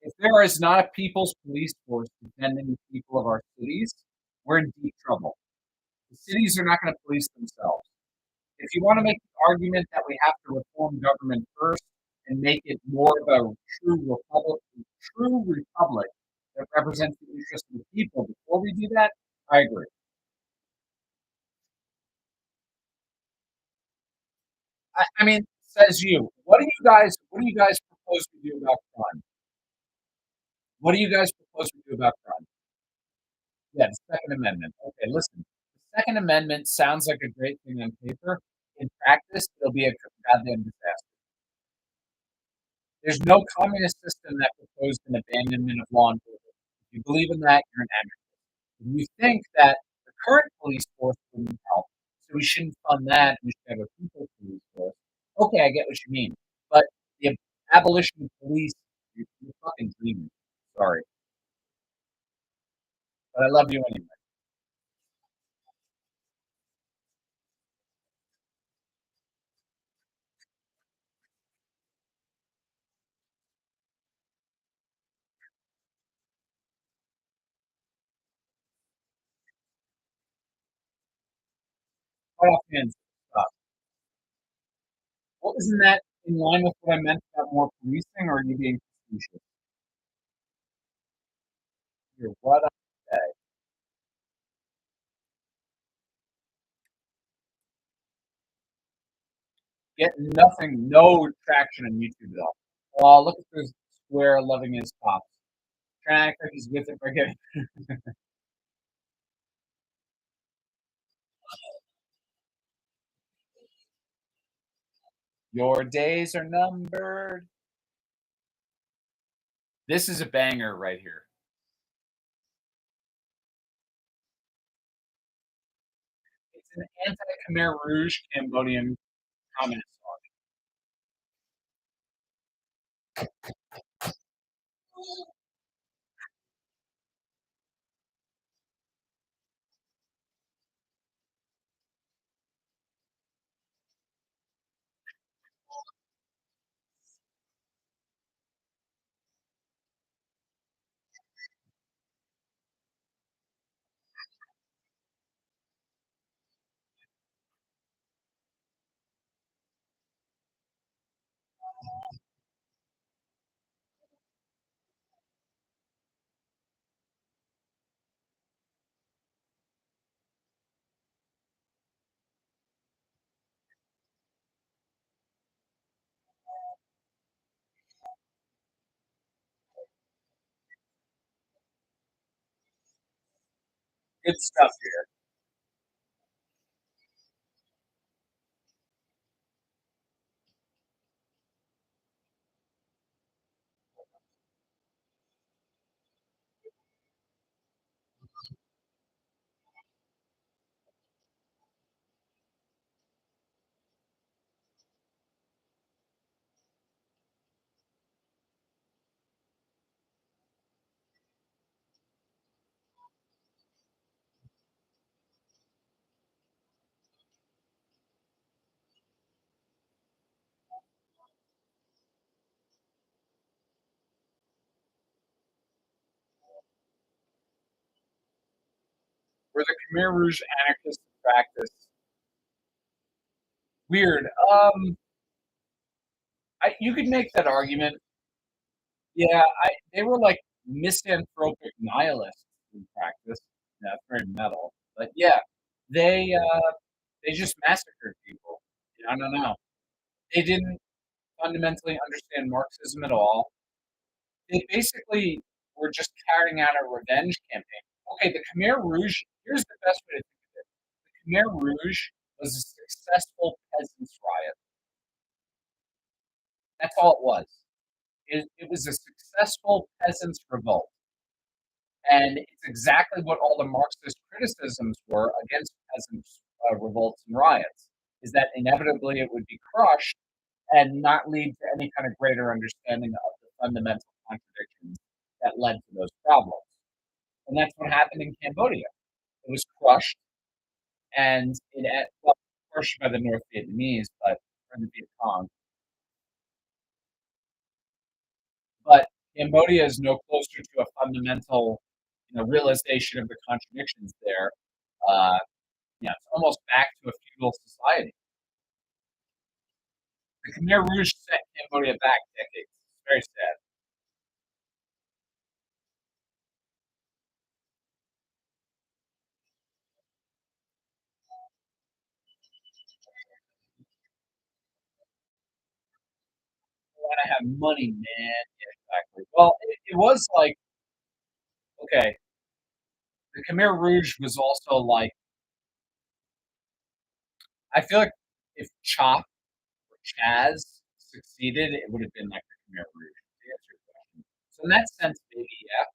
If there is not a people's police force defending the people of our cities, we're in deep trouble. The cities are not going to police themselves. If you want to make the argument that we have to reform government first and make it more of a true republic that represents the interests of the people before we do that, I agree. I mean, says you. What do you guys propose to do about crime? What do you guys propose to do about crime? Yeah, the Second Amendment. Okay, listen. The Second Amendment sounds like a great thing on paper. In practice, it'll be a goddamn disaster. There's no communist system that proposed an abandonment of law and order. If you believe in that, you're an anarchist. If you think that the current police force wouldn't help, so we shouldn't fund that, we should have a people police force. Okay, I get what you mean. But the abolition of police, you're fucking dreaming. Sorry. But I love you anyway. Quite offhand, well, isn't that in line with what I meant about more policing, or are you being facetious? You're what I say. Get nothing, no traction on YouTube though. Oh, look at this square loving his pops. Trying to act like he's with it for getting your days are numbered. This is a banger right here. It's an anti-Khmer Rouge Cambodian communist song. Good stuff here. Were the Khmer Rouge anarchists in practice? Weird. You could make that argument. Yeah, they were like misanthropic nihilists in practice. Yeah, it's very metal. But yeah, they just massacred people. I don't know. They didn't fundamentally understand Marxism at all. They basically were just carrying out a revenge campaign. Okay, the Khmer Rouge, here's the best way to think of it. The Khmer Rouge was a successful peasants' riot. That's all it was. It was a successful peasants' revolt. And it's exactly what all the Marxist criticisms were against peasants' revolts and riots, is that inevitably it would be crushed and not lead to any kind of greater understanding of the fundamental contradictions that led to those problems. And that's what happened in Cambodia. It was crushed, and well, crushed by the North Vietnamese, but or the Viet Cong. But Cambodia is no closer to a fundamental, realization of the contradictions there. Uh, it's almost back to a feudal society. The Khmer Rouge set Cambodia back decades. It's very sad. I want to have money, man. Yeah, exactly. Well, it was like, okay, the Khmer Rouge was also like, I feel like if Chop or Chaz succeeded, it would have been like the Khmer Rouge. To answer your question. So in that sense, maybe yeah.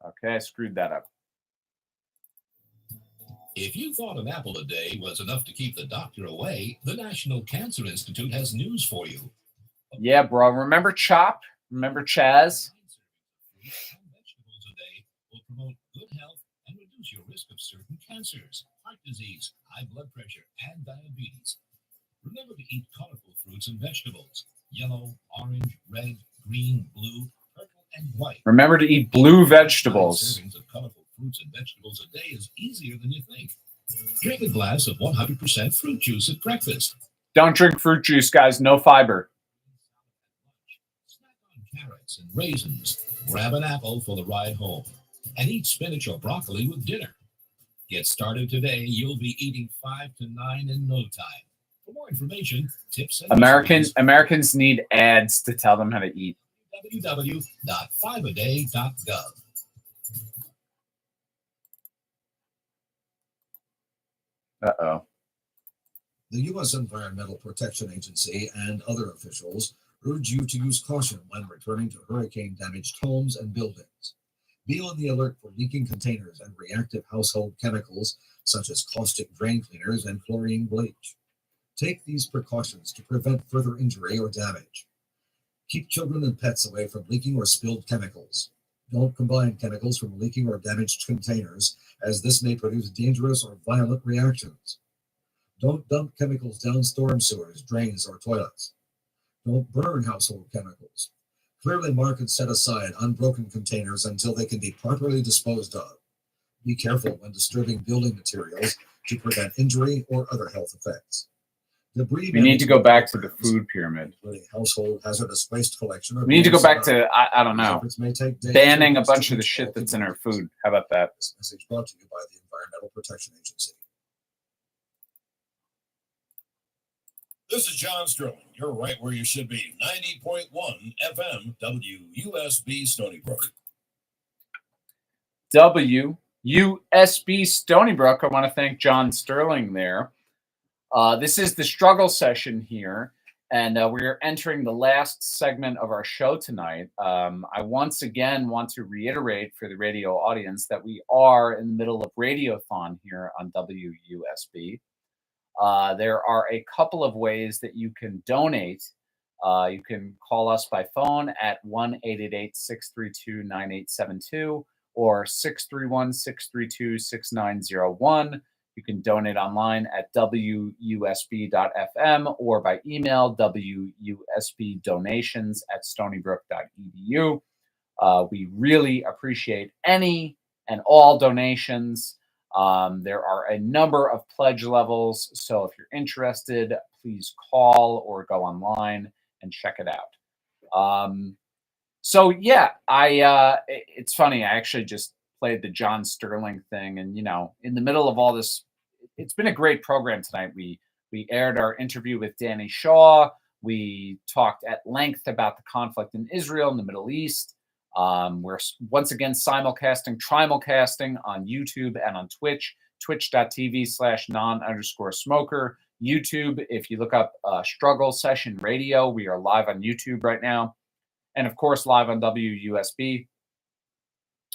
Okay, I screwed that up. If you thought an apple a day was enough to keep the doctor away, the National Cancer Institute has news for you. Yeah, bro. Remember Chop? Remember Chaz? Vegetables a day will promote good health and reduce your risk of certain cancers, heart disease, high blood pressure, and diabetes. Remember to eat colorful fruits and vegetables: yellow, orange, red, green, blue, purple, and white. Remember to eat blue vegetables. 5 servings of colorful fruits and vegetables a day is easier than you think. Drink a glass of 100% fruit juice at breakfast. Don't drink fruit juice, guys. No fiber. Snack on carrots and raisins. Grab an apple for the ride home. And eat spinach or broccoli with dinner. Get started today. You'll be eating 5 to 9 in no time. For more information, tips, and Americans need ads to tell them how to eat. www.5aday.gov. Uh-oh. The U.S. Environmental Protection Agency and other officials urge you to use caution when returning to hurricane-damaged homes and buildings. Be on the alert for leaking containers and reactive household chemicals such as caustic drain cleaners and chlorine bleach. Take these precautions to prevent further injury or damage. Keep children and pets away from leaking or spilled chemicals. Don't combine chemicals from leaking or damaged containers, as this may produce dangerous or violent reactions. Don't dump chemicals down storm sewers, drains, or toilets. Don't burn household chemicals. Clearly mark and set aside unbroken containers until they can be properly disposed of. Be careful when disturbing building materials to prevent injury or other health effects. We need to go back to the food pyramid. Household hazardous waste collection. We need to go back to, I don't know, banning a bunch of the shit that's in our food. How about that? This message brought to you by the Environmental Protection Agency. This is John Sterling. You're right where you should be. 90.1 FM WUSB Stony Brook. WUSB Stony Brook. I want to thank John Sterling there. This is the struggle session here, and we're entering the last segment of our show tonight. I once again want to reiterate for the radio audience that we are in the middle of Radiothon here on WUSB. There are a couple of ways that you can donate. You can call us by phone at 1-888-632-9872 or 631-632-6901. You can donate online at wusb.fm or by email wusbdonations@stonybrook.edu. We really appreciate any and all donations. There are a number of pledge levels, so if you're interested, please call or go online and check it out. So yeah, it's funny. I actually just played the John Sterling thing, and in the middle of all this, it's been a great program tonight. We aired our interview with Danny Shaw. We talked at length about the conflict in Israel and the Middle East. We're once again trimulcasting on YouTube and on Twitch, twitch.tv/non_smoker. YouTube, if you look up Struggle Session Radio, we are live on YouTube right now. And of course, live on WUSB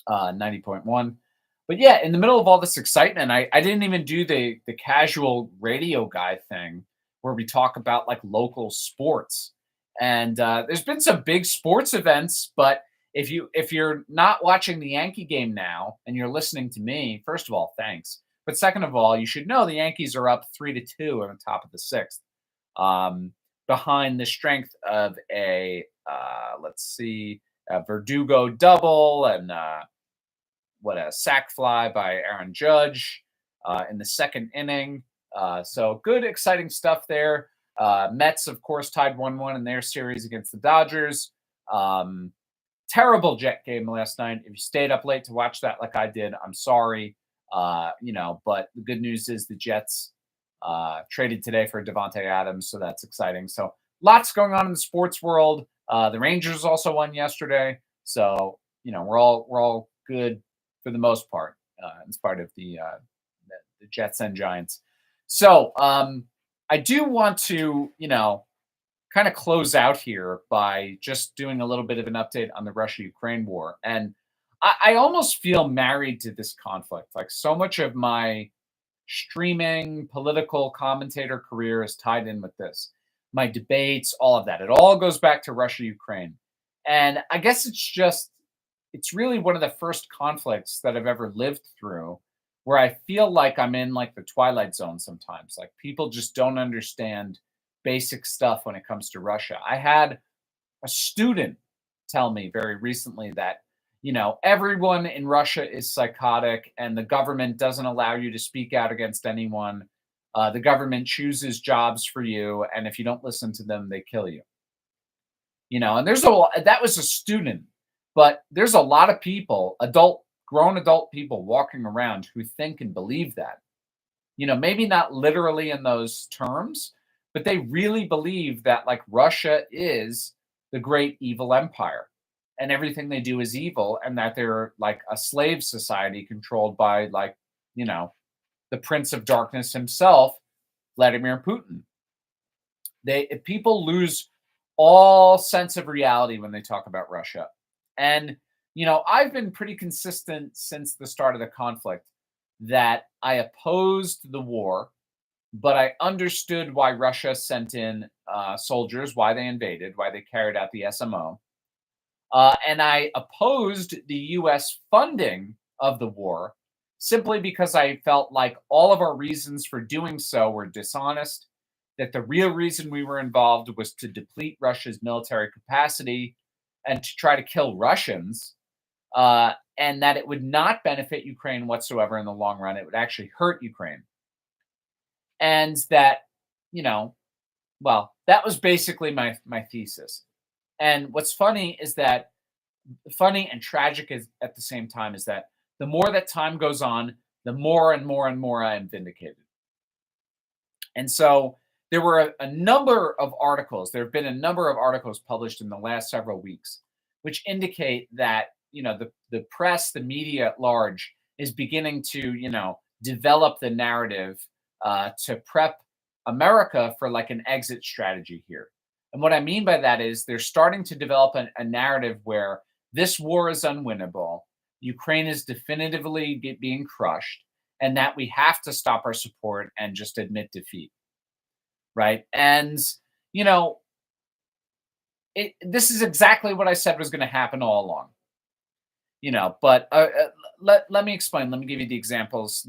90.1. But yeah, in the middle of all this excitement, I didn't even do the casual radio guy thing where we talk about like local sports. And there's been some big sports events, but if you're not watching the Yankee game now and you're listening to me, first of all, thanks. But second of all, you should know the Yankees are up 3-2 on the top of the sixth, behind the strength of a Verdugo double and a sac fly by Aaron Judge in the second inning. So good, exciting stuff there. Mets, of course, tied 1-1 in their series against the Dodgers. Terrible Jet game last night. If you stayed up late to watch that like I did, I'm sorry. But the good news is the Jets traded today for Devontae Adams, so that's exciting. So lots going on in the sports world. The Rangers also won yesterday, so we're all good for the most part. as part of the Jets and Giants. So I do want to, kind of close out here by just doing a little bit of an update on the Russia-Ukraine war. And I almost feel married to this conflict. Like so much of my streaming political commentator career is tied in with this. My debates, all of that. It all goes back to Russia-Ukraine. And I guess it's really one of the first conflicts that I've ever lived through where I feel like I'm in like the Twilight Zone sometimes. Like people just don't understand basic stuff when it comes to Russia. I had a student tell me very recently that, everyone in Russia is psychotic and the government doesn't allow you to speak out against anyone. The government chooses jobs for you. And if you don't listen to them, they kill you. And that was a student, but there's a lot of people, grown adult people walking around who think and believe that, maybe not literally in those terms, but they really believe that like Russia is the great evil empire and everything they do is evil and that they're like a slave society controlled by like, the Prince of Darkness himself, Vladimir Putin. People lose all sense of reality when they talk about Russia. And, I've been pretty consistent since the start of the conflict that I opposed the war, but I understood why Russia sent in soldiers, why they invaded, why they carried out the SMO. And I opposed the U.S. funding of the war simply because I felt like all of our reasons for doing so were dishonest, that the real reason we were involved was to deplete Russia's military capacity and to try to kill Russians, and that it would not benefit Ukraine whatsoever in the long run. It would actually hurt Ukraine. And that, that was basically my thesis. And what's funny and tragic is at the same time is that the more that time goes on, the more and more and more I am vindicated. And so there were a number of articles. There have been a number of articles published in the last several weeks, which indicate that, the press, the media at large is beginning to, develop the narrative to prep America for like an exit strategy here. And what I mean by that is they're starting to develop a narrative where this war is unwinnable, Ukraine is definitively being crushed, and that we have to stop our support and just admit defeat. Right. And, this is exactly what I said was going to happen all along. But let me explain. Let me give you the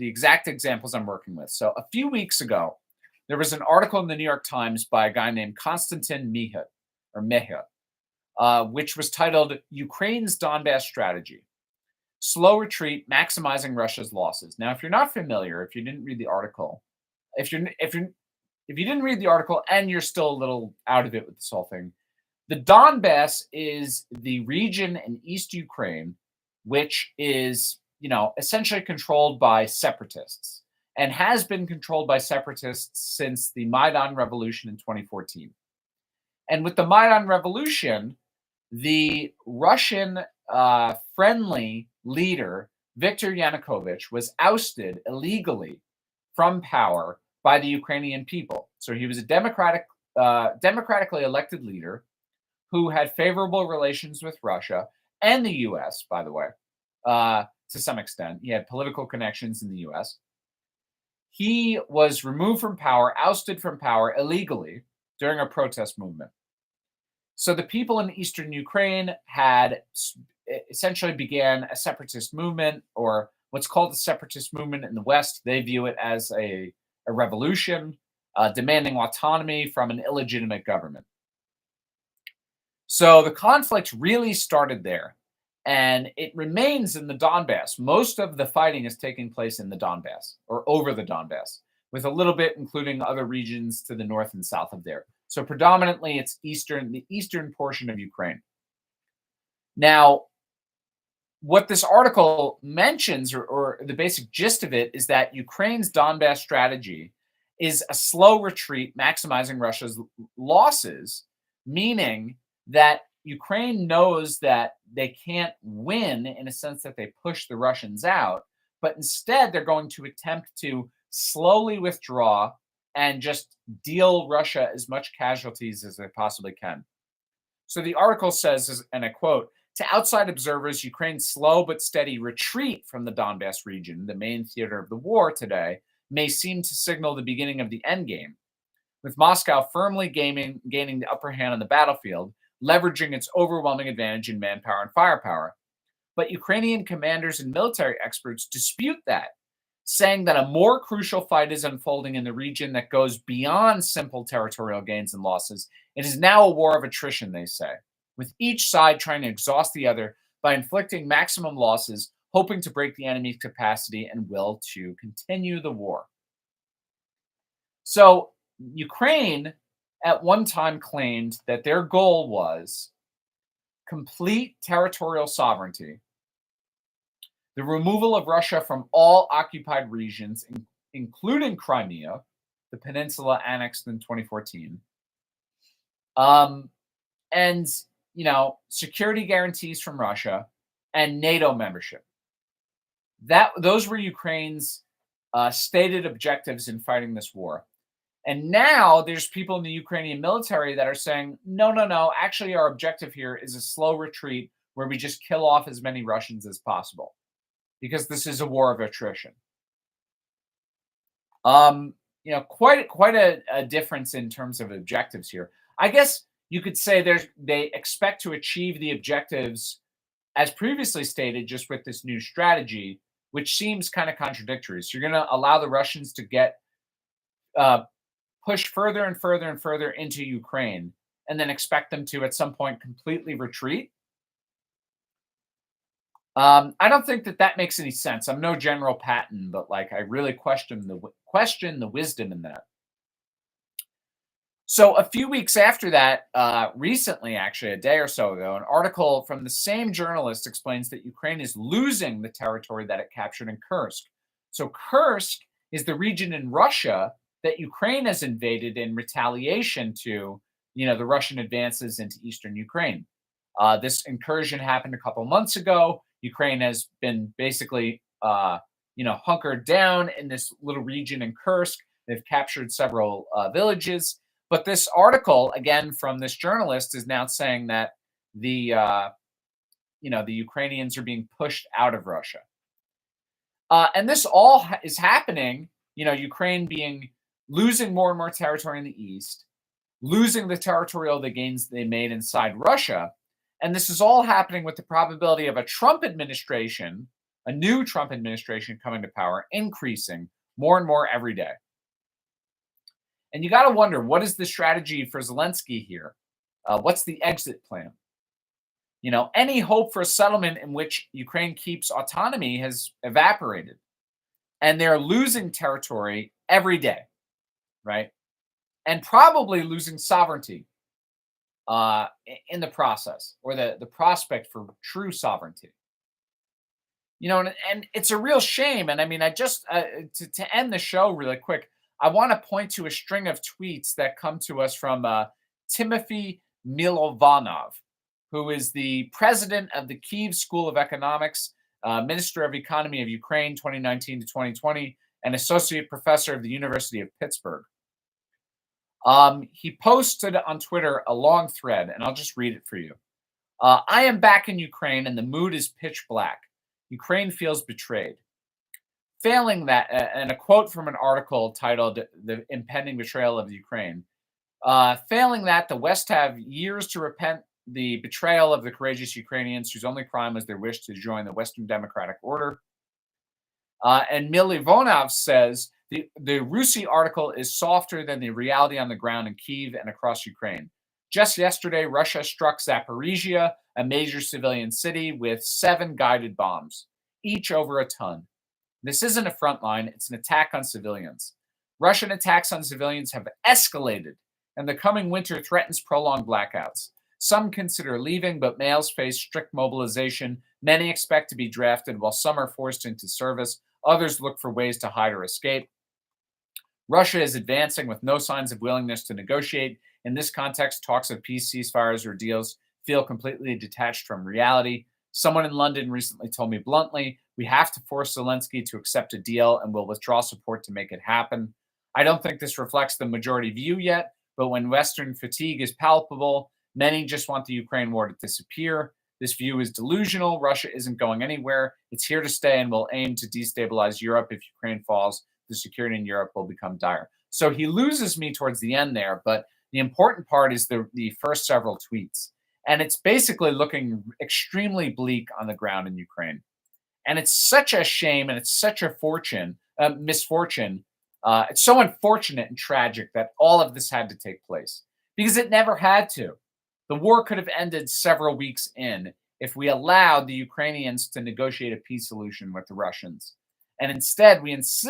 exact examples I'm working with. So a few weeks ago, there was an article in the New York Times by a guy named Konstantin Mehut, which was titled Ukraine's Donbass Strategy, Slow Retreat, Maximizing Russia's Losses. Now, if you're not familiar, if you didn't read the article, if you didn't read the article and you're still a little out of it with this whole thing, the Donbass is the region in East Ukraine, which is, essentially controlled by separatists and has been controlled by separatists since the Maidan Revolution in 2014. And with the Maidan Revolution, the Russian friendly leader, Viktor Yanukovych, was ousted illegally from power by the Ukrainian people. So he was a democratically elected leader who had favorable relations with Russia and the U.S., by the way, to some extent. He had political connections in the U.S. He was removed from power, ousted from power illegally during a protest movement. So the people in eastern Ukraine had essentially began a separatist movement, or what's called the separatist movement in the West. They view it as a revolution, demanding autonomy from an illegitimate government. So the conflict really started there, and it remains in the Donbass. Most of the fighting is taking place in the Donbass, or over the Donbass, with a little bit including other regions to the north and south of there. So predominantly it's the eastern portion of Ukraine. Now, what this article mentions, or the basic gist of it, is that Ukraine's Donbass strategy is a slow retreat, maximizing Russia's losses, meaning that Ukraine knows that they can't win in a sense that they push the Russians out, but instead they're going to attempt to slowly withdraw and just deal Russia as much casualties as they possibly can. So the article says, and I quote, to outside observers, Ukraine's slow but steady retreat from the Donbass region, the main theater of the war today, may seem to signal the beginning of the endgame, with Moscow firmly gaining the upper hand on the battlefield, leveraging its overwhelming advantage in manpower and firepower. But Ukrainian commanders and military experts dispute that, saying that a more crucial fight is unfolding in the region that goes beyond simple territorial gains and losses. It is now a war of attrition, they say, with each side trying to exhaust the other by inflicting maximum losses, hoping to break the enemy's capacity and will to continue the war. So Ukraine at one time claimed that their goal was complete territorial sovereignty, the removal of Russia from all occupied regions, including Crimea, the peninsula annexed in 2014, and security guarantees from Russia and NATO membership. Those were Ukraine's stated objectives in fighting this war. And now there's people in the Ukrainian military that are saying, no, actually our objective here is a slow retreat where we just kill off as many Russians as possible, because this is a war of attrition. Quite a difference in terms of objectives here. I guess you could say they expect to achieve the objectives as previously stated, just with this new strategy, which seems kind of contradictory. So you're going to allow the Russians to get pushed further and further and further into Ukraine, and then expect them to at some point completely retreat. I don't think that makes any sense. I'm no General Patton, but I really question the wisdom in that. So a few weeks after that, recently, actually a day or so ago, an article from the same journalist explains that Ukraine is losing the territory that it captured in Kursk. So Kursk is the region in Russia that Ukraine has invaded in retaliation to, the Russian advances into eastern Ukraine. This incursion happened a couple months ago. Ukraine has been basically, hunkered down in this little region in Kursk. They've captured several villages. But this article, again, from this journalist is now saying that the Ukrainians are being pushed out of Russia. And this all is happening, Ukraine losing more and more territory in the east, losing the territorial gains they made inside Russia. And this is all happening with the probability of a new Trump administration coming to power, increasing more and more every day. And you got to wonder, what is the strategy for Zelensky here? What's the exit plan? Any hope for a settlement in which Ukraine keeps autonomy has evaporated. And they're losing territory every day, right? And probably losing sovereignty in the process, or the prospect for true sovereignty. And it's a real shame. And I mean, I just, to end the show really quick, I want to point to a string of tweets that come to us from Timothy Milovanov, who is the president of the Kyiv School of Economics, Minister of Economy of Ukraine 2019 to 2020, and associate professor of the University of Pittsburgh. He posted on Twitter a long thread, and I'll just read it for you. I am back in Ukraine, and the mood is pitch black. Ukraine feels betrayed. Failing that, and a quote from an article titled "The Impending Betrayal of Ukraine." Failing that, the West have years to repent the betrayal of the courageous Ukrainians whose only crime was their wish to join the Western democratic order. And Milivonov says the Rusi article is softer than the reality on the ground in Kyiv and across Ukraine. Just yesterday, Russia struck Zaporizhia, a major civilian city, with 7 guided bombs, each over a ton. This isn't a front line, it's an attack on civilians. Russian attacks on civilians have escalated, and the coming winter threatens prolonged blackouts. Some consider leaving, but males face strict mobilization. Many expect to be drafted, while some are forced into service. Others look for ways to hide or escape. Russia is advancing with no signs of willingness to negotiate. In this context, talks of peace, ceasefires, or deals feel completely detached from reality. Someone in London recently told me bluntly, we have to force Zelensky to accept a deal and will withdraw support to make it happen. I don't think this reflects the majority view yet, but when Western fatigue is palpable, many just want the Ukraine war to disappear. This view is delusional. Russia isn't going anywhere. It's here to stay and will aim to destabilize Europe. If Ukraine falls, the security in Europe will become dire. So he loses me towards the end there, but the important part is the first several tweets. And it's basically looking extremely bleak on the ground in Ukraine. And it's such a shame and it's such a misfortune. It's so unfortunate and tragic that all of this had to take place because it never had to. The war could have ended several weeks in if we allowed the Ukrainians to negotiate a peace solution with the Russians. And instead, we insist